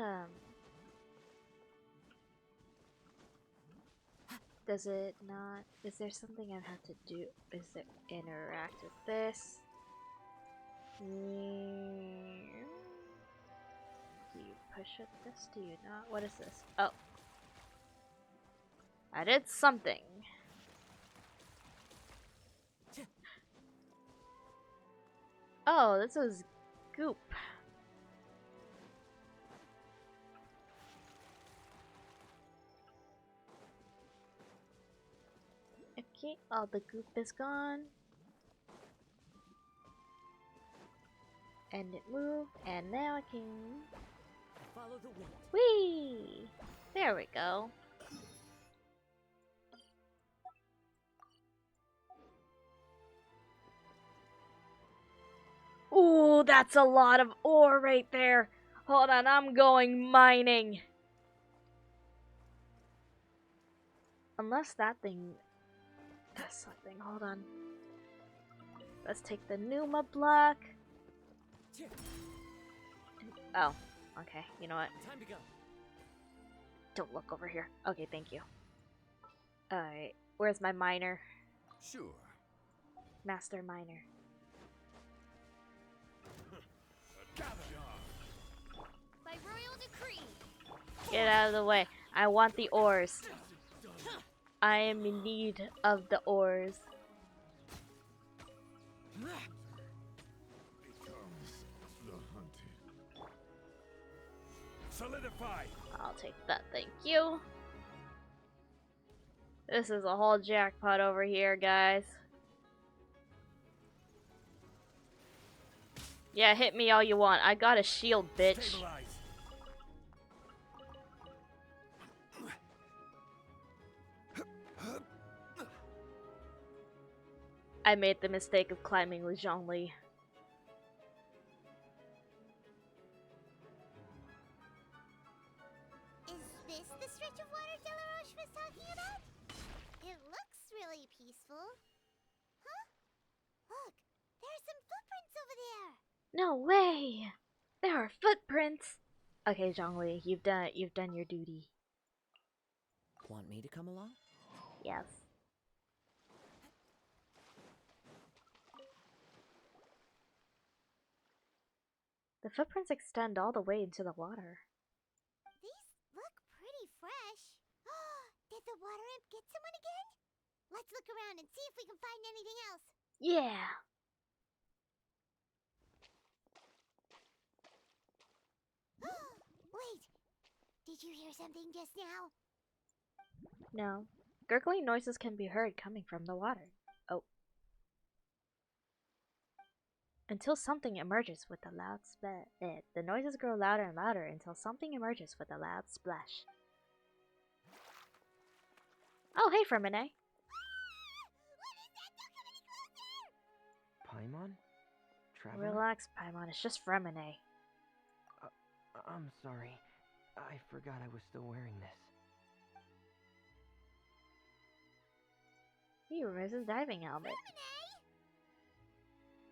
does it not, is there something I have to do? Is it interact with this? Do you push it this? Do you not? What is this? Oh. I did something. Oh, this is goop. Okay, all the goop is gone. And it moved, and now I can... Follow the wind. Whee! There we go. Ooh, that's a lot of ore right there. Hold on, I'm going mining. Unless that thing does something. Hold on. Let's take the Numa block. Oh, okay. You know what? Time to go. Don't look over here. Okay, thank you. Alright, where's my miner? Sure. Master miner. By royal decree. Get out of the way. I want the ores. I am in need of the ores. Solidify. I'll take that, thank you. This is a whole jackpot over here, guys. Yeah, hit me all you want. I got a shield, bitch. Stabilize. I made the mistake of climbing with Zhongli. Is this the stretch of water Delaroche was talking about? It looks really peaceful. Huh? Look, there are some footprints over there. No way! There are footprints! Okay, Zhongli, you've done your duty. Want me to come along? Yes. The footprints extend all the way into the water. These look pretty fresh. Did the water imp get someone again? Let's look around and see if we can find anything else. Yeah! Wait, did you hear something just now? No. Gurgling noises can be heard coming from the water. Oh. Until something emerges with a loud splash. The noises grow louder and louder until something emerges with a loud splash. Oh, hey, Fremine. Paimon? Traveler? Relax, Paimon. It's just Fremine. I'm sorry. I forgot I was still wearing this. He removes his diving helmet.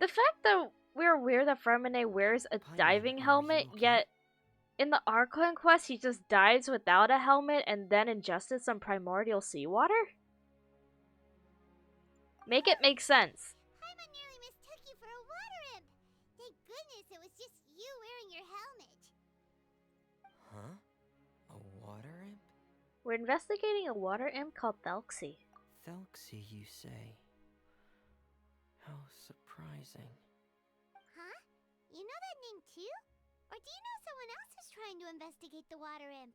The fact that we're aware that Fremine wears a diving helmet, yet in the Archon quest he just dives without a helmet and then ingested some primordial seawater? Make it make sense. Paimon nearly mistook you for a water imp. Thank goodness it was just you wearing your helmet. Huh? A water imp? We're investigating a water imp called Thelxie. Thelxie, you say? How surprising. Huh? You know that name too? Or do you know someone else who's trying to investigate the water imp?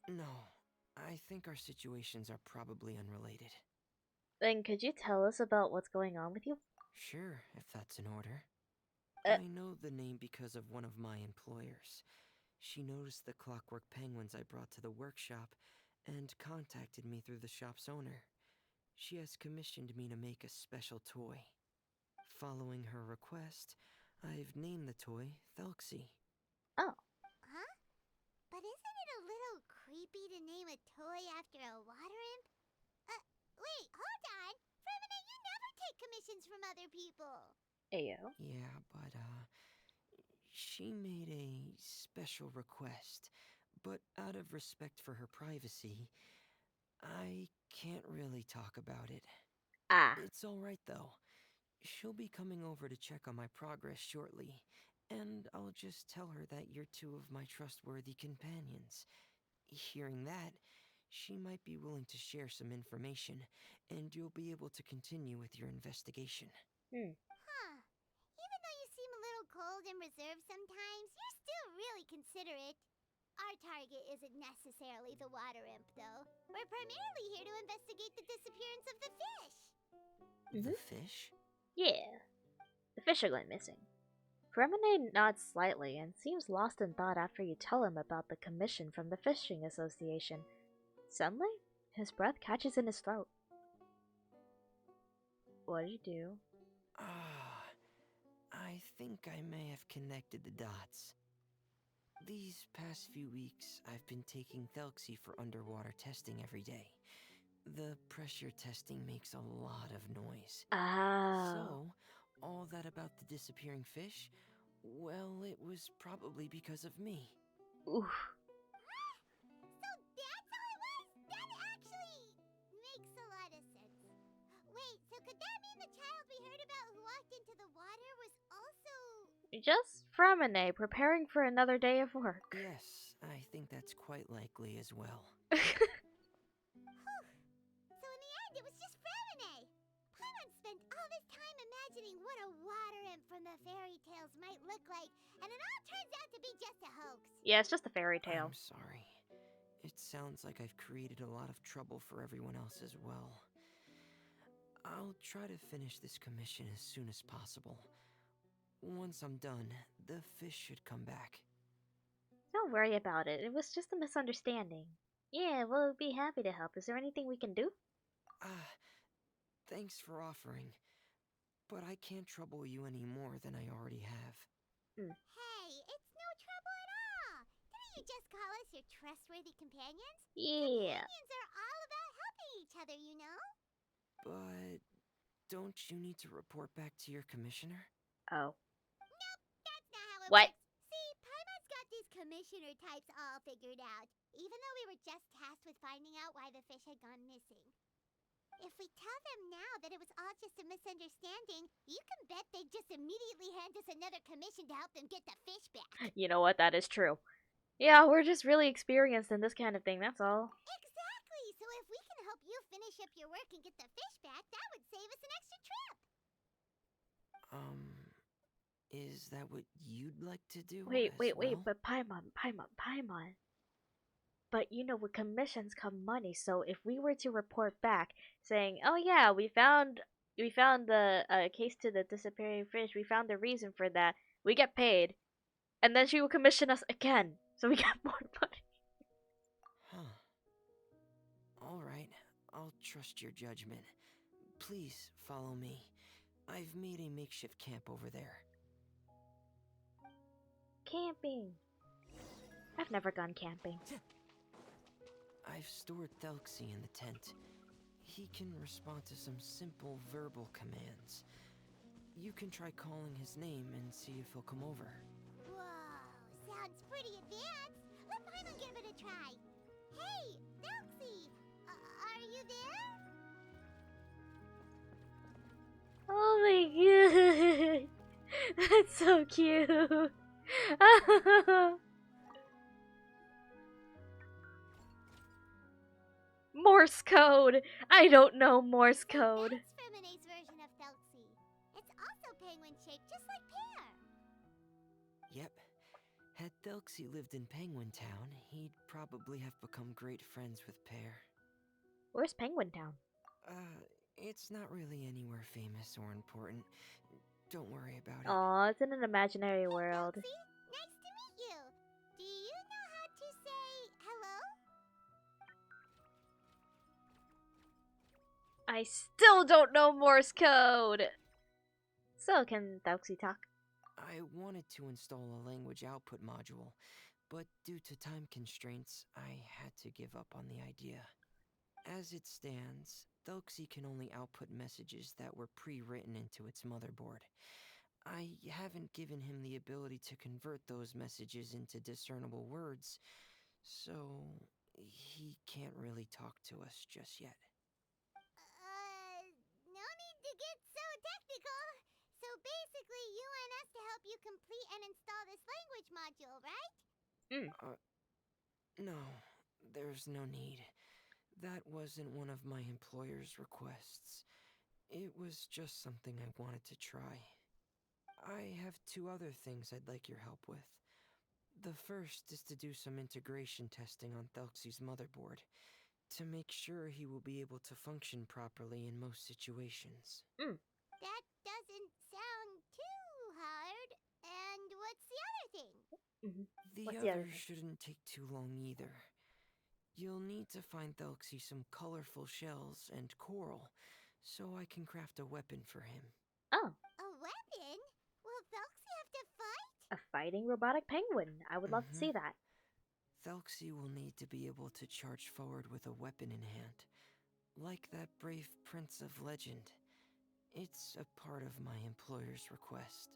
No, I think our situations are probably unrelated. Then could you tell us about what's going on with you? Sure, if that's in order. I know the name because of one of my employers. She noticed the clockwork penguins I brought to the workshop and contacted me through the shop's owner. She has commissioned me to make a special toy. Following her request, I've named the toy Thelxie. Oh. Huh? But isn't it a little creepy to name a toy after a water imp? Wait, hold on! Fremine, you never take commissions from other people! Ayo. Yeah, but, she made a special request, but out of respect for her privacy, I can't really talk about it. Ah. It's alright though. She'll be coming over to check on my progress shortly, and I'll just tell her that you're two of my trustworthy companions. Hearing that, she might be willing to share some information, and you'll be able to continue with your investigation. Huh. Even though you seem a little cold and reserved sometimes, you're still really considerate. Our target isn't necessarily the water imp, though. We're primarily here to investigate the disappearance of the fish. The fish? Yeah. The fish are going missing. Fremine nods slightly and seems lost in thought after you tell him about the commission from the Fishing Association. Suddenly, his breath catches in his throat. What do you do? I I think I may have connected the dots. These past few weeks, I've been taking Thelxie for underwater testing every day. The pressure testing makes a lot of noise. Oh. So, all that about the disappearing fish? Well, it was probably because of me. Oof. So that's how it was? That actually makes a lot of sense. Wait, so could that mean the child we heard about who walked into the water was also... Just Framine, preparing for another day of work. Yes, I think that's quite likely as well. So in the end, it was just Framine! Paimon spent all this time imagining what a water imp from the fairy tales might look like, and it all turns out to be just a hoax. Yeah, it's just a fairy tale. I'm sorry. It sounds like I've created a lot of trouble for everyone else as well. I'll try to finish this commission as soon as possible. Once I'm done, the fish should come back. Don't worry about it. It was just a misunderstanding. Yeah, we'll be happy to help. Is there anything we can do? Thanks for offering. But I can't trouble you any more than I already have. Hey, it's no trouble at all! Didn't you just call us your trustworthy companions? Yeah. Companions are all about helping each other, you know? But don't you need to report back to your commissioner? Nope, Oh. that's not how it What? works. See, Paimon's got these commissioner types all figured out, even though we were just tasked with finding out why the fish had gone missing. If we tell them now that it was all just a misunderstanding, you can bet they'd just immediately hand us another commission to help them get the fish back. You know what? That is true. Yeah, we're just really experienced in this kind of thing, that's all. Exactly! So if we can help you finish up your work and get the fish back, that would save us an extra trip! Is that what you'd like to do Wait, as well? but Paimon. But you know, with commissions come money, so if we were to report back saying, oh yeah, we found the case to the disappearing fish, we found the reason for that, we get paid. And then she will commission us again, so we get more money. Huh. Alright, I'll trust your judgment. Please follow me. I've made a makeshift camp over there. Camping. I've never gone camping. I've stored Thelxie in the tent. He can respond to some simple verbal commands. You can try calling his name and see if he'll come over. Whoa, sounds pretty advanced. Let Paimon give it a try. Hey, Thelxie, are you there? Oh my god. That's so cute. Morse code. I don't know Morse code. That's Fremine's version of Thelxie. It's also penguin-shaped, just like Pear. Yep. Had Thelxie lived in Penguin Town, he'd probably have become great friends with Pear. Where's Penguin Town? It's not really anywhere famous or important. Don't worry about it. Aw, it's in an imaginary world. Thelxie, nice to meet you. Do you know how to say hello? I still don't know Morse code! So, can Thelxie talk? I wanted to install a language output module, but due to time constraints, I had to give up on the idea. As it stands, Thelxie can only output messages that were pre-written into its motherboard. I haven't given him the ability to convert those messages into discernible words, so he can't really talk to us just yet. No need to get so technical. So basically, you want us to help you complete and install this language module, right? No, there's no need. That wasn't one of my employer's requests. It was just something I wanted to try. I have 2 other things I'd like your help with. The first is to do some integration testing on Thelxie's motherboard, to make sure he will be able to function properly in most situations. That doesn't sound too hard. And what's the other thing? The other shouldn't take too long either. You'll need to find Thelxie some colorful shells and coral, so I can craft a weapon for him. Oh. A weapon? Will Thelxie fighting robotic penguin. I would love to see that. Thelxie will need to be able to charge forward with a weapon in hand, like that brave prince of legend. It's a part of my employer's request.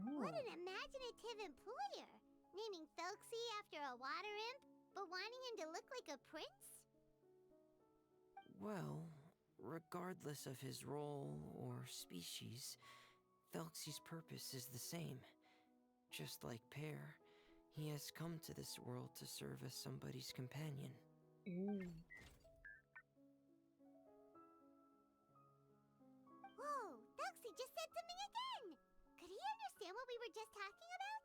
What an imaginative employer! Naming Thelxie after a water imp, but wanting him to look like a prince? Well, regardless of his role or species, Thelxie's purpose is the same. Just like Pear, he has come to this world to serve as somebody's companion. Whoa, Thelxie just said something again! Could he understand what we were just talking about?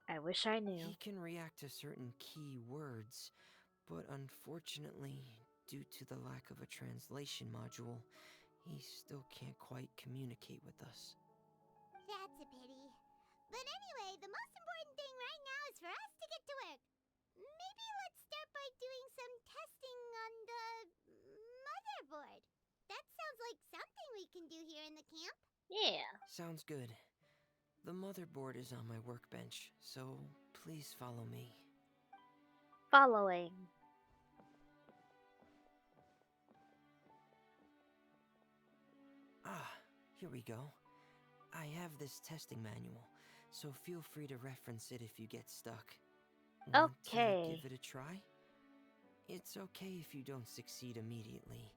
I wish I knew. He can react to certain key words, but unfortunately, due to the lack of a translation module, he still can't quite communicate with us. That's a pity. But anyway, the most important thing right now is for us to get to work. Maybe let's start by doing some testing on the motherboard. That sounds like something we can do here in the camp. Yeah. Sounds good. The motherboard is on my workbench, so please follow me. Following. Ah, here we go. I have this testing manual, so feel free to reference it if you get stuck. Want Okay. to give it a try? It's okay if you don't succeed immediately.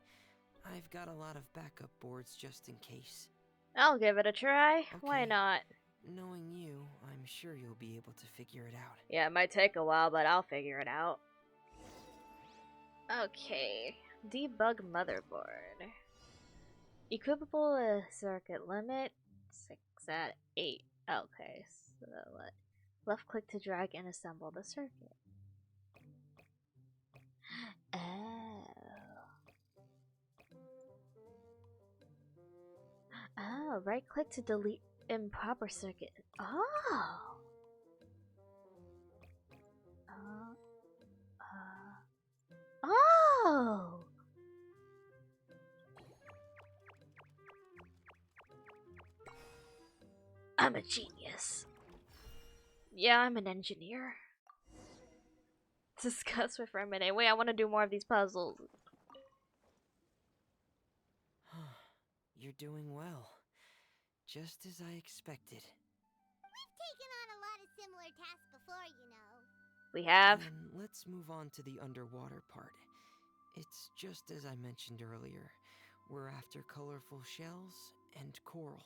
I've got a lot of backup boards just in case. I'll give it a try. Why not? Knowing you, I'm sure you'll be able to figure it out. Yeah, it might take a while, but I'll figure it out. Okay. Debug motherboard. Equipable circuit limit 6 at 8. Okay, so left click to drag and assemble the circuit. Oh, right click to delete improper circuit. Oh. Oh. I'm a genius. Yeah, I'm an engineer. Discuss with Remine. Wait, I want to do more of these puzzles. You're doing well. Just as I expected. We've taken on a lot of similar tasks before, you know. We have. Then let's move on to the underwater part. It's just as I mentioned earlier. We're after colorful shells and coral.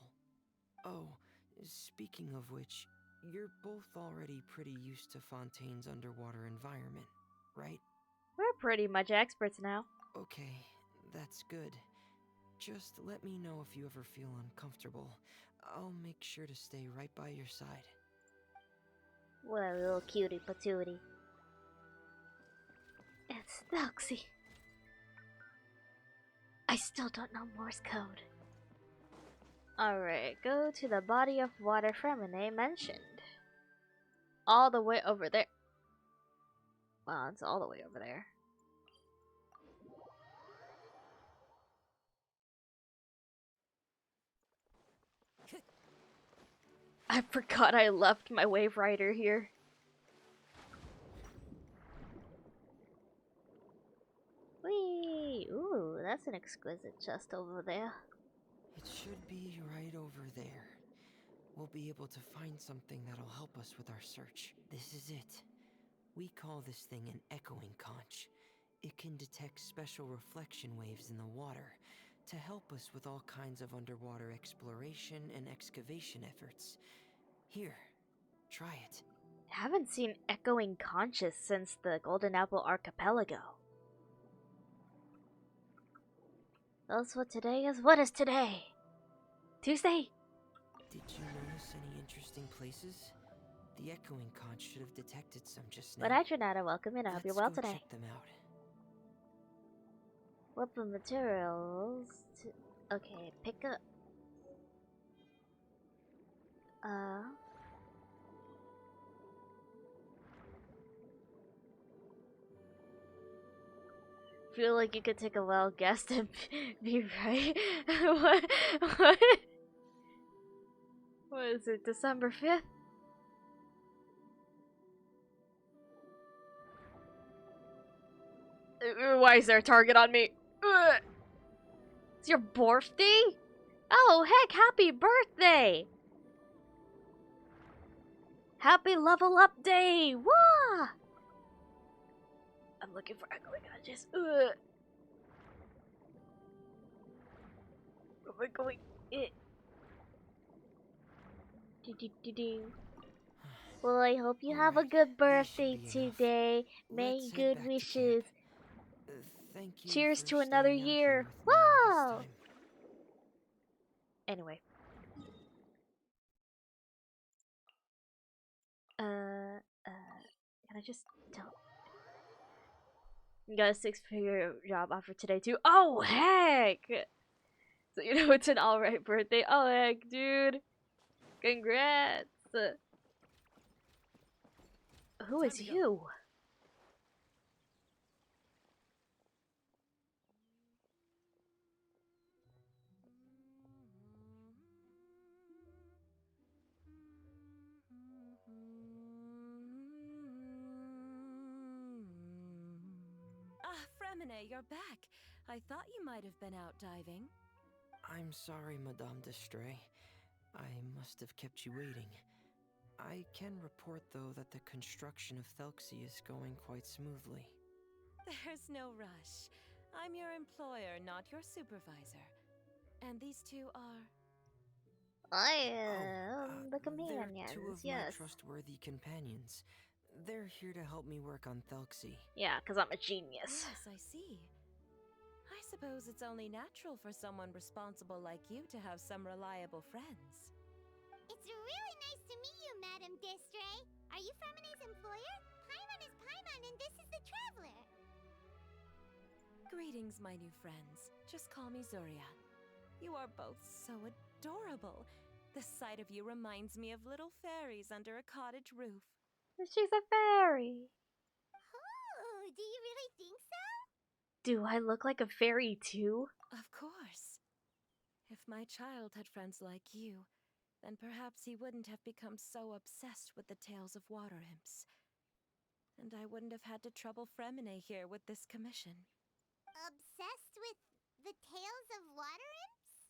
Oh, speaking of which, you're both already pretty used to Fontaine's underwater environment, right? We're pretty much experts now. Okay, that's good. Just let me know if you ever feel uncomfortable. I'll make sure to stay right by your side. What a little cutie patootie. It's Thelxie. I still don't know Morse code. Alright, go to the body of water Fremine mentioned. All the way over there. Wow, it's all the way over there. I forgot I left my wave rider here. Whee! Ooh, that's an exquisite chest over there. It should be right over there. We'll be able to find something that'll help us with our search. This is it. We call this thing an echoing conch. It can detect special reflection waves in the water to help us with all kinds of underwater exploration and excavation efforts. Here, try it. Haven't seen echoing conches since the Golden Apple Archipelago. That's what today is? What is today? Tuesday? Did you notice any interesting places? The echoing conch should have detected some just now. But I Trinata, welcome and I hope you're well today. Check them out. Weapon materials. Okay, pick up. Feel like you could take a wild guess and be right. What? What is it? December 5th? Why is there a target on me? It's your birthday? Oh, heck, happy birthday! Happy level up day! Wah! I'm looking for echoing edges. Where am I going? Well, I hope you have a good birthday today. Many good wishes. Thank you. Cheers for to another staying out here year. with me all this Wow! time. Anyway. Can I just tell? You got a 6-figure job offer today too. Oh heck! So you know it's an alright birthday. Oh heck, dude! Congrats! Who is you? Ah, Fremine, you're back. I thought you might have been out diving. I'm sorry, Madame d'Estray. I must have kept you waiting. I can report, though, that the construction of Thelxie is going quite smoothly. There's no rush. I'm your employer, not your supervisor. And these two are... I am the They're two companions, of my yes. trustworthy companions. They're here to help me work on Thelxie. Yeah, because I'm a genius. Yes, I see. I suppose it's only natural for someone responsible like you to have some reliable friends. It's really nice to meet you, Madame d'Estray. Are you Fremine's employer? Paimon is Paimon, and this is the Traveler. Greetings, my new friends. Just call me Zuria. You are both so adorable. The sight of you reminds me of little fairies under a cottage roof. She's a fairy. Oh, do you really think so? Do I look like a fairy too? Of course. If my child had friends like you, then perhaps he wouldn't have become so obsessed with the tales of water imps. And I wouldn't have had to trouble Fremine here with this commission. Obsessed with the tales of water imps?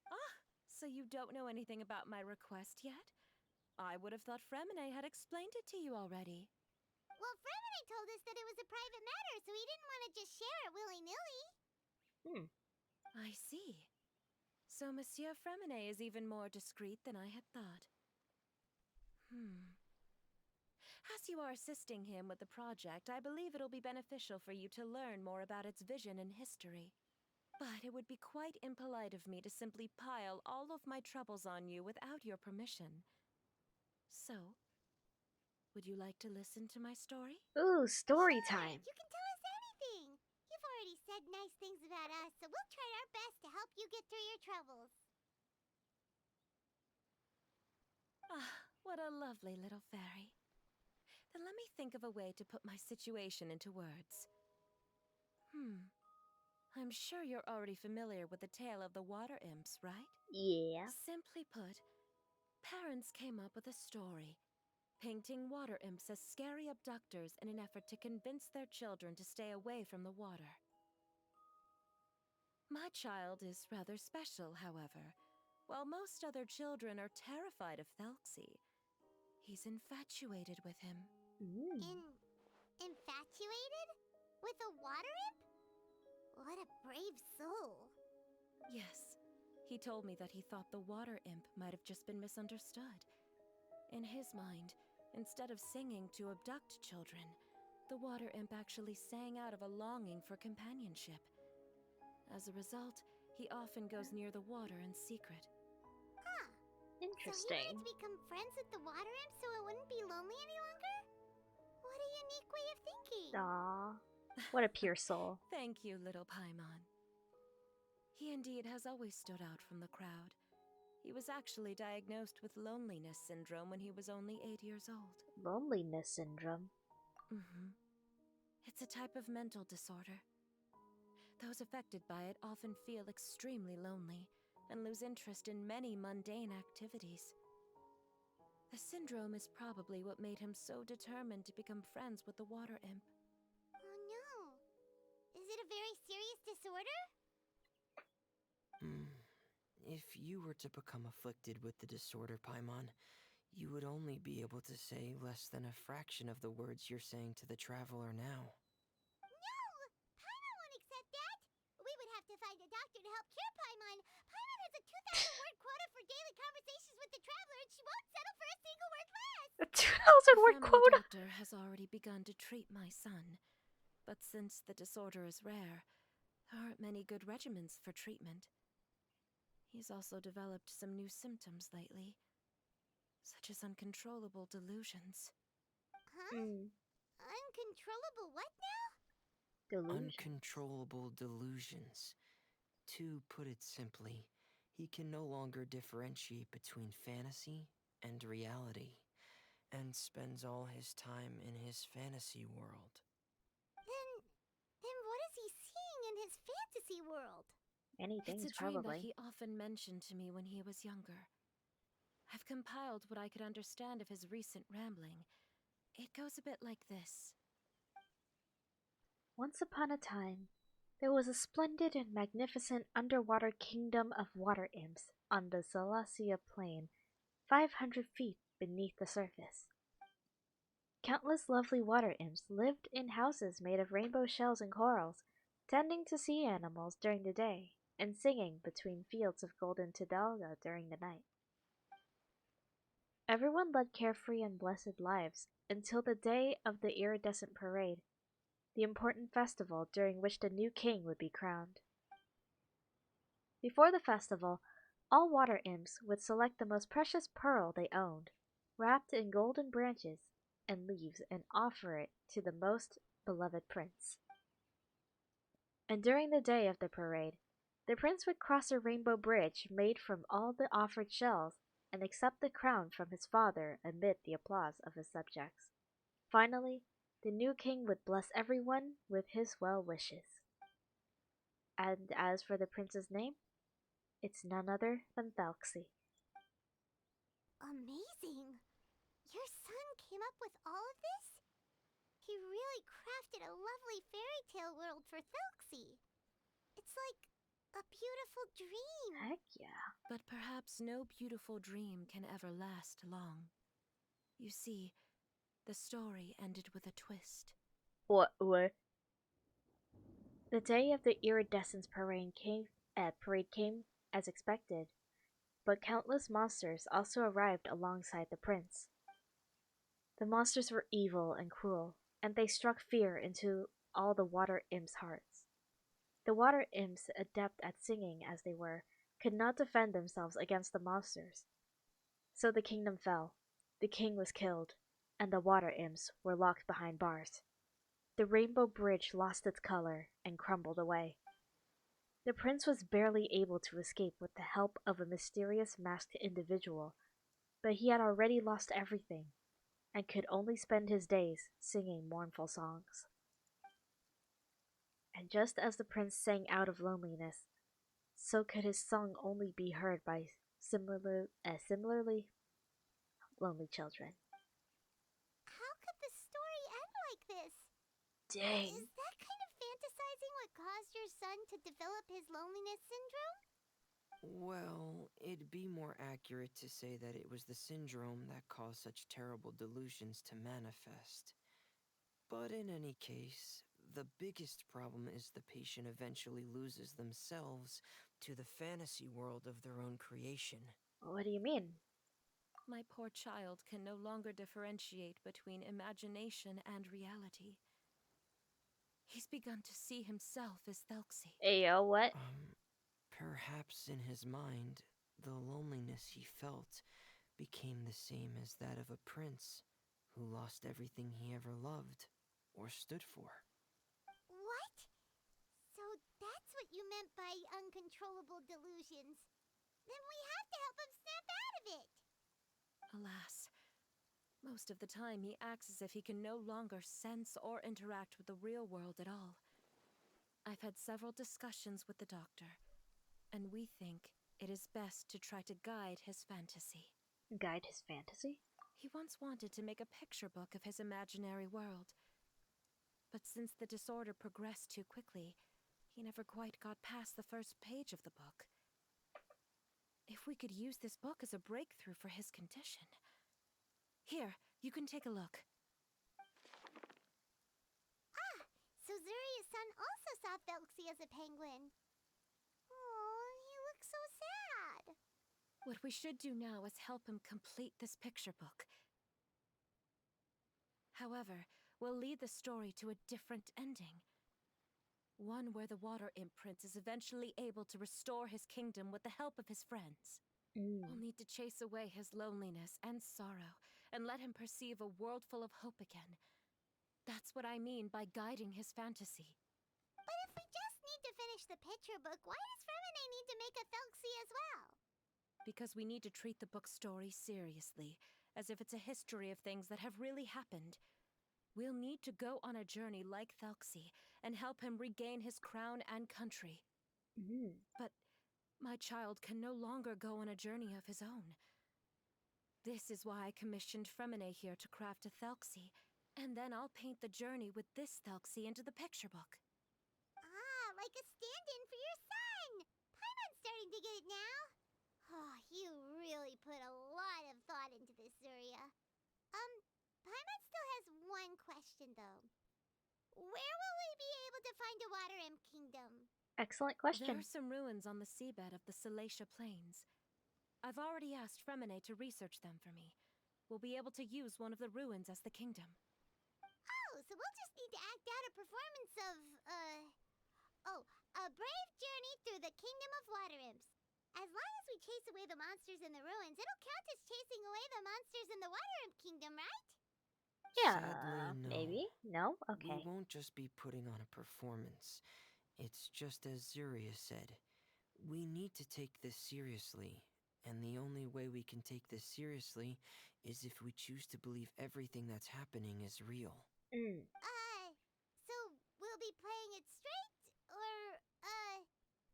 Ah, so you don't know anything about my request yet? I would have thought Fremine had explained it to you already. Well, Fremine told us that it was a private matter, so he didn't want to just share it willy-nilly. I see. So Monsieur Fremine is even more discreet than I had thought. As you are assisting him with the project, I believe it'll be beneficial for you to learn more about its vision and history. But it would be quite impolite of me to simply pile all of my troubles on you without your permission. So, would you like to listen to my story? Ooh, story time. You can tell us anything. You've already said nice things about us, so we'll try our best to help you get through your troubles. Ah, what a lovely little fairy. Then let me think of a way to put my situation into words. I'm sure you're already familiar with the tale of the water imps, right? Yeah. Simply put, parents came up with a story, painting water imps as scary abductors in an effort to convince their children to stay away from the water. My child is rather special, however. While most other children are terrified of Thelxie, he's infatuated with him. Infatuated? With a water imp? What a brave soul. Yes, he told me that he thought the water imp might have just been misunderstood. In his mind, instead of singing to abduct children, the water imp actually sang out of a longing for companionship. As a result, he often goes near the water in secret. Huh. Interesting. So he wanted to become friends with the water imp so it wouldn't be lonely any longer? What a unique way of thinking. Aww. What a pure soul. Thank you, little Paimon. He indeed has always stood out from the crowd. He was actually diagnosed with loneliness syndrome when he was only 8 years old. Loneliness syndrome? It's a type of mental disorder. Those affected by it often feel extremely lonely and lose interest in many mundane activities. The syndrome is probably what made him so determined to become friends with the water imp. Oh no. a very serious disorder? If you were to become afflicted with the disorder, Paimon, you would only be able to say less than a fraction of the words you're saying to the traveler now. No! Paimon won't accept that! We would have to find a doctor to help cure Paimon. Paimon has a 2,000 word quota for daily conversations with the traveler, and she won't settle for a single word less! A 2,000 word The family quota? doctor has already begun to treat my son, but since the disorder is rare, there aren't many good regimens for treatment. He's also developed some new symptoms lately, such as uncontrollable delusions. Huh? Uncontrollable what now? Delusions. Uncontrollable delusions. To put it simply, he can no longer differentiate between fantasy and reality, and spends all his time in his fantasy world. Then what is he seeing in his fantasy world? Many It's things, a dream that probably. he often mentioned to me when he was younger. I've compiled what I could understand of his recent rambling. It goes a bit like this. Once upon a time, there was a splendid and magnificent underwater kingdom of water imps on the Zalasia plain, 500 feet beneath the surface. Countless lovely water imps lived in houses made of rainbow shells and corals, tending to sea animals during the day and singing between fields of golden tidalga during the night. Everyone led carefree and blessed lives until the day of the iridescent parade, the important festival during which the new king would be crowned. Before the festival, all water imps would select the most precious pearl they owned, wrapped in golden branches and leaves, and offer it to the most beloved prince. And during the day of the parade, the prince would cross a rainbow bridge made from all the offered shells and accept the crown from his father amid the applause of his subjects. Finally, the new king would bless everyone with his well wishes. And as for the prince's name, it's none other than Thalxi. Amazing! Your son came up with all of this? He really crafted a lovely fairy tale world for Thalxi. It's like a beautiful dream. Heck yeah. But perhaps no beautiful dream can ever last long. You see, the story ended with a twist. What? The day of the iridescence parade came as expected, but countless monsters also arrived alongside the prince. The monsters were evil and cruel, and they struck fear into all the water imps' hearts. The water imps, adept at singing as they were, could not defend themselves against the monsters. So the kingdom fell, the king was killed, and the water imps were locked behind bars. The rainbow bridge lost its color and crumbled away. The prince was barely able to escape with the help of a mysterious masked individual, but he had already lost everything and could only spend his days singing mournful songs. And just as the prince sang out of loneliness, so could his song only be heard by similarly lonely children. How could the story end like this? Dang. Is that kind of fantasizing what caused your son to develop his loneliness syndrome? Well, it'd be more accurate to say that it was the syndrome that caused such terrible delusions to manifest. But in any case, the biggest problem is the patient eventually loses themselves to the fantasy world of their own creation. What do you mean? My poor child can no longer differentiate between imagination and reality. He's begun to see himself as Thalxi. Ayo, what? Perhaps in his mind, the loneliness he felt became the same as that of a prince who lost everything he ever loved or stood for. What? So that's what you meant by uncontrollable delusions. Then we have to help him snap out of it. Alas, most of the time he acts as if he can no longer sense or interact with the real world at all. I've had several discussions with the doctor, and we think it is best to try to guide his fantasy. Guide his fantasy? He once wanted to make a picture book of his imaginary world. But since the disorder progressed too quickly, He never quite got past the first page of the book. If we could use this book as a breakthrough for his condition. Here, you can take a look. Ah, so Zuria's son also saw Felxie as a penguin. Oh, he looks so sad. What we should do now is help him complete this picture book. However, we'll lead the story to a different ending. One where the water imp prince is eventually able to restore his kingdom with the help of his friends. We'll need to chase away his loneliness and sorrow and let him perceive a world full of hope again. That's what I mean by guiding his fantasy. But if we just need to finish the picture book, why does Femine need to make a Felxie as well? Because we need to treat the book's story seriously, as if it's a history of things that have really happened. We'll need to go on a journey like Felxie and help him regain his crown and country. But my child can no longer go on a journey of his own. This is why I commissioned Fremine here to craft a Thelxie, and then I'll paint the journey with this Thelxie into the picture book. Ah, like a stand-in for your son! Paimon's starting to get it now. Oh, you really put a lot of thought into this, Zuria. Paimon still has one question, though. Where will we be able to find a Water Imp Kingdom? Excellent There question. are some ruins on the seabed of the Salacia Plains. I've already asked Fremine to research them for me. We'll be able to use one of the ruins as the kingdom. Oh, so we'll just need to act out a performance of, a brave journey through the Kingdom of Water Imps. As long as we chase away the monsters in the ruins, it'll count as chasing away the monsters in the Water Imp Kingdom, right? Yeah, Sadly, no. maybe? No? We Okay. won't just be putting on a performance. It's just as Zuria said. We need to take this seriously. And the only way we can take this seriously is if we choose to believe everything that's happening is real. So we'll be playing it straight? Or,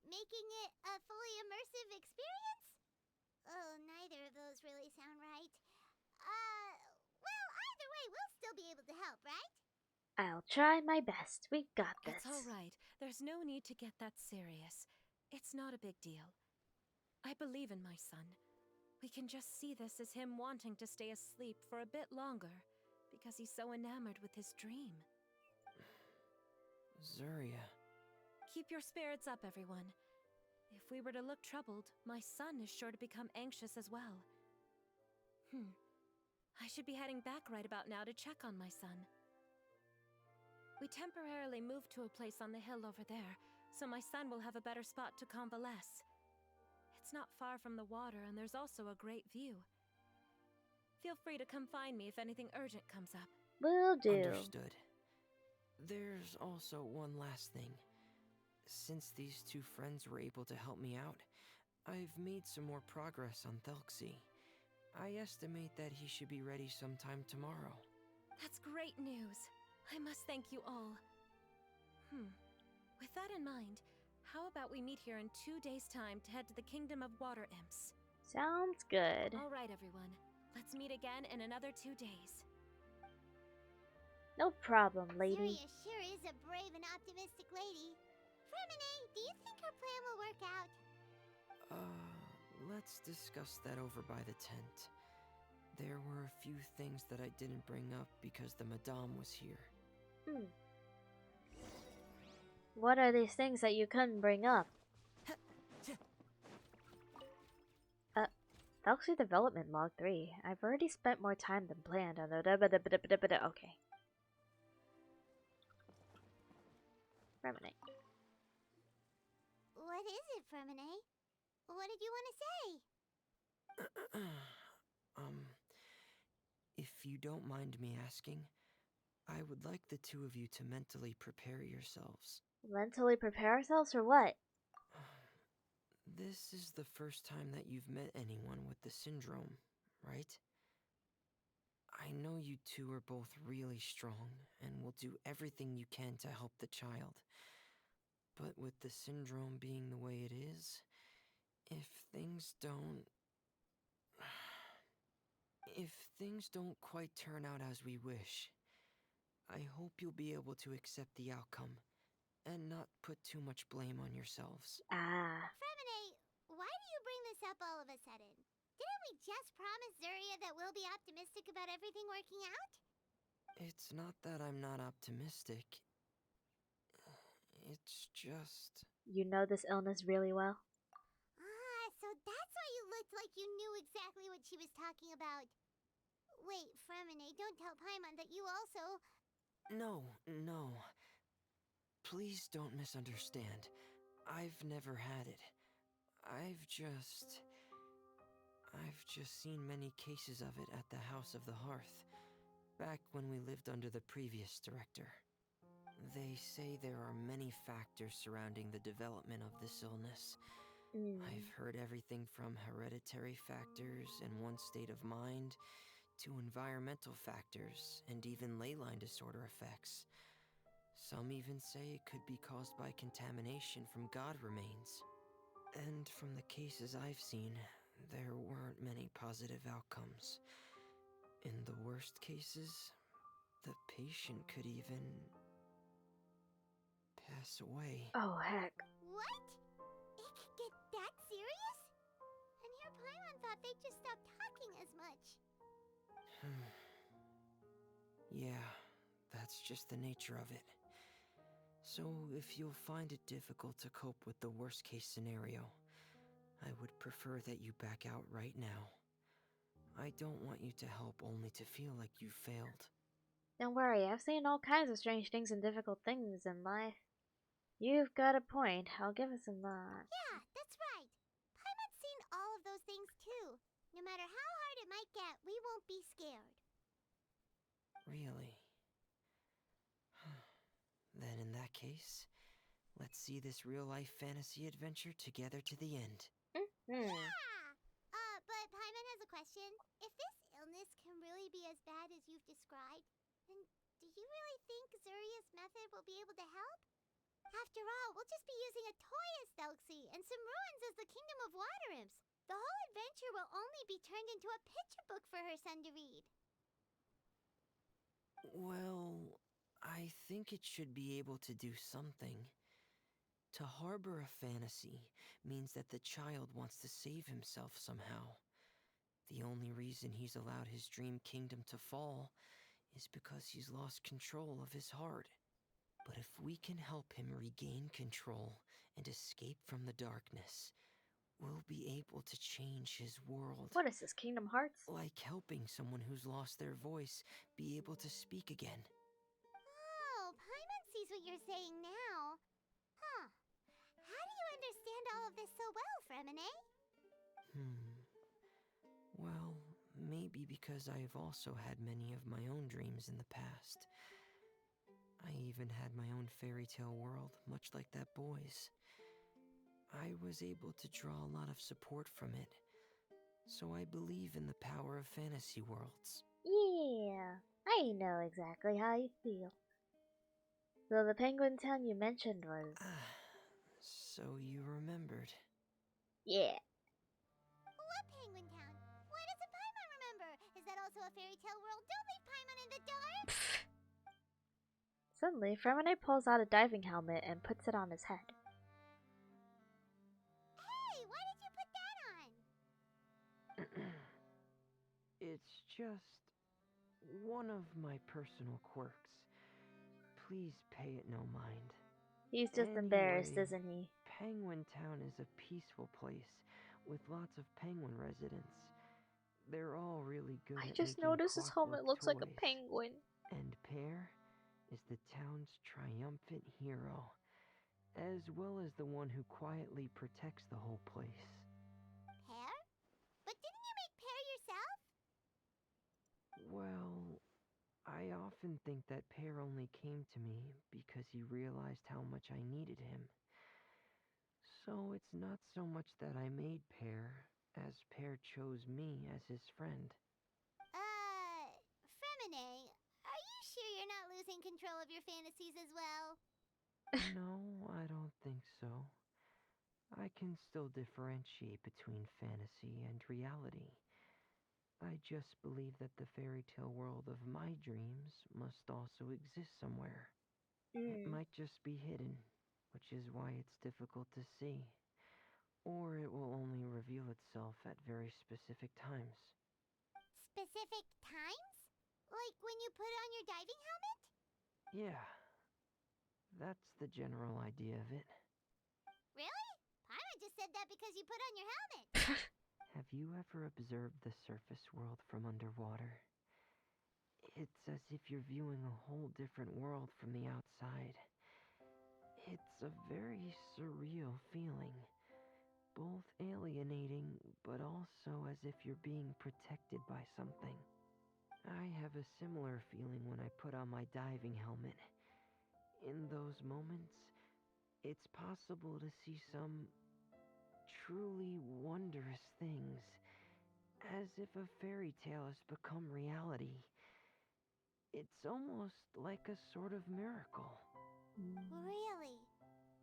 making it a fully immersive experience? Oh, neither of those really sound right. Well, either way, we'll still be able to help, right? I'll try my best. We got this. It's all right. There's no need to get that serious. It's not a big deal. I believe in my son. We can just see this as him wanting to stay asleep for a bit longer, because he's so enamored with his dream. Zuria. Keep your spirits up, everyone. If we were to look troubled, my son is sure to become anxious as well. I should be heading back right about now to check on my son. We temporarily moved to a place on the hill over there, so my son will have a better spot to convalesce. It's not far from the water, and there's also a great view. Feel free to come find me if anything urgent comes up. Will do. Understood. There's also one last thing. Since these two friends were able to help me out, I've made some more progress on Thelxie. I estimate that he should be ready sometime tomorrow. That's great news. I must thank you all. With that in mind, how about we meet here in 2 days' time to head to the Kingdom of Water Imps? Sounds good. All right, everyone. Let's meet again in another 2 days. No problem, lady. Zuria sure is a brave and optimistic lady. Fremine, do you think her plan will work out? Let's discuss that over by the tent. There were a few things that I didn't bring up because the Madame was here. What are these things that you couldn't bring up? Thelxie Development Log 3. I've already spent more time than planned on the okay. Fremine. What is it, Fremine? What did you want to say? If you don't mind me asking, I would like the two of you to mentally prepare yourselves. Mentally prepare ourselves for what? This is the first time that you've met anyone with the syndrome, right? I know you two are both really strong and will do everything you can to help the child. But with the syndrome being the way it is, if things don't quite turn out as we wish, I hope you'll be able to accept the outcome and not put too much blame on yourselves. Ah. Fremine, why do you bring this up all of a sudden? Didn't we just promise Zuria that we'll be optimistic about everything working out? It's not that I'm not optimistic. It's just... You know this illness really well? Ah, so that's why you looked like you knew exactly what she was talking about. Wait, Fremine, don't tell Paimon that you also... No. Please don't misunderstand. I've never had it. I've just seen many cases of it at the House of the Hearth, back when we lived under the previous director. They say there are many factors surrounding the development of this illness. I've heard everything from hereditary factors and one's state of mind, to environmental factors, and even ley line disorder effects. Some even say it could be caused by contamination from god remains. And from the cases I've seen, there weren't many positive outcomes. In the worst cases, the patient could even pass away. Oh, heck. What? It could get that serious? And here Paimon thought they'd just stop talking as much. Yeah, that's just the nature of it. So, if you'll find it difficult to cope with the worst case scenario, I would prefer that you back out right now. I don't want you to help only to feel like you failed. Don't worry, I've seen all kinds of strange things and difficult things in life. You've got a point. I'll give it some thought. Yeah, that's right. Paimon's seen all of those things too. No matter how hard it might get, we won't be scared. Really? Then in that case, let's see this real-life fantasy adventure together to the end. Yeah! But Paimon has a question. If this illness can really be as bad as you've described, then do you really think Zuria's method will be able to help? After all, we'll just be using a toy as Thelxie and some ruins as the Kingdom of Water Imps. The whole adventure will only be turned into a picture book for her son to read. Well, I think it should be able to do something. To harbor a fantasy means that the child wants to save himself somehow. The only reason he's allowed his dream kingdom to fall is because he's lost control of his heart. But if we can help him regain control and escape from the darkness, we'll be able to change his world. What is this, Kingdom Hearts? Like helping someone who's lost their voice be able to speak again. Oh, Paimon sees what you're saying now. Huh. How do you understand all of this so well, Fremine? Well, maybe because I have also had many of my own dreams in the past. I even had my own fairy tale world, much like that boy's. I was able to draw a lot of support from it, so I believe in the power of fantasy worlds. Yeah, I know exactly how you feel. So the penguin town you mentioned was... So you remembered. Yeah. What penguin town? Why doesn't Paimon remember? Is that also a fairy tale world? Don't leave Paimon in the dark! Suddenly, Fremine pulls out a diving helmet and puts it on his head. Hey, why did you put that on? It's just one of my personal quirks. Please pay it no mind. He's just embarrassed, isn't he? Penguin Town is a peaceful place with lots of penguin residents. They're all really good I at just making noticed his helmet looks toys. like a penguin. And Pear is the town's triumphant hero, as well as the one who quietly protects the whole place. Pear? But didn't you make Pear yourself? Well, I often think that Pear only came to me because he realized how much I needed him. So it's not so much that I made Pear, as Pear chose me as his friend. Fremine, are you sure you're not losing control of your fantasies as well? No, I don't think so. I can still differentiate between fantasy and reality. I just believe that the fairy tale world of my dreams must also exist somewhere. It might just be hidden, which is why it's difficult to see. Or it will only reveal itself at very specific times. Specific times? Like when you put on your diving helmet? Yeah, that's the general idea of it. Really? Paimon just said that because you put on your helmet. Have you ever observed the surface world from underwater? It's as if you're viewing a whole different world from the outside. It's a very surreal feeling. Both alienating, but also as if you're being protected by something. I have a similar feeling when I put on my diving helmet. In those moments, it's possible to see some truly wondrous things, as if a fairy tale has become reality. It's almost like a sort of miracle. Really?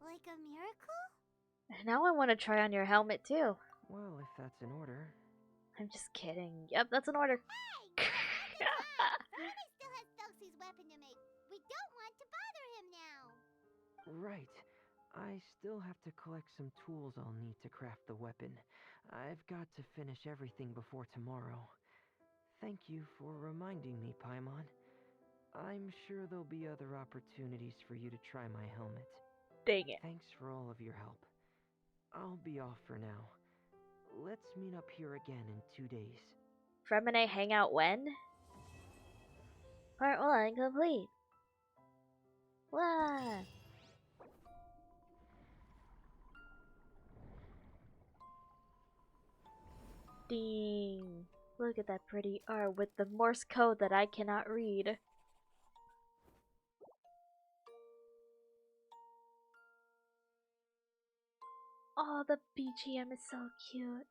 Like a miracle? Now I want to try on your helmet too. Well, if that's in order. I'm just kidding. Yep, that's in order. Hey, Paimon still has Thelxie's weapon to make. We don't want to bother him now. Right. I still have to collect some tools I'll need to craft the weapon. I've got to finish everything before tomorrow. Thank you for reminding me, Paimon. I'm sure there'll be other opportunities for you to try my helmet. Dang it. Thanks for all of your help. I'll be off for now. Let's meet up here again in 2 days. Fremine hangout when? Part 1 complete. What? Ding. Look at that pretty art with the Morse code that I cannot read. Oh, the BGM is so cute.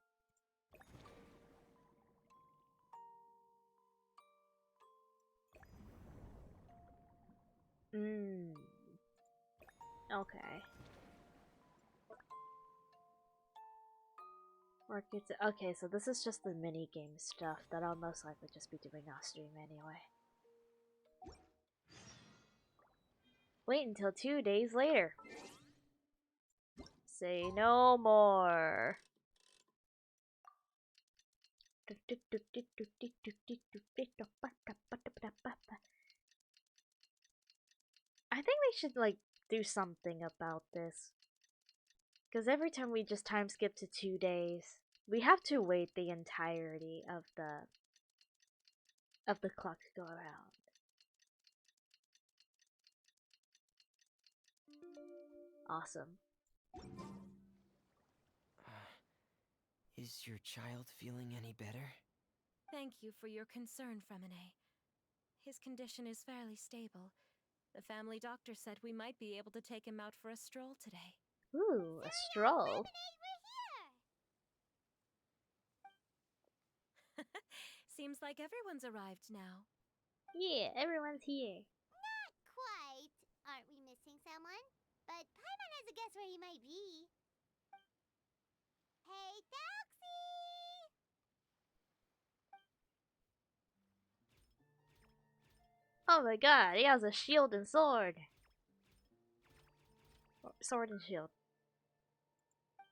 Okay. Okay, so this is just the mini game stuff that I'll most likely just be doing off stream anyway. Wait until 2 days later. Say no more. I think they should like do something about this. Because every time we just time skip to 2 days, we have to wait the entirety of the clock to go around. Awesome. Is your child feeling any better? Thank you for your concern, Fremine. His condition is fairly stable. The family doctor said we might be able to take him out for a stroll today. Ooh, a stroll. Seems like everyone's arrived now. Yeah, everyone's here. Not quite. Aren't we missing someone? But Paimon has a guess where he might be. Hey, Thelxie! Oh my god, he has a shield and sword. Sword and shield.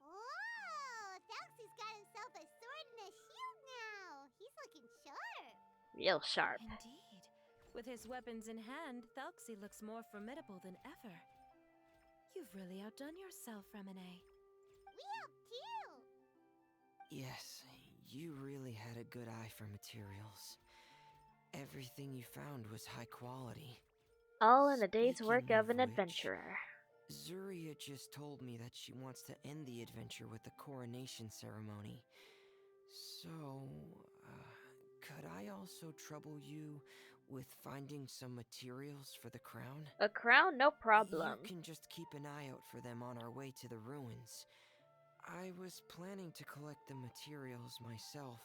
Whoa! Thelxie's got himself a sword and a shield now. He's looking sharp. Real sharp. Indeed. With his weapons in hand, Thelxie looks more formidable than ever. You've really outdone yourself, Fremine. We helped too. Yes, you really had a good eye for materials. Everything you found was high quality. All in a day's work Speaking of an which, adventurer. Zuria just told me that she wants to end the adventure with the coronation ceremony. So, could I also trouble you with finding some materials for the crown? A crown? No problem. You can just keep an eye out for them on our way to the ruins. I was planning to collect the materials myself,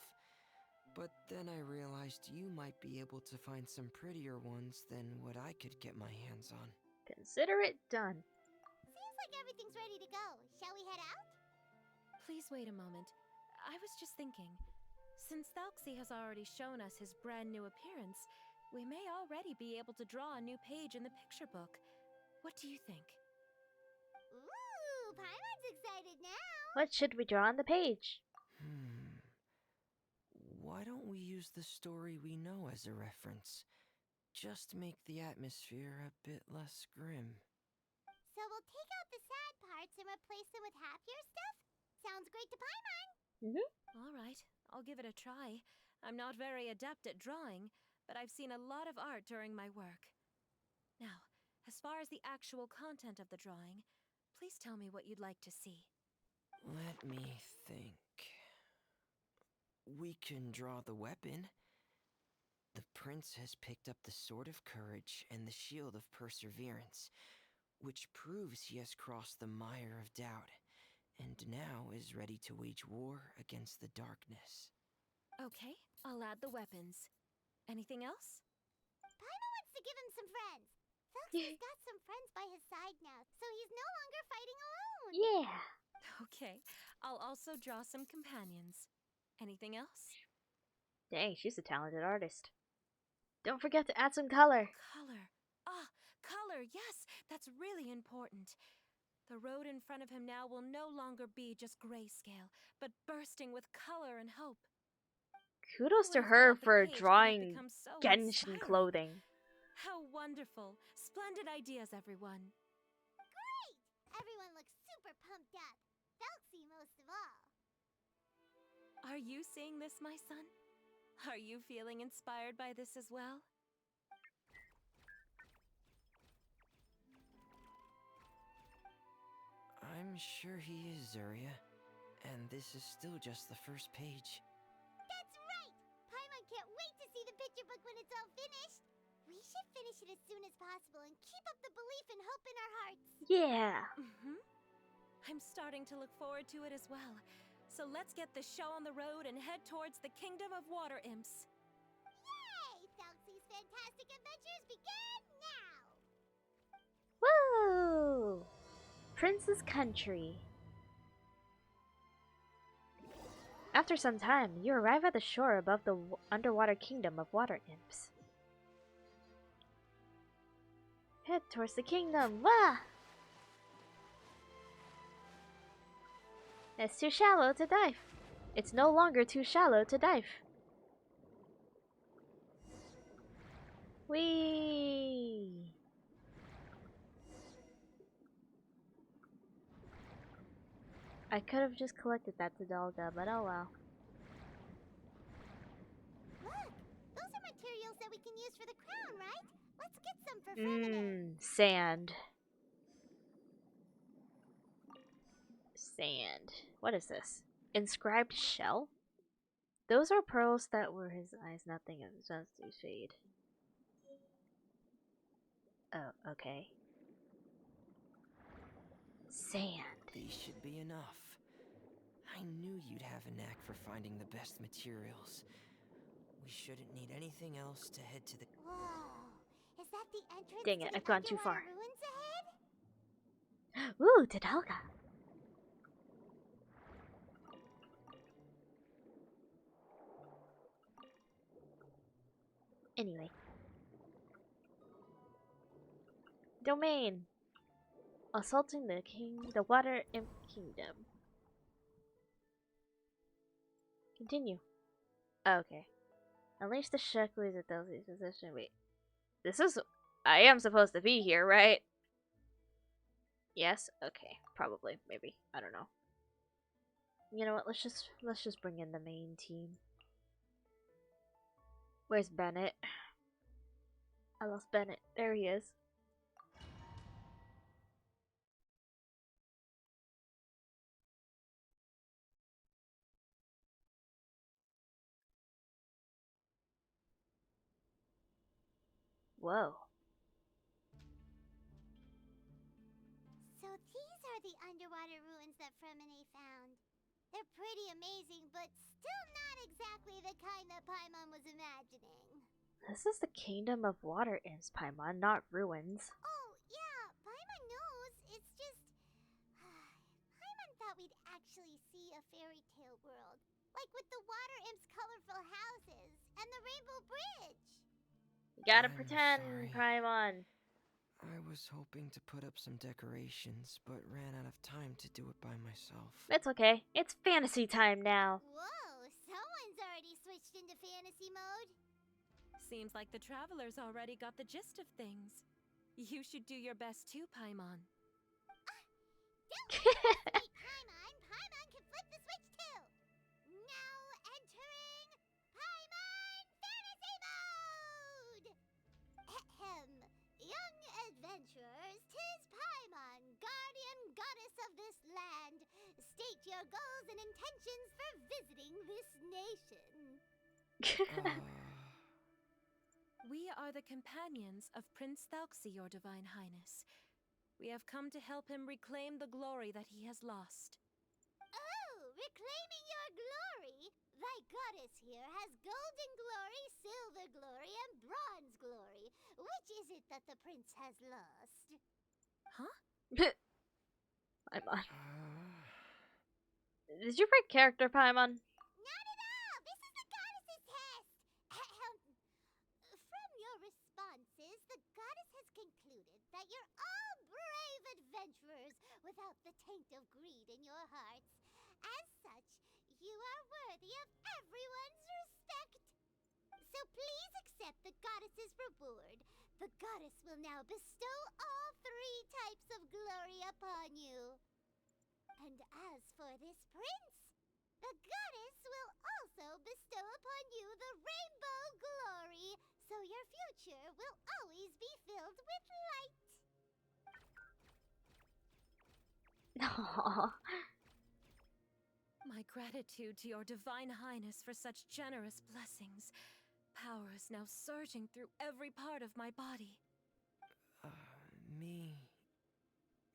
but then I realized you might be able to find some prettier ones than what I could get my hands on. Consider it done. Seems like everything's ready to go. Shall we head out? Please wait a moment. I was just thinking. Since Thelxie has already shown us his brand new appearance, we may already be able to draw a new page in the picture book. What do you think? Ooh, Paimon's excited now. What should we draw on the page? Why don't we use the story we know as a reference? Just make the atmosphere a bit less grim. So we'll take out the sad parts and replace them with happier stuff? Sounds great to Paimon. All right, I'll give it a try. I'm not very adept at drawing, but I've seen a lot of art during my work. Now, as far as the actual content of the drawing, please tell me what you'd like to see. Let me think. We can draw the weapon. The prince has picked up the Sword of Courage and the Shield of Perseverance, which proves he has crossed the mire of doubt, and now is ready to wage war against the darkness. Okay, I'll add the weapons. Anything else? Paimon wants to give him some friends. Felix's got some friends by his side now, so he's no longer fighting alone. Yeah. Okay, I'll also draw some companions. Anything else? Dang, she's a talented artist. Don't forget to add some color. Color. Ah, color, yes, that's really important. The road in front of him now will no longer be just grayscale, but bursting with color and hope. Kudos to Who would have her thought the for page could have drawing become so Genshin inspiring? clothing. How wonderful. Splendid ideas, everyone. Great! Everyone looks super pumped up. Felixy most of all. Are you seeing this, my son? Are you feeling inspired by this as well? I'm sure he is, Zarya. And this is still just the first page. That's right! Paimon can't wait to see the picture book when it's all finished. We should finish it as soon as possible and keep up the belief and hope in our hearts. Yeah. I'm starting to look forward to it as well. So let's get the show on the road and head towards the Kingdom of Water Imps. Yay! Felixy's fantastic adventures begin now! Woo! Prince's Country. After some time, you arrive at the shore above the underwater kingdom of water imps. Head towards the kingdom. Wah! It's too shallow to dive. It's no longer too shallow to dive. Whee! I could have just collected that Tidalga, but oh well. Look! Those are materials that we can use for the crown, right? Let's get some for Feminine. Sand. Sand. What is this? Inscribed shell? Those are pearls that were his eyes, nothing of his to fade. Oh, okay. Sand. These should be enough. I knew you'd have a knack for finding the best materials. We shouldn't need anything else to head to the... Whoa! Is that the entrance Dang to it, the I've gone too far. underwater ruins ahead? Ooh, Tidalga. Anyway. Domain. Assaulting the Water Imp Kingdom. Continue. Okay. Unleash the shockwaves at Delsey's position. Wait. This is... I am supposed to be here, right? Yes? Okay. Probably. Maybe. I don't know. You know what? Let's just bring in the main team. Where's Bennett? I lost Bennett. There he is. Whoa. So these are the underwater ruins that Fremine found. They're pretty amazing, but still not exactly the kind that Paimon was imagining. This is the Kingdom of Water Imps, Paimon, not ruins. Oh, yeah, Paimon knows. It's just... Paimon thought we'd actually see a fairy tale world. Like with the water imps' colorful houses and the rainbow bridge. You gotta I'm pretend, sorry. Paimon. I was hoping to put up some decorations, but ran out of time to do it by myself. It's okay. It's fantasy time now. Whoa, someone's already switched into fantasy mode. Seems like the travelers already got the gist of things. You should do your best too, Paimon. Don't underestimate Paimon. Paimon can flip the switch too. Now entering Paimon Fantasy Mode! Ahem. Young adventurers, 'tis Paimon, guardian goddess of this land. State your goals and intentions for visiting this nation. We are the companions of Prince Thalxi, your Divine Highness. We have come to help him reclaim the glory that he has lost. Oh, reclaiming your glory? Thy goddess here has golden glory, silver glory, and bronze glory. Which is it that the prince has lost? Huh? Paimon. Did you break character, Paimon? Not at all! This is the goddess's test! Ahem. From your responses, the goddess has concluded that you're all brave adventurers without the taint of greed in your hearts. As such, you are worthy of everyone's respect. So please accept the goddess's reward. The goddess will now bestow all 3 types of glory upon you. And as for this prince, the goddess will also bestow upon you the rainbow glory, so your future will always be filled with light. Aww. My gratitude to your Divine Highness for such generous blessings. Power is now surging through every part of my body.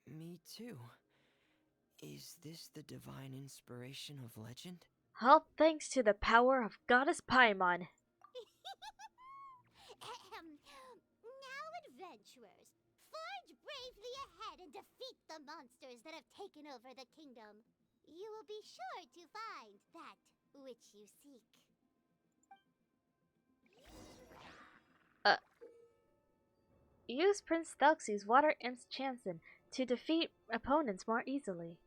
Me too. Is this the divine inspiration of legend? All thanks to the power of Goddess Paimon. Now, adventurers, forge bravely ahead and defeat the monsters that have taken over the kingdom. You will be sure to find that which you seek. Use Prince Thalxi's Water Imp's Chanson to defeat opponents more easily.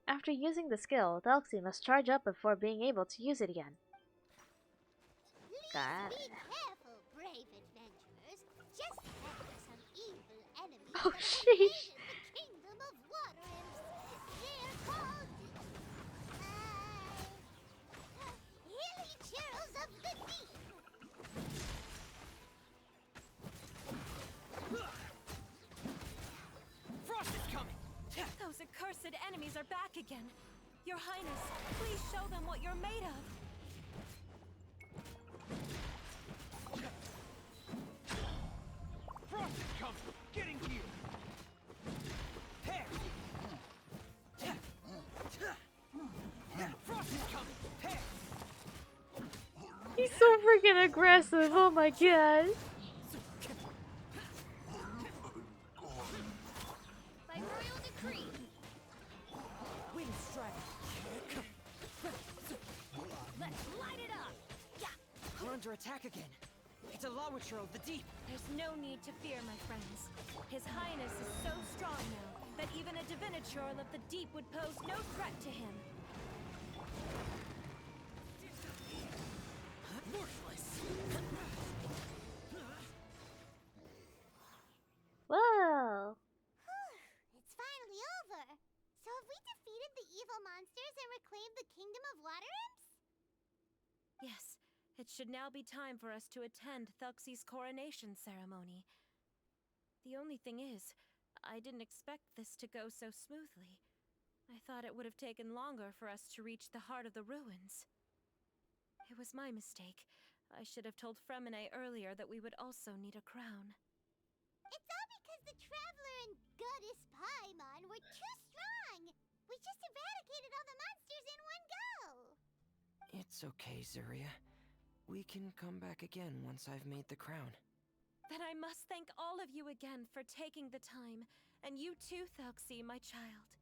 After using the skill, Thalxi must charge up before being able to use it again. Got Be it. careful, brave adventurers. Just after some evil enemies Oh, have sheesh. invaded the kingdom of water imps. They're called hilly churls of the deep. Frost is coming! Those accursed enemies are back again. Your Highness, please show them what you're made of. Frost is coming! Getting here! Hey! Frost is coming! Hey! He's so freaking aggressive. Oh my god. By royal decree. Wind strike! Let's light it up! We're under attack again. It's a Lawitcher of the deep. There's no need to fear, my friends. His Highness is so strong now that even a Diviniture of the deep would pose no threat to him. Worthless! Whoa. It's finally over. So have we defeated the evil monsters and reclaimed the kingdom of water imps? Yes, it should now be time for us to attend Thalxi's coronation ceremony. The only thing is, I didn't expect this to go so smoothly. I thought it would have taken longer for us to reach the heart of the ruins. It was my mistake. I should have told Fremine earlier that we would also need a crown. It's all because the Traveler and Goddess Paimon were too strong. We just eradicated all the monsters in one go. It's okay, Zuria. We can come back again once I've made the crown. Then I must thank all of you again for taking the time, and you too, Thalxi, my child.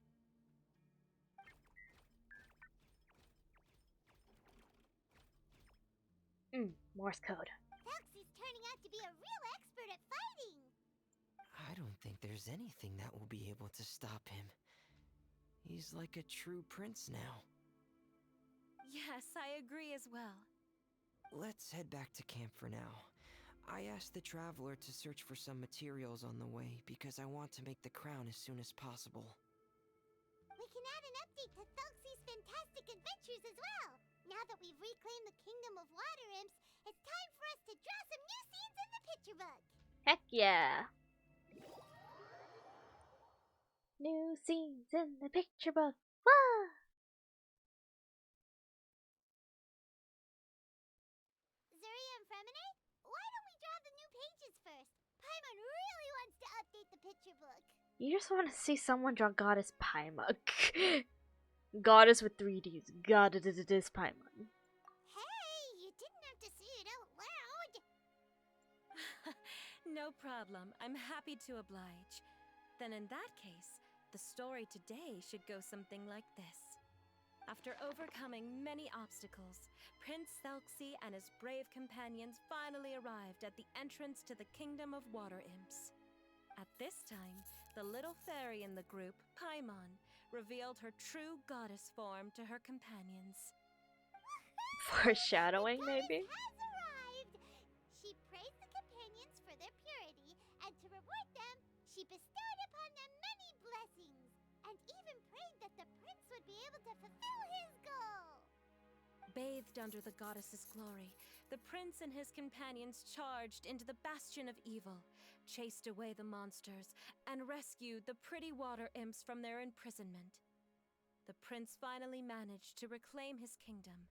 Morse code. Thalxi's turning out to be a real expert at fighting. I don't think there's anything that will be able to stop him. He's like a true prince now. Yes, I agree as well. Let's head back to camp for now. I asked the traveler to search for some materials on the way because I want to make the crown as soon as possible. We can add an update to Thelxie's fantastic adventures as well. Now that we've reclaimed the Kingdom of Water Imps, it's time for us to draw some new scenes in the picture book. Heck yeah. New scenes in the picture book. Wah! Zuria and Fremine, why don't we draw the new pages first? Paimon really wants to update the picture book. You just want to see someone draw Goddess Paimon. Goddess with 3Ds. Goddess Paimon. Hey, you didn't have to say it out loud. No problem. I'm happy to oblige. Then in that case, the story today should go something like this. After overcoming many obstacles, Prince Thelxie and his brave companions finally arrived at the entrance to the Kingdom of Water Imps. At this time, the little fairy in the group, Paimon, revealed her true goddess form to her companions. Foreshadowing, maybe? Has arrived. She praised the companions for their purity, and to reward them, she bestowed upon them many blessings, and even prayed that the prince would be able to fulfill his goal. Bathed under the goddess's glory, the prince and his companions charged into the bastion of evil, chased away the monsters, and rescued the pretty water imps from their imprisonment. The prince finally managed to reclaim his kingdom,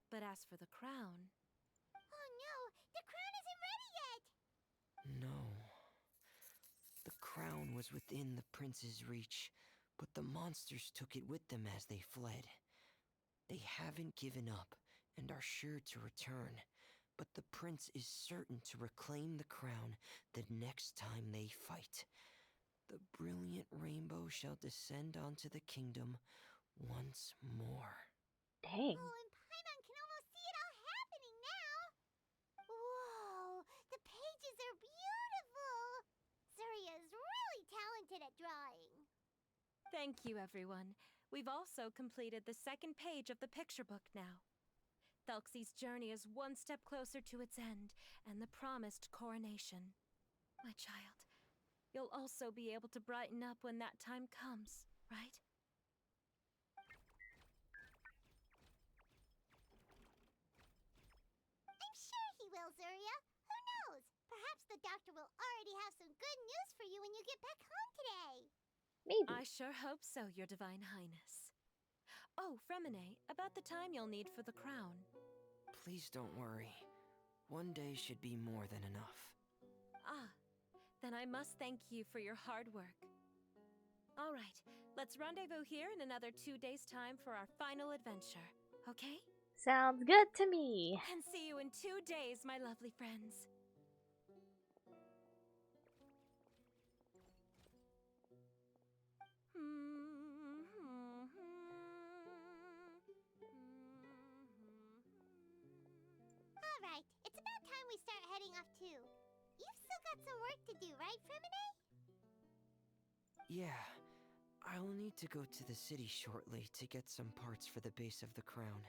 but as for the crown... Oh no, the crown isn't ready yet! No. The crown was within the prince's reach, but the monsters took it with them as they fled. They haven't given up and are sure to return, but the prince is certain to reclaim the crown the next time they fight. The brilliant rainbow shall descend onto the kingdom once more. Dang. Oh, and Paimon can almost see it all happening now! Whoa, the pages are beautiful! Zuria is really talented at drawing. Thank you, everyone. We've also completed the second page of the picture book now. Thelxie's journey is one step closer to its end and the promised coronation. My child, you'll also be able to brighten up when that time comes, right? I'm sure he will, Zuria. Who knows? Perhaps the doctor will already have some good news for you when you get back home today. Maybe. I sure hope so, Your Divine Highness. Oh, Fremine, about the time you'll need for the crown. Please don't worry. One day should be more than enough. Ah, then I must thank you for your hard work. All right, let's rendezvous here in another 2 days' time for our final adventure, okay? Sounds good to me. And see you in 2 days, my lovely friends. Alright, it's about time we start heading off too. You've still got some work to do, right, Fremine? Yeah, I'll need to go to the city shortly to get some parts for the base of the crown.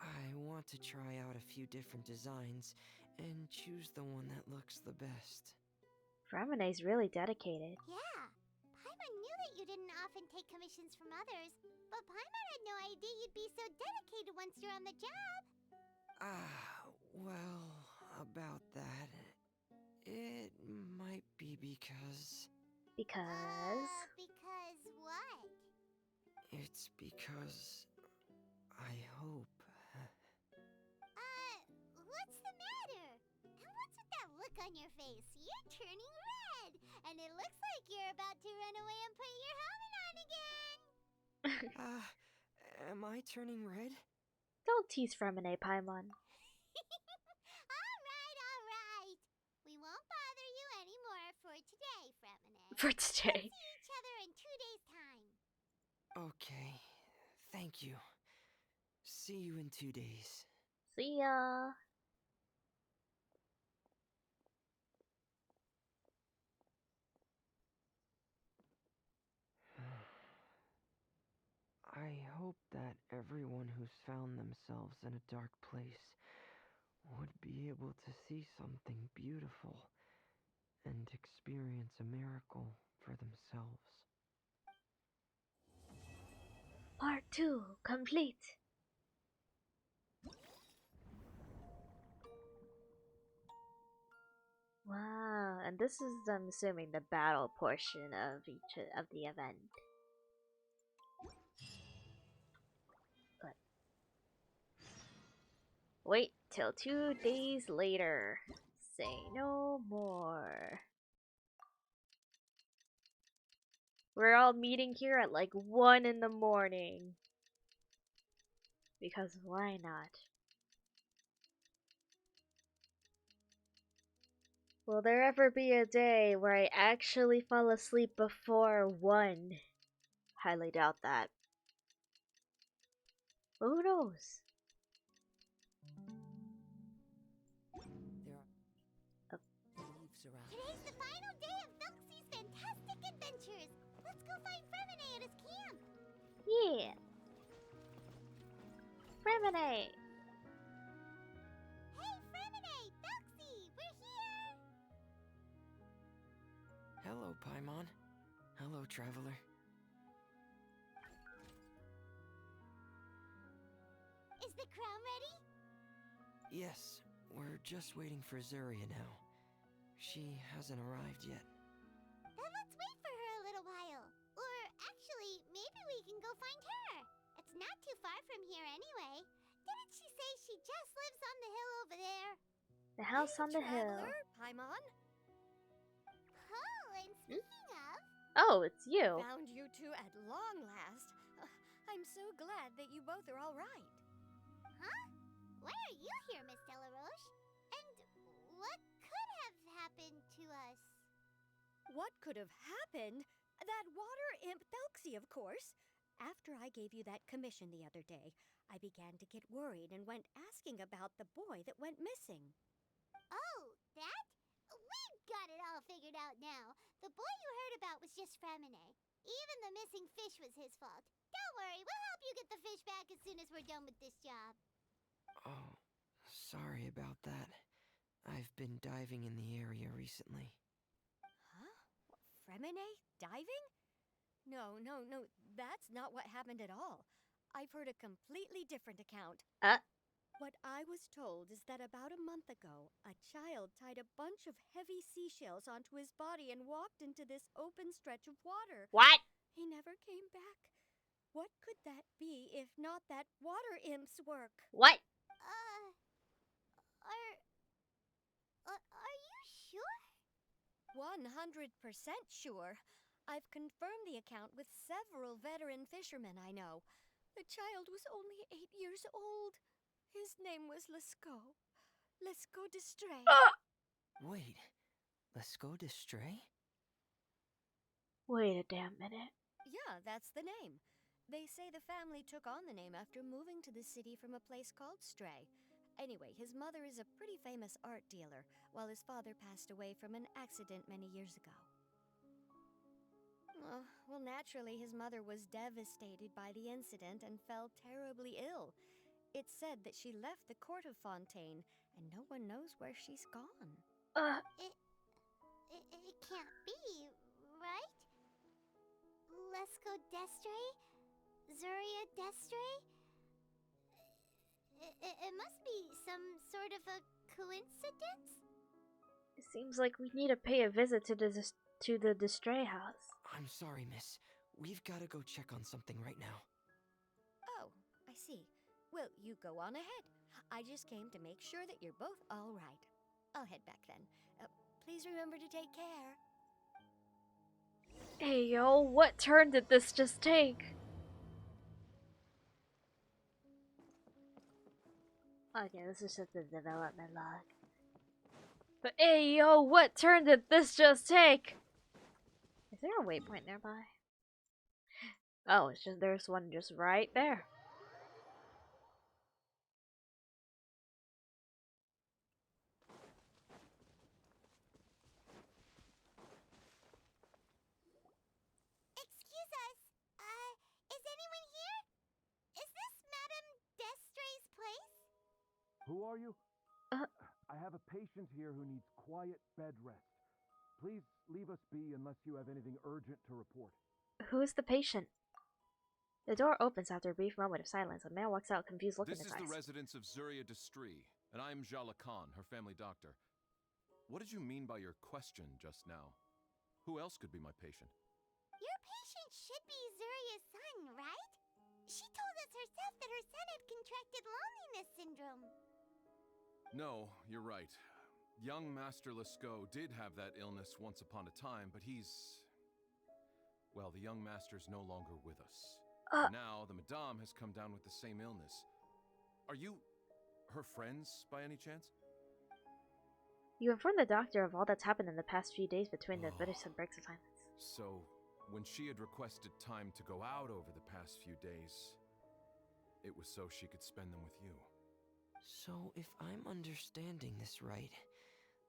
I want to try out a few different designs and choose the one that looks the best. Fremine's really dedicated. Yeah, Paimon knew that you didn't often take commissions from others, but Paimon had no idea you'd be so dedicated once you're on the job. Well, about that, it might be because... Because what? It's because... I hope... What's the matter? And what's with that look on your face? You're turning red, and it looks like you're about to run away and put your helmet on again. Am I turning red? Don't tease Fremine, Paimon. Alright. We won't bother you anymore for today, Fremine. For today. We'll see each other in 2 days' time. Okay, thank you. See you in 2 days. See ya. hope that everyone who's found themselves in a dark place would be able to see something beautiful and experience a miracle for themselves. Part 2 complete. Wow, and this is, I'm assuming, the battle portion of each of the event. But wait till 2 days later. Say no more. We're all meeting here at like 1 in the morning. Because why not? Will there ever be a day where I actually fall asleep before 1? Highly doubt that. But who knows? There are leaves around. Today's the final day of Felxie's fantastic adventures. Let's go find Fremine at his camp. Yeah. Fremine. Hey, Fremine! Felxie! We're here! Hello, Paimon. Hello, traveler. Is the crown ready? Yes, we're just waiting for Zuria now. She hasn't arrived yet. Then let's wait for her a little while. Or actually, maybe we can go find her. It's not too far from here anyway. Didn't she say she just lives on the hill over there? The house on the hill. Traveler, Paimon? Oh, and speaking of... Oh, it's you. Found you two at long last. I'm so glad that you both are all right. Huh? Why are you here, Miss Delaroche? And what could have happened to us? What could have happened? That water imp Felxie, of course. After I gave you that commission the other day, I began to get worried and went asking about the boy that went missing. Oh, that? We've got it all figured out now. The boy you heard about was just Fremine. Even the missing fish was his fault. Don't worry, we'll help you get the fish back as soon as we're done with this job. Oh, sorry about that. I've been diving in the area recently. Huh? Fremine? Diving? No, that's not what happened at all. I've heard a completely different account. What I was told is that about a month ago, a child tied a bunch of heavy seashells onto his body and walked into this open stretch of water. What? He never came back. What could that be if not that water imp's work? What? Are you sure? 100% sure. I've confirmed the account with several veteran fishermen I know. The child was only 8 years old. His name was Lescaut. Lescaut d'Estray. Wait, Lescaut d'Estray? Wait a damn minute. Yeah, that's the name. They say the family took on the name after moving to the city from a place called Stray. Anyway, his mother is a pretty famous art dealer, while his father passed away from an accident many years ago. Well, naturally, his mother was devastated by the incident and fell terribly ill. It's said that she left the court of Fontaine, and no one knows where she's gone. It can't be, right? Lescaut d'Estray? Zuria d'Estray? It must be some sort of a coincidence? It seems like we need to pay a visit to the Distray house. I'm sorry, miss. We've got to go check on something right now. Oh, I see. Well, you go on ahead. I just came to make sure that you're both all right. I'll head back then. Please remember to take care. Hey yo, what turn did this just take? Okay, this is just the development log. But hey yo, what turn did this just take? Is there a waypoint nearby? Oh, it's just there's one just right there. Excuse us. Is anyone here? Who are you? Uh, I have a patient here who needs quiet bed rest. Please leave us be unless you have anything urgent to report. who's the patient? The door opens after a brief moment of silence. A man walks out, confused look in This his is the eyes. residence of Zuria Destri, and I am Jala Khan, her family doctor. What did you mean by your question just now? Who else could be my patient? Your patient should be Zuria's son, right? She told us herself that her son had contracted loneliness syndrome. No, you're right. Young Master Lescaut did have that illness once upon a time, but well, the young master's no longer with us. And now the Madame has come down with the same illness. Are you her friends by any chance? You inform the doctor of all that's happened in the past few days between the British and breaks of silence. So, when she had requested time to go out over the past few days, it was so she could spend them with you. So, if I'm understanding this right,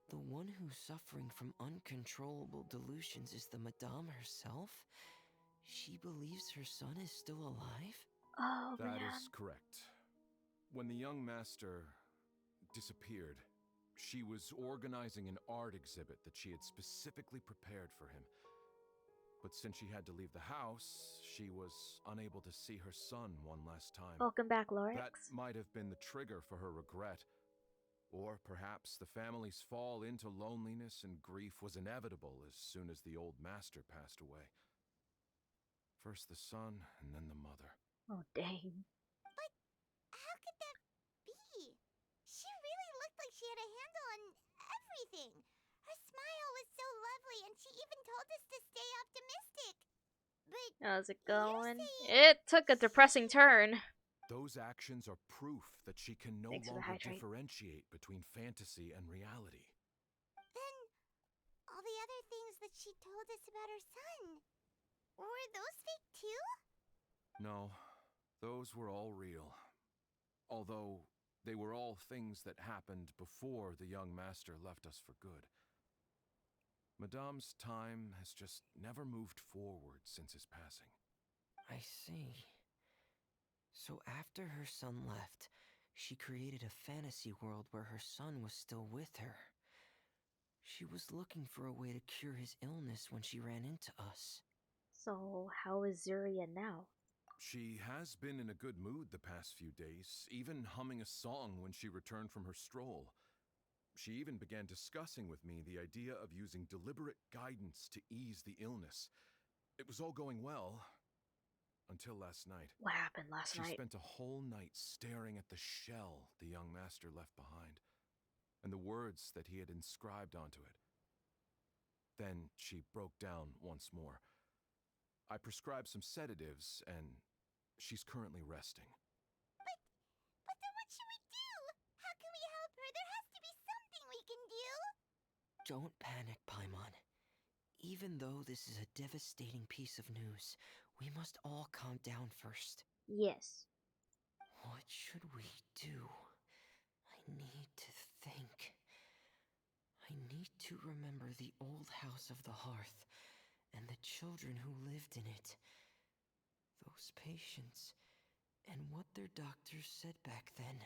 the one who's suffering from uncontrollable delusions is the Madame herself? She believes her son is still alive? Oh, That is correct. When the young master disappeared, she was organizing an art exhibit that she had specifically prepared for him. But since she had to leave the house, she was unable to see her son one last time. Welcome back, Lorix. That might have been the trigger for her regret. Or perhaps the family's fall into loneliness and grief was inevitable as soon as the old master passed away. First the son, and then the mother. Oh, dang. But how could that be? She really looked like she had a handle on everything. Her smile was so lovely, and she even told us to stay optimistic. But how's it going? It took a depressing turn. Those actions are proof that she can no longer differentiate between fantasy and reality. Then, all the other things that she told us about her son, were those fake too? No, those were all real. Although, they were all things that happened before the young master left us for good. Madame's time has just never moved forward since his passing. I see. So after her son left, she created a fantasy world where her son was still with her. She was looking for a way to cure his illness when she ran into us. So, how is Zuria now? She has been in a good mood the past few days, even humming a song when she returned from her stroll. She even began discussing with me the idea of using deliberate guidance to ease the illness. It was all going well, until last night. What happened last night? She spent a whole night staring at the shell the young master left behind, and the words that he had inscribed onto it. Then she broke down once more. I prescribed some sedatives, and she's currently resting. But then what should we do? How can we help her? There has to be something we can do. Don't panic, Paimon. Even though this is a devastating piece of news, we must all calm down first. Yes. What should we do? I need to think. I need to remember the old house of the hearth and the children who lived in it. Those patients, and what their doctors said back then.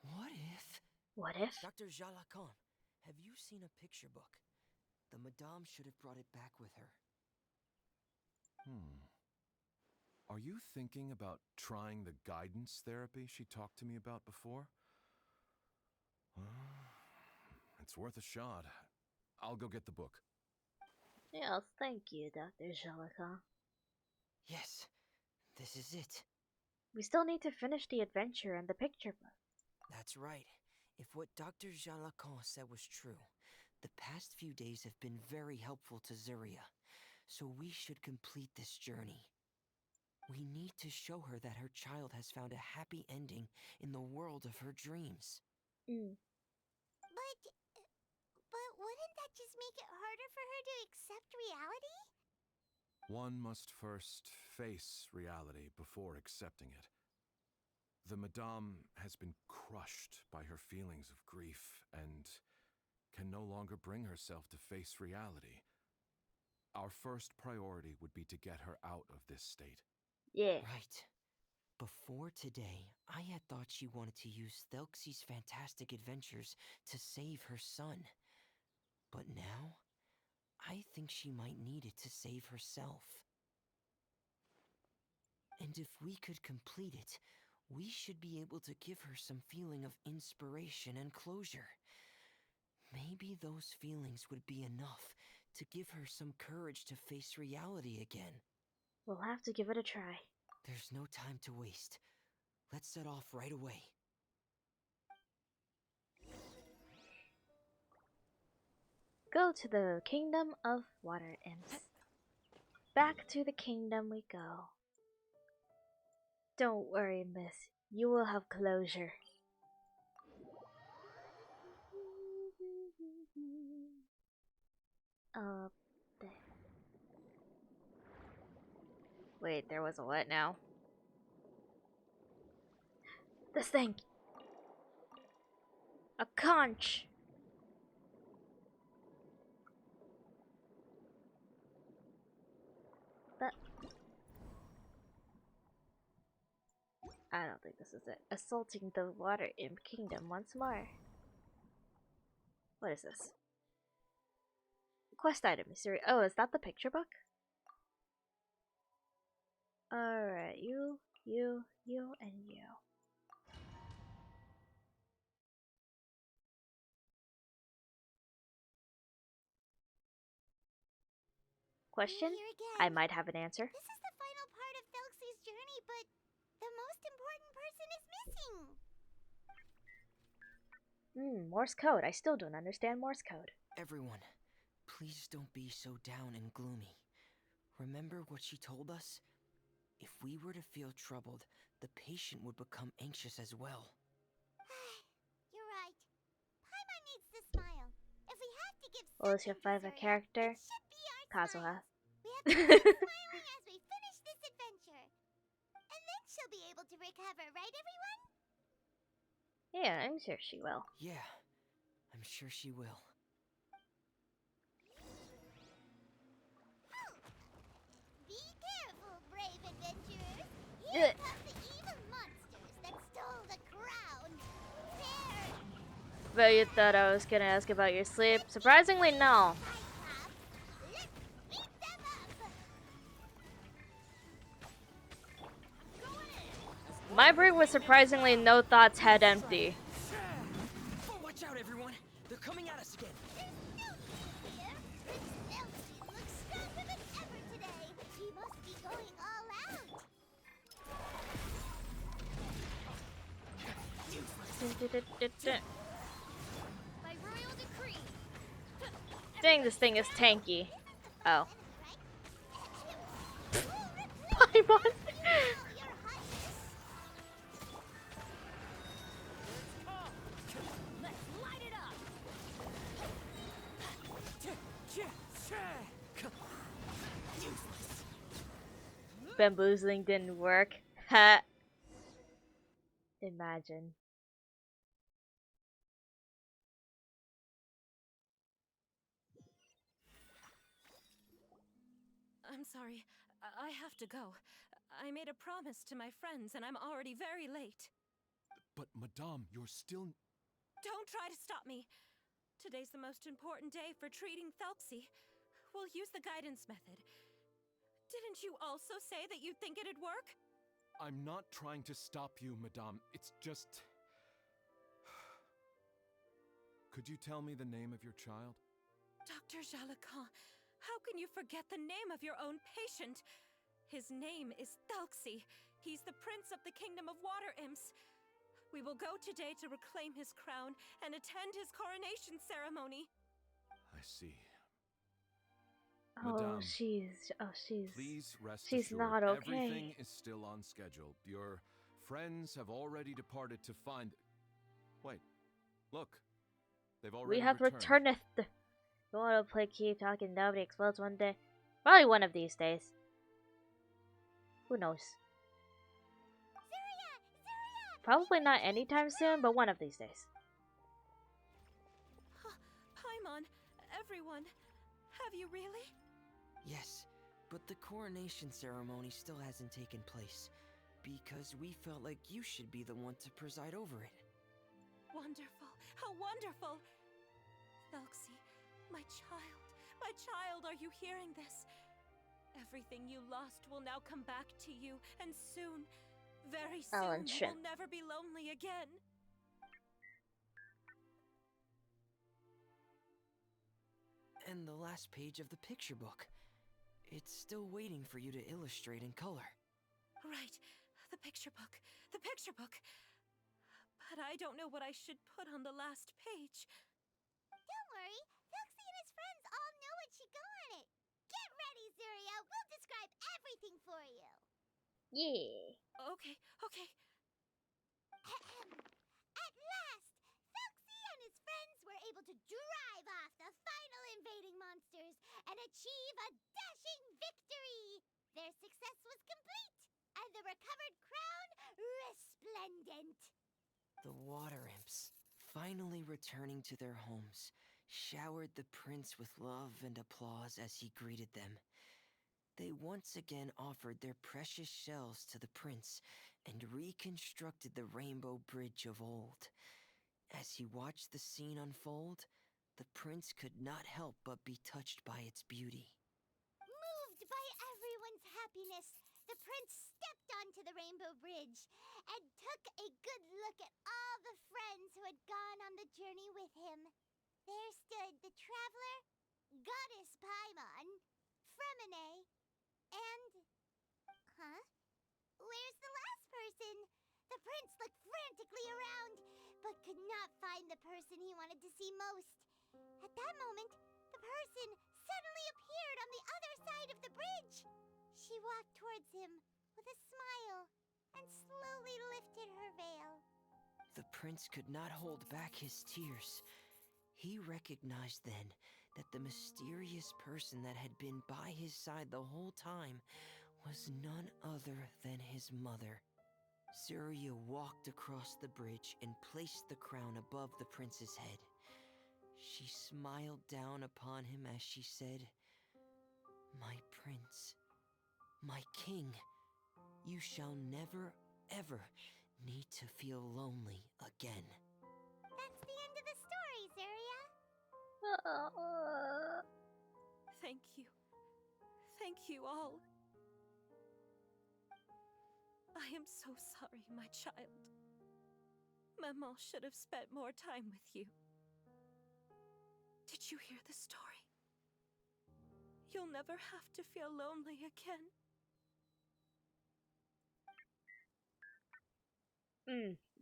What if... What if? Dr. Jalacan, have you seen a picture book? The Madame should have brought it back with her. Are you thinking about trying the guidance therapy she talked to me about before? It's worth a shot. I'll go get the book. Yes, thank you, Dr. Jalica. Yes, this is it. We still need to finish the adventure and the picture book. That's right. If what Dr. Jalacan said was true, the past few days have been very helpful to Zuria, so we should complete this journey. We need to show her that her child has found a happy ending in the world of her dreams. But wouldn't that just make it harder for her to accept reality? One must first face reality before accepting it. The Madame has been crushed by her feelings of grief and can no longer bring herself to face reality. Our first priority would be to get her out of this state. Yeah. Right. Before today, I had thought she wanted to use Thelxie's fantastic adventures to save her son. But now, I think she might need it to save herself. And if we could complete it, we should be able to give her some feeling of inspiration and closure. Maybe those feelings would be enough to give her some courage to face reality again. We'll have to give it a try. There's no time to waste. Let's set off right away. Go to the Kingdom of Water Imps. Back to the kingdom we go. Don't worry, miss. You will have closure. There. Wait, there was a what now? This thing! A conch! But I don't think this is it. Assaulting the Water Imp Kingdom once more. What is this? Quest item mystery. Oh, is that the picture book? Alright, you, and you. Question? I might have an answer. This is the final part of Thelxie's journey, but the most important person is missing. Morse code. I still don't understand Morse code. Everyone, please don't be so down and gloomy. Remember what she told us? If we were to feel troubled, the patient would become anxious as well. You're right. Paimon needs to smile. If we have to give What was your favorite character? Kazuha. we have to keep smiling as we finish this adventure. And then she'll be able to recover, right everyone? Yeah, I'm sure she will. Yeah, I'm sure she will. Be careful, brave adventurers. Here come the evil monsters that stole the crown. There! Bet you thought I was gonna ask about your sleep. Surprisingly, no. My brain was surprisingly no thoughts head empty. Watch out, everyone! They're coming at us again. Looks stronger than ever today. He must be going all out. By royal decree. Dang, this thing is tanky. Oh. Paimon! Let's light it up. Bamboozling didn't work. Ha! Imagine. I'm sorry. I have to go. I made a promise to my friends, and I'm already very late. But, Madame, you're still... Don't try to stop me. Today's the most important day for treating Thelxie. We'll use the guidance method. Didn't you also say that you think it'd work? I'm not trying to stop you, Madame. It's just... Could you tell me the name of your child? Dr. Jalacan, how can you forget the name of your own patient? His name is Thelxie. He's the prince of the Kingdom of Water Imps. We will go today to reclaim his crown and attend his coronation ceremony. I see. Oh, Madame, she's please rest she's assured, not okay. everything is still on schedule. Your friends have already departed to find... Wait, look. They've already We have returned. returned. You want to play keep talking, nobody explodes one day? Probably one of these days. Who knows? Probably not anytime soon, but one of these days. Paimon, everyone, have you really? Yes, But the coronation ceremony still hasn't taken place, because we felt like you should be the one to preside over it. Wonderful! How wonderful! Thelxie, my child, are you hearing this? Everything you lost will now come back to you, and soon, very soon, you will never be lonely again. And the last page of the picture book. It's still waiting for you to illustrate in color. Right, the picture book. But I don't know what I should put on the last page. Don't worry, Thelxie and his friends all know what should go on it. Get ready, Zuria. We'll describe everything for you. Yeah. Okay. At last, Thelxie and his friends were able to drive off the final invading monsters and achieve a dashing victory. Their success was complete, and the recovered crown resplendent. The water imps, finally returning to their homes, showered the prince with love and applause as he greeted them. They once again offered their precious shells to the prince and reconstructed the rainbow bridge of old. As he watched the scene unfold, the prince could not help but be touched by its beauty. Moved by everyone's happiness, the prince stepped onto the rainbow bridge and took a good look at all the friends who had gone on the journey with him. There stood the traveler, Goddess Paimon, Fremine, and... Huh? Where's the last person? The prince looked frantically around, but could not find the person he wanted to see most. At that moment, the person suddenly appeared on the other side of the bridge. She walked towards him with a smile and slowly lifted her veil. The prince could not hold back his tears. He recognized then that the mysterious person that had been by his side the whole time was none other than his mother. Zuria walked across the bridge and placed the crown above the prince's head. She smiled down upon him as she said, "My prince, my king, you shall never, ever need to feel lonely again." That's the end of the story, Zuria. Thank you. Thank you all. I am so sorry, my child. Maman should have spent more time with you. Did you hear the story? You'll never have to feel lonely again.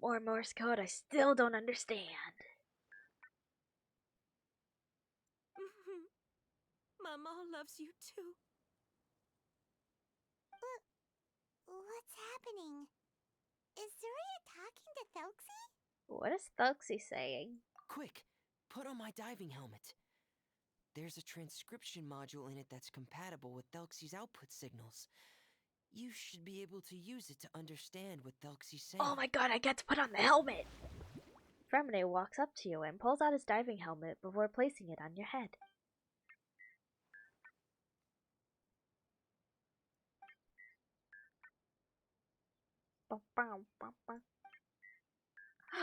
More Morse code I still don't understand. Maman loves you too. What's happening? Is Zuria talking to Thelxie? What is Thelxie saying? Quick, put on my diving helmet. There's a transcription module in it that's compatible with Thelxie's output signals. You should be able to use it to understand what Thelxie's saying. Oh my god, I get to put on the helmet! Fremine walks up to you and pulls out his diving helmet before placing it on your head.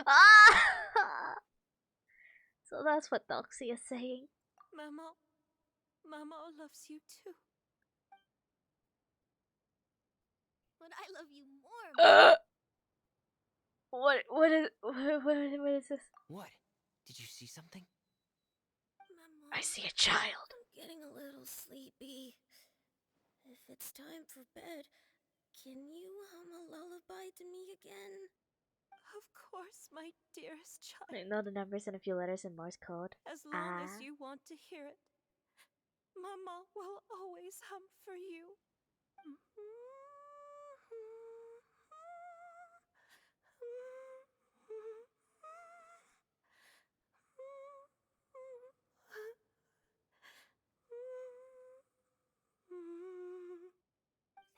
Ah! So that's what Thelxie is saying. Maman loves you too. But I love you more. What is this? What? Did you see something? Maman, I see a child. I'm getting a little sleepy. If it's time for bed, can you hum a lullaby to me again? Of course, my dearest child. I know the numbers and a few letters in Morse code. As long as you want to hear it, Maman will always hum for you.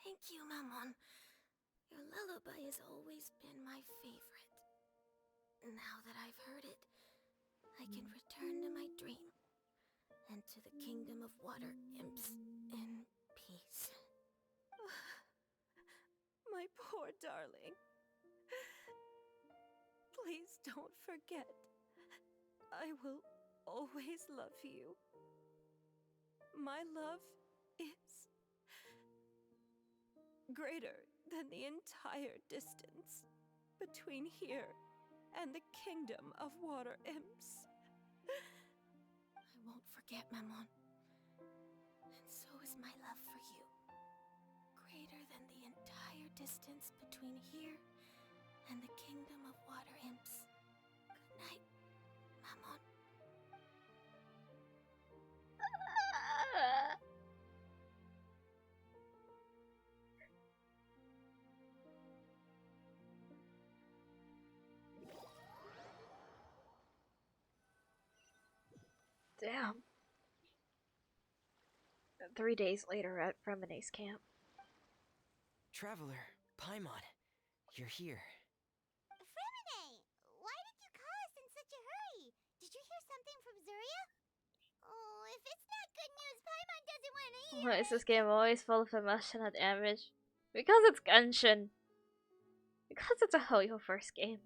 Thank you, Maman. Your lullaby has always been my favorite. Now that I've heard it, I can return to my dream and to the kingdom of water imps in peace. poor darling. Please don't forget. I will always love you. My love is greater than the entire distance between here and the kingdom of water imps. I won't forget, Maman. And so is my love for you. Greater than the entire distance between here and the kingdom of water imps. Good night, Maman. Damn. 3 days later at Fremene's camp. Traveler, Paimon, you're here. Fremine, why did you call us in such a hurry? Did you hear something from Zuria? Oh, if it's not good news, Paimon doesn't want to hear Why is it. this game always full of emotional damage? Because it's Genshin. Because it's a Hoyo first game.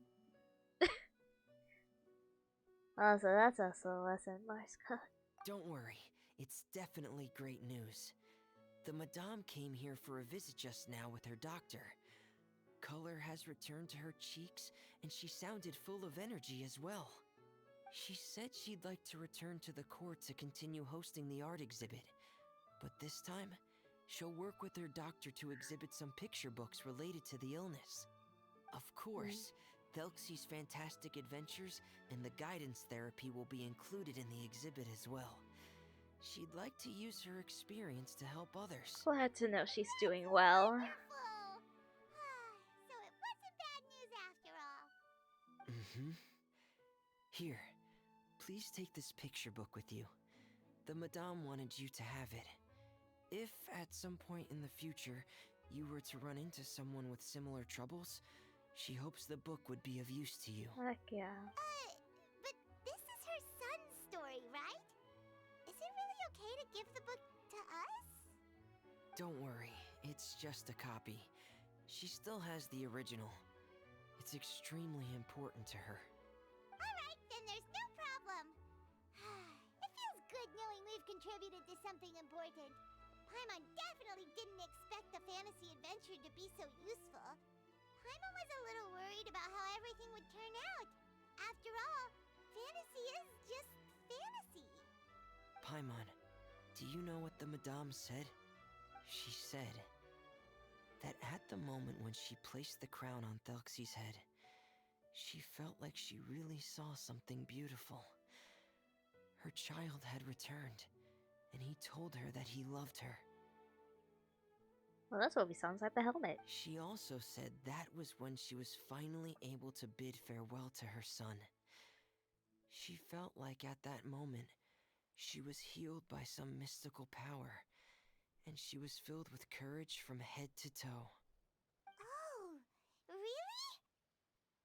Oh, so that's also a lesson, Marska. Don't worry, it's definitely great news. The Madame came here for a visit just now with her doctor. Color has returned to her cheeks, and she sounded full of energy as well. She said she'd like to return to the court to continue hosting the art exhibit. But this time, she'll work with her doctor to exhibit some picture books related to the illness. Of course, Thelxie's fantastic adventures and the guidance therapy will be included in the exhibit as well. She'd like to use her experience to help others. Glad to know she's doing well. Wonderful. So it wasn't bad news after all. Mm-hmm. Here, please take this picture book with you. The Madame wanted you to have it. If at some point in the future you were to run into someone with similar troubles, she hopes the book would be of use to you. Heck yeah. But this is her son's story, right? Is it really okay to give the book to us? Don't worry, it's just a copy. She still has the original. It's extremely important to her. Alright, then there's no problem. It feels good knowing we've contributed to something important. Paimon definitely didn't expect the fantasy adventure to be so useful. Paimon was a little worried about how everything would turn out. After all, fantasy is just fantasy. Paimon, do you know what the Madame said? She said that at the moment when she placed the crown on Thelxie's head, she felt like she really saw something beautiful. Her child had returned, and he told her that he loved her. Well, that's what sounds like the helmet. She also said that was when she was finally able to bid farewell to her son. She felt like at that moment, she was healed by some mystical power, and she was filled with courage from head to toe. Oh, really?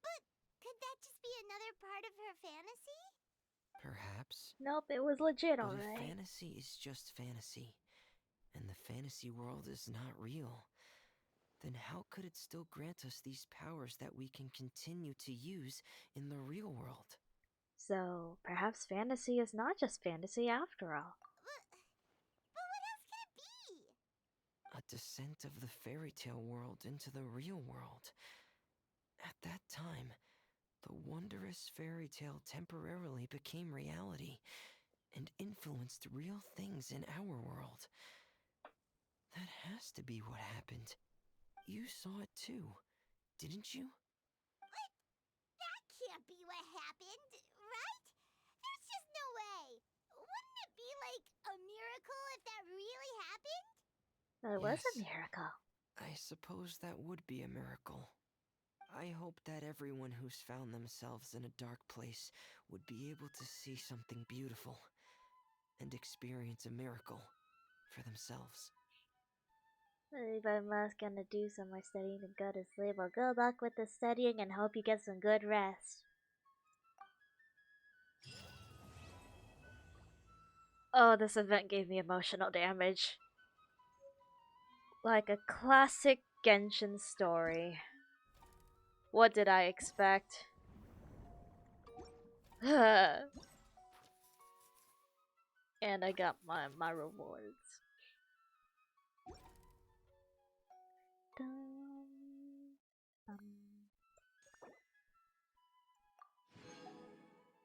But could that just be another part of her fantasy? Perhaps. Nope, it was legit, But if alright. fantasy is just fantasy, and the fantasy world is not real, then how could it still grant us these powers that we can continue to use in the real world? So, perhaps fantasy is not just fantasy after all. But what else could it be? A descent of the fairy tale world into the real world. At that time, the wondrous fairy tale temporarily became reality and influenced real things in our world. That has to be what happened. You saw it too, didn't you? What? That can't be what happened, right? There's just no way. Wouldn't it be like a miracle if that really happened? It was a Yes. miracle. I suppose that would be a miracle. I hope that everyone who's found themselves in a dark place would be able to see something beautiful and experience a miracle for themselves. If I'm gonna do some more studying and go to sleep, well, good luck with the studying and hope you get some good rest. Oh, this event gave me emotional damage. Like a classic Genshin story. What did I expect? And I got my rewards.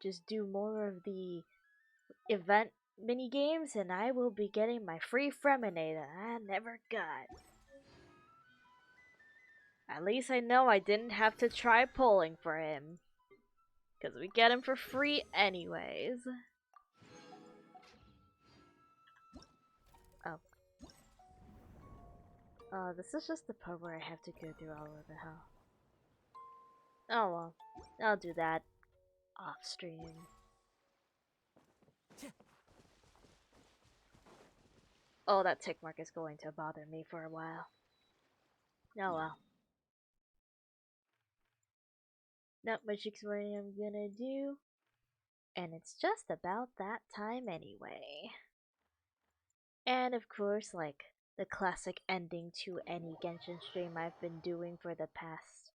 Just do more of the event mini games, and I will be getting my free Fremonade that I never got. At least I know I didn't have to try pulling for him, because we get him for free anyways. Oh, this is just the part where I have to go through all of it, huh? Oh well, I'll do that off stream. Oh, that tick mark is going to bother me for a while. Oh well. Not much explaining I'm gonna do. And it's just about that time anyway. And of course, like, the classic ending to any Genshin stream I've been doing for the past...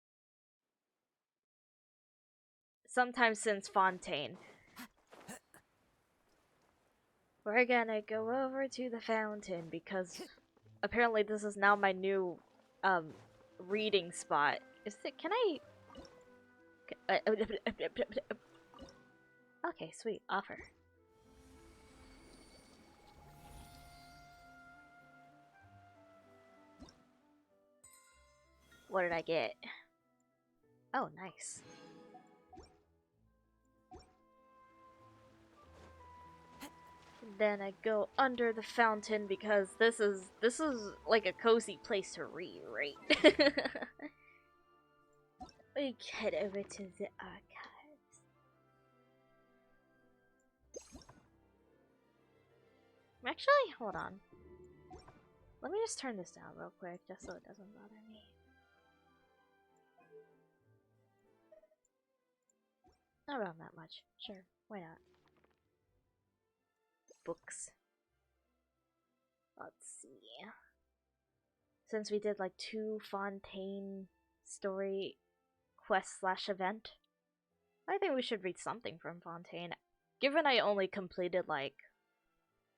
sometime since Fontaine. We're gonna go over to the fountain because apparently this is now my new reading spot. Is it, can I... Okay, sweet, offer. What did I get? Oh, nice. Then I go under the fountain because this is like a cozy place to read, right? We head over to the archives. Actually, hold on. Let me just turn this down real quick, just so it doesn't bother me. Not around that much. Sure, why not? Books. Let's see. Since we did like 2 Fontaine story quest / event, I think we should read something from Fontaine. Given I only completed like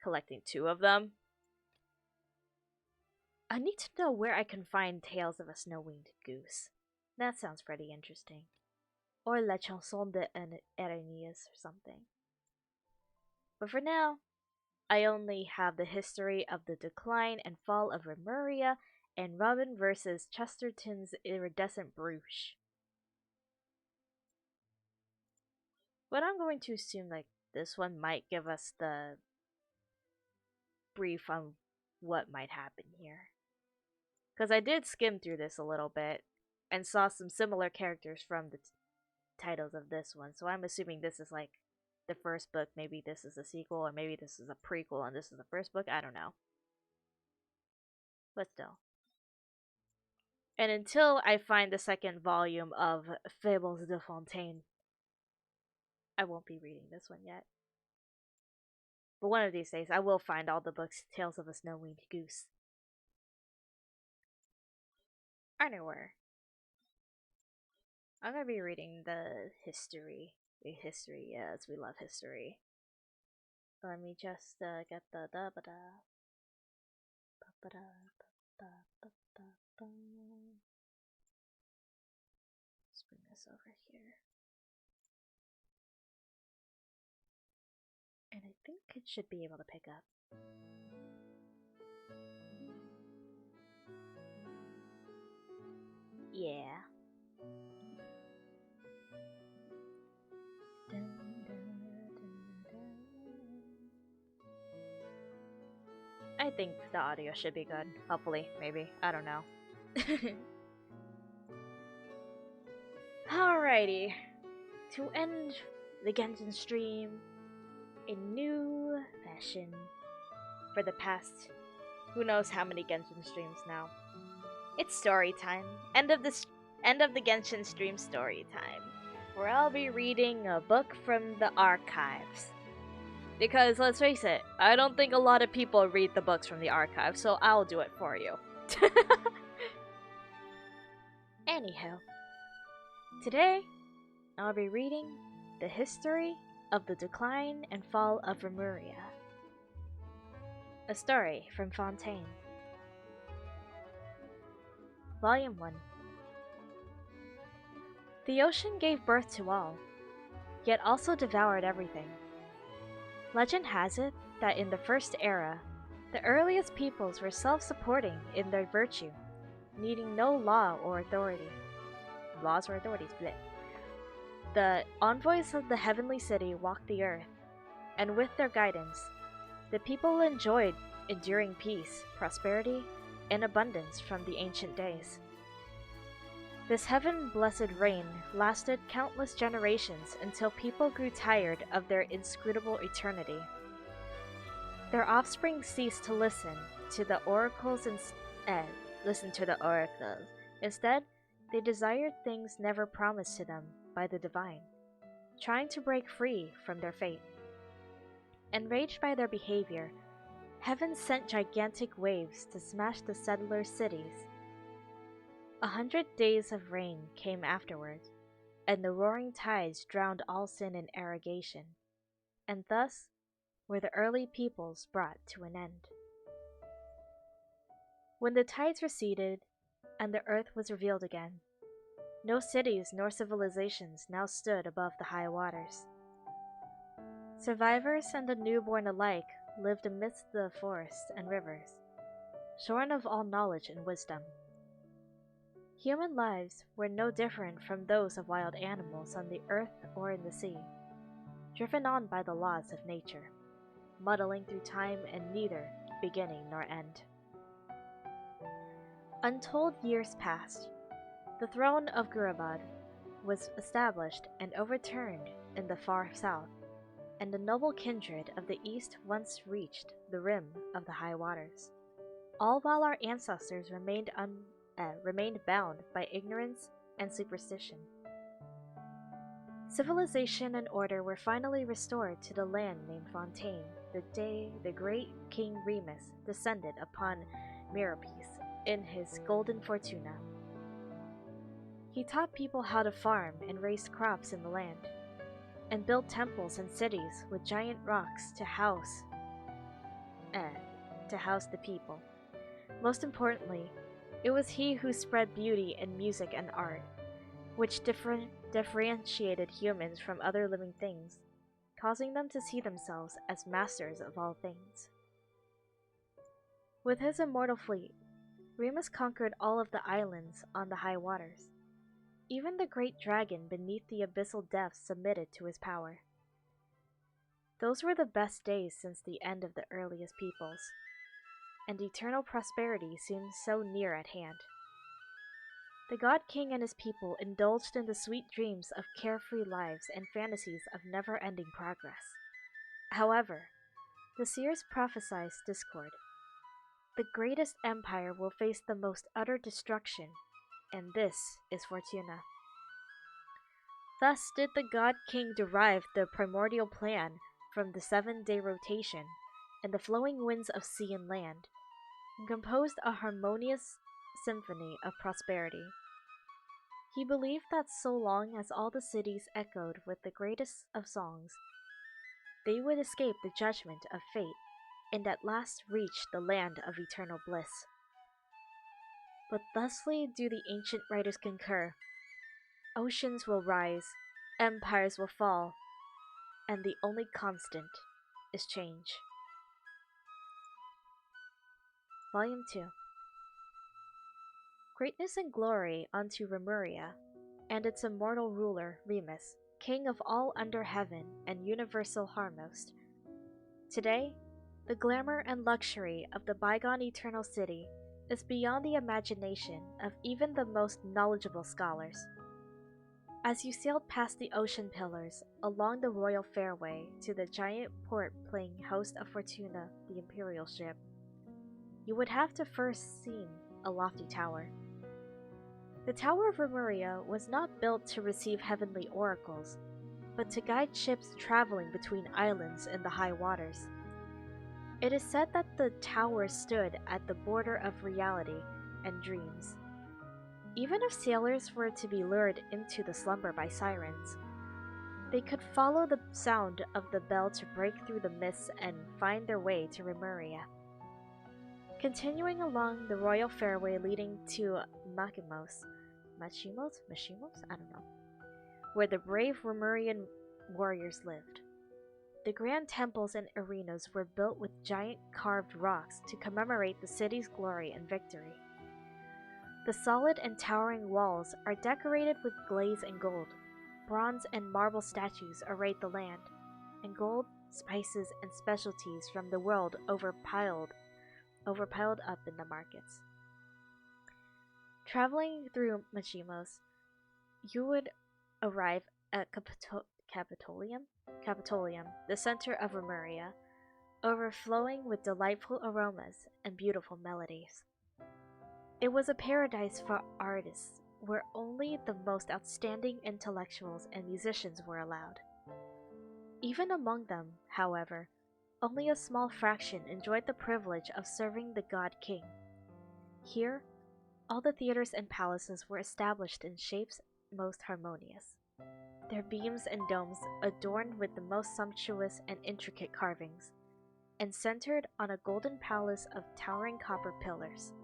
collecting 2 of them, I need to know where I can find Tales of a Snow-Winged Goose. That sounds pretty interesting. Or La Chanson de Araignées or something. But for now, I only have the history of the decline and fall of Remuria and Robin versus Chesterton's Iridescent Bruche. But I'm going to assume like this one might give us the brief on what might happen here. Because I did skim through this a little bit and saw some similar characters from the titles of this one, so I'm assuming this is like the first book, maybe this is a sequel, or maybe this is a prequel and this is the first book, I don't know. But still. And until I find the second volume of Fables de Fontaine, I won't be reading this one yet. But one of these days, I will find all the books, Tales of a Snow-Winged Goose. Anywhere. I'm gonna be reading the history. Yes, we love history. Let me just get the da ba da ba da ba da ba. Let's bring this over here. And I think it should be able to pick up. Yeah. I think the audio should be good. Hopefully, maybe. I don't know. Alrighty. To end the Genshin stream in new fashion for the past who knows how many Genshin streams now. It's story time. End of the Genshin stream story time. Where I'll be reading a book from the archives. Because let's face it, I don't think a lot of people read the books from the archives, so I'll do it for you. Anyhow, today I'll be reading The History of the Decline and Fall of Remuria. A story from Fontaine. Volume 1. The ocean gave birth to all, yet also devoured everything. Legend has it that in the first era, the earliest peoples were self-supporting in their virtue, needing no law or authority. Laws or authorities, bleh. The envoys of the heavenly city walked the earth, and with their guidance, the people enjoyed enduring peace, prosperity, and abundance from the ancient days. This heaven-blessed reign lasted countless generations until people grew tired of their inscrutable eternity. Their offspring ceased to listen to the oracles Instead, they desired things never promised to them by the divine, trying to break free from their fate. Enraged by their behavior, heaven sent gigantic waves to smash the settlers' cities. 100 days of rain came afterward, and the roaring tides drowned all sin and arrogation, and thus were the early peoples brought to an end. When the tides receded, and the earth was revealed again, no cities nor civilizations now stood above the high waters. Survivors and the newborn alike lived amidst the forests and rivers, shorn of all knowledge and wisdom. Human lives were no different from those of wild animals on the earth or in the sea, driven on by the laws of nature, muddling through time and neither beginning nor end. Untold years passed. The throne of Gurabad was established and overturned in the far south, and the noble kindred of the east once reached the rim of the high waters, all while our ancestors remained bound by ignorance and superstition. Civilization and order were finally restored to the land named Fontaine the day the great King Remus descended upon Mirapis in his golden fortuna. He taught people how to farm and raise crops in the land, and built temples and cities with giant rocks to house the people. Most importantly, it was he who spread beauty in music and art, which differentiated humans from other living things, causing them to see themselves as masters of all things. With his immortal fleet, Remus conquered all of the islands on the high waters. Even the great dragon beneath the abyssal depths submitted to his power. Those were the best days since the end of the earliest peoples, and eternal prosperity seemed so near at hand. The God King and his people indulged in the sweet dreams of carefree lives and fantasies of never-ending progress. However, the seers prophesied discord. The greatest empire will face the most utter destruction, and this is Fortuna. Thus did the God King derive the primordial plan from the 7-day rotation and the flowing winds of sea and land, and composed a harmonious symphony of prosperity. He believed that so long as all the cities echoed with the greatest of songs, they would escape the judgment of fate and at last reach the land of eternal bliss. But thusly do the ancient writers concur. Oceans will rise, empires will fall, and the only constant is change. Volume 2. Greatness and glory unto Remuria, and its immortal ruler, Remus, king of all under heaven and universal Harmost. Today, the glamour and luxury of the bygone eternal city is beyond the imagination of even the most knowledgeable scholars. As you sailed past the ocean pillars along the royal fairway to the giant port playing host of Fortuna, the imperial ship, you would have to first seen a lofty tower. The Tower of Remuria was not built to receive heavenly oracles, but to guide ships traveling between islands in the high waters. It is said that the tower stood at the border of reality and dreams. even if sailors were to be lured into the slumber by sirens, they could follow the sound of the bell to break through the mists and find their way to Remuria. Continuing along the royal fairway leading to Machimos, I don't know, where the brave Remurian warriors lived. The grand temples and arenas were built with giant carved rocks to commemorate the city's glory and victory. The solid and towering walls are decorated with glaze and gold. Bronze and marble statues arrayed the land, and gold, spices, and specialties from the world overpiled up in the markets. Traveling through Machimos, you would arrive at Capitolium, the center of Remuria, overflowing with delightful aromas and beautiful melodies. It was a paradise for artists, where only the most outstanding intellectuals and musicians were allowed. Even among them, however, only a small fraction enjoyed the privilege of serving the God King. Here, all the theaters and palaces were established in shapes most harmonious, their beams and domes adorned with the most sumptuous and intricate carvings, and centered on a golden palace of towering copper pillars.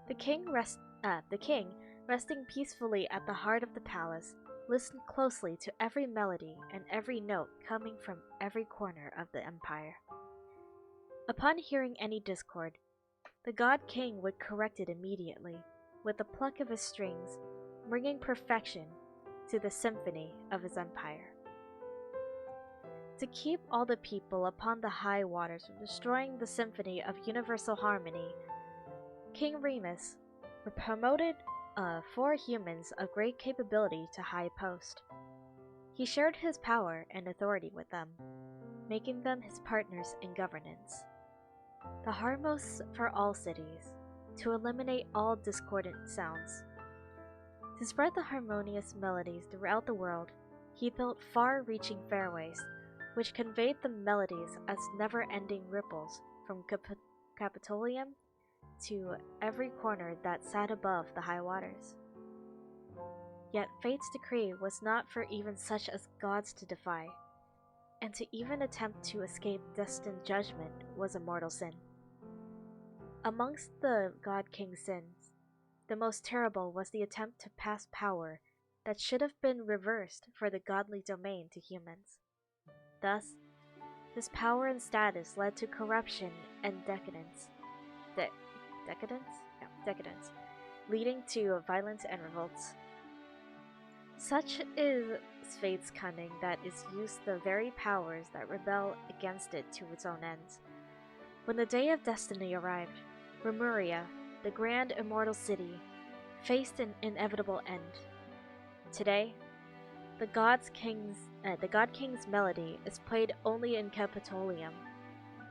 The king, resting peacefully at the heart of the palace, listened closely to every melody and every note coming from every corner of the empire. Upon hearing any discord, the God King would correct it immediately, with the pluck of his strings, bringing perfection to the symphony of his empire. To keep all the people upon the high waters from destroying the symphony of universal harmony, King Remus promoted 4 humans of great capability to high post. He shared his power and authority with them, making them his partners in governance. The Harmos for all cities, to eliminate all discordant sounds. To spread the harmonious melodies throughout the world, he built far-reaching fairways, which conveyed the melodies as never-ending ripples from Capitolium to every corner that sat above the high waters. Yet fate's decree was not for even such as gods to defy, and to even attempt to escape destined judgment was a mortal sin. Amongst the God King's sins, the most terrible was the attempt to pass power that should have been reversed for the godly domain to humans. Thus, this power and status led to corruption and decadence, leading to violence and revolts. Such is fate's cunning that it used the very powers that rebel against it to its own ends. When the day of destiny arrived, Remuria, the grand immortal city, faced an inevitable end. Today, the God King's melody is played only in Capitolium,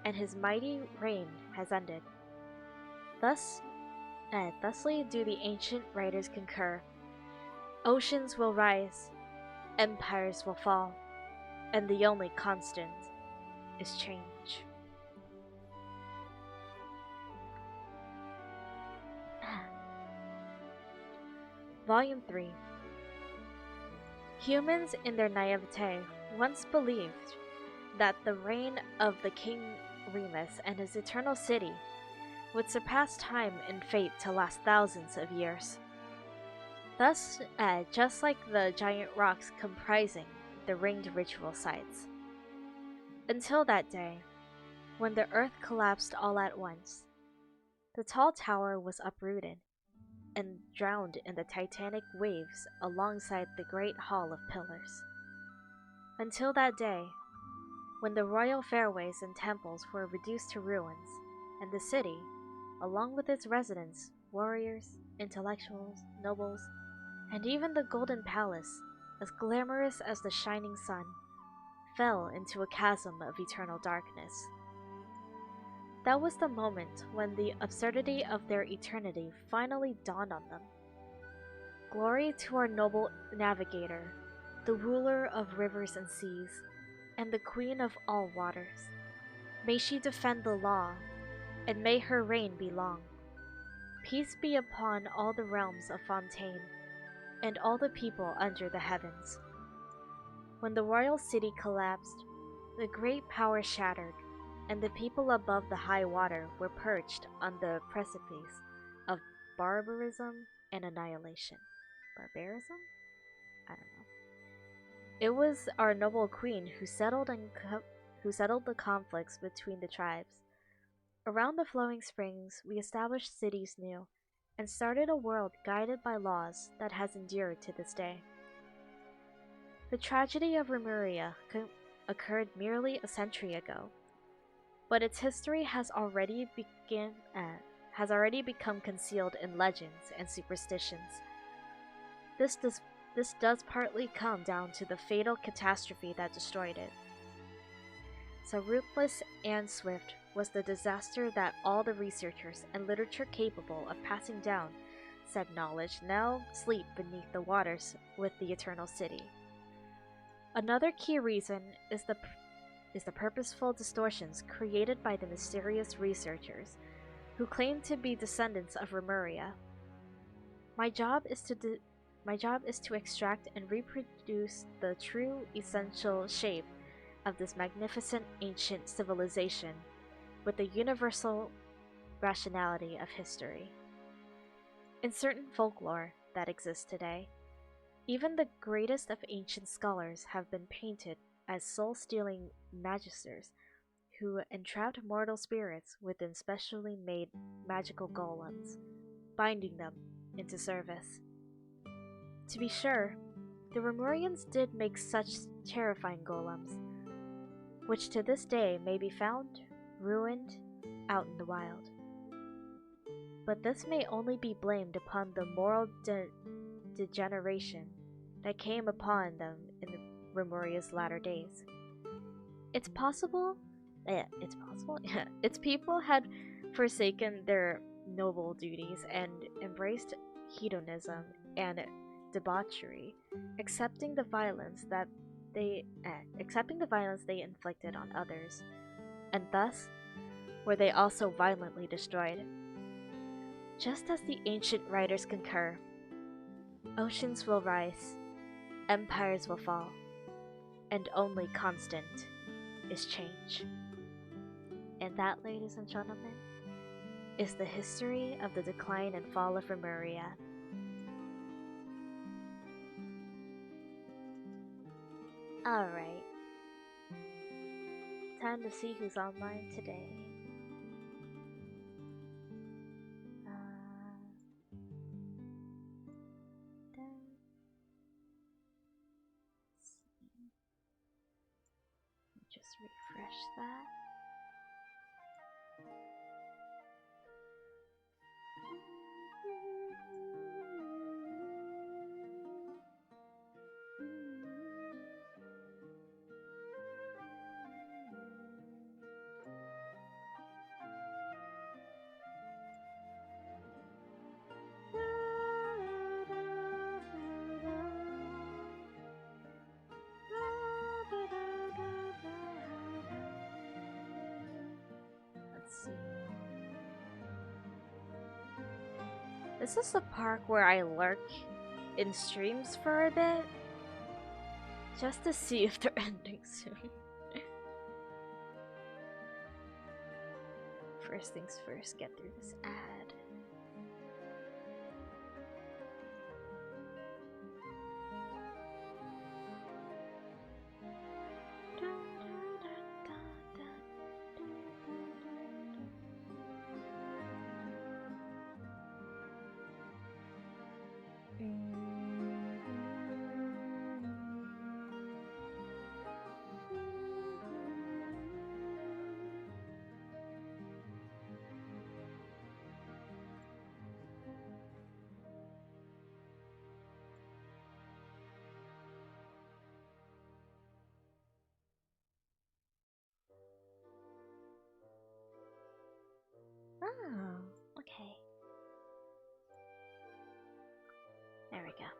and his mighty reign has ended. Thusly do the ancient writers concur. Oceans will rise, empires will fall, and the only constant is change. Volume 3. Humans in their naivete once believed that the reign of the King Remus and his eternal city would surpass time and fate to last thousands of years. Thus, just like the giant rocks comprising the ringed ritual sites. Until that day, when the earth collapsed all at once, the tall tower was uprooted and drowned in the titanic waves alongside the great hall of pillars. Until that day, when the royal fairways and temples were reduced to ruins, and the city, along with its residents, warriors, intellectuals, nobles, and even the Golden Palace, as glamorous as the shining sun, fell into a chasm of eternal darkness. That was the moment when the absurdity of their eternity finally dawned on them. Glory to our noble navigator, the ruler of rivers and seas, and the queen of all waters. May she defend the law, and may her reign be long. Peace be upon all the realms of Fontaine, and all the people under the heavens. When the royal city collapsed, the great power shattered, and the people above the high water were perched on the precipice of barbarism and annihilation. Barbarism? I don't know. It was our noble queen who settled the conflicts between the tribes. Around the flowing springs, we established cities new, and started a world guided by laws that has endured to this day. The tragedy of Remuria occurred merely a century ago, but its history has already become concealed in legends and superstitions. This does partly come down to the fatal catastrophe that destroyed it. So ruthless and swift was the disaster that all the researchers and literature capable of passing down said knowledge now sleep beneath the waters with the Eternal City. Another key reason is the purposeful distortions created by the mysterious researchers who claim to be descendants of Remuria. My job is to extract and reproduce the true essential shape of this magnificent ancient civilization with the universal rationality of history. In certain folklore that exists today, even the greatest of ancient scholars have been painted as soul-stealing magisters who entrapped mortal spirits within specially made magical golems, binding them into service. To be sure, the Remurians did make such terrifying golems, which to this day may be found, ruined, out in the wild. But this may only be blamed upon the moral degeneration that came upon them in the Remuria's latter days. It's possible its people had forsaken their noble duties and embraced hedonism and debauchery, accepting the violence they inflicted on others, and thus were they also violently destroyed. Just as the ancient writers concur, oceans will rise, empires will fall, and only constant is change. And that, ladies and gentlemen, is the history of the decline and fall of Remuria. Alright. Time to see who's online today. Just refresh that. Let's see. This is the park where I lurk in streams for a bit, just to see if they're ending soon. First things first, get through this ad. Oh, okay. There we go.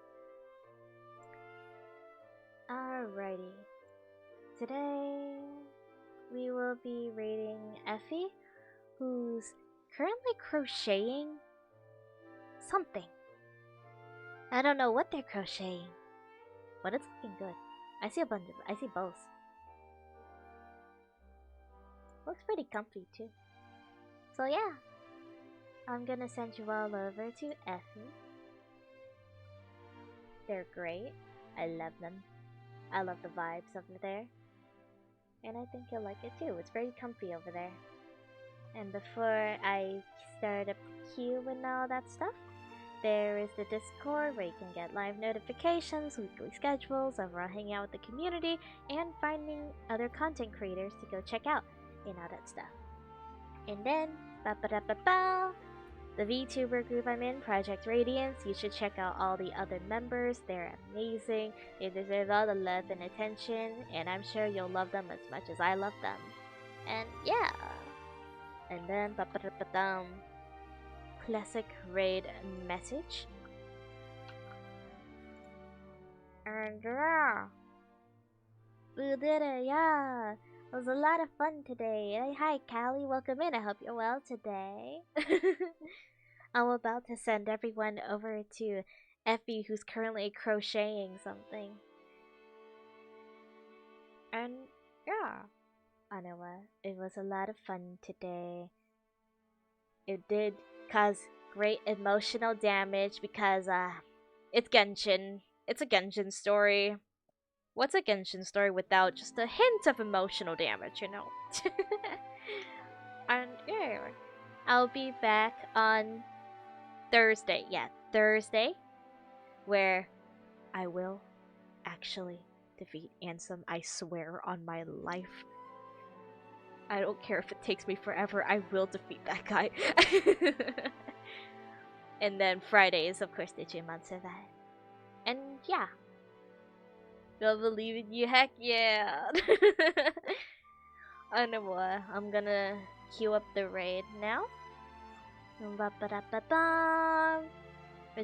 Alrighty. Today we will be rating Effie, who's currently crocheting something. I don't know what they're crocheting, but it's looking good. I see bows. Looks pretty comfy too. So yeah, I'm gonna send you all over to Effie. They're great. I love them. I love the vibes over there. And I think you'll like it too. It's very comfy over there. And before I start up the queue and all that stuff, there is the Discord where you can get live notifications, weekly schedules, overall hanging out with the community, and finding other content creators to go check out and all that stuff. And then, the VTuber group I'm in, Project Radiance, you should check out all the other members. They're amazing. They deserve all the love and attention, and I'm sure you'll love them as much as I love them. And yeah. And then, classic raid message. And yeah. We did it, yeah. It was a lot of fun today. Hey, hi, Callie. Welcome in. I hope you're well today. I'm about to send everyone over to Effie, who's currently crocheting something. And yeah, I know what. It was a lot of fun today. It did cause great emotional damage because it's Genshin. It's a Genshin story. What's a Genshin story without just a hint of emotional damage, you know? And yeah, I'll be back on Thursday. Yeah, Thursday, where I will actually defeat Ansem. I swear on my life. I don't care if it takes me forever. I will defeat that guy. And then Friday is, of course, the 2 months of that. And yeah. Don't believe in you, heck yeah! I know what, I'm gonna queue up the raid now. We're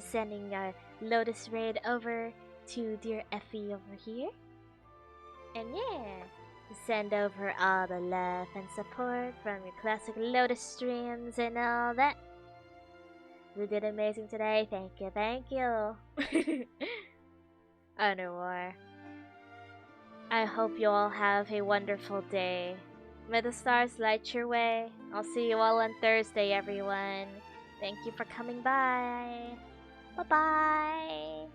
sending our Lotus raid over to dear Effie over here. And yeah, send over all the love and support from your classic Lotus streams and all that. You did amazing today, thank you, thank you. I know what. I hope you all have a wonderful day. May the stars light your way. I'll see you all on Thursday, everyone. Thank you for coming by. Bye-bye.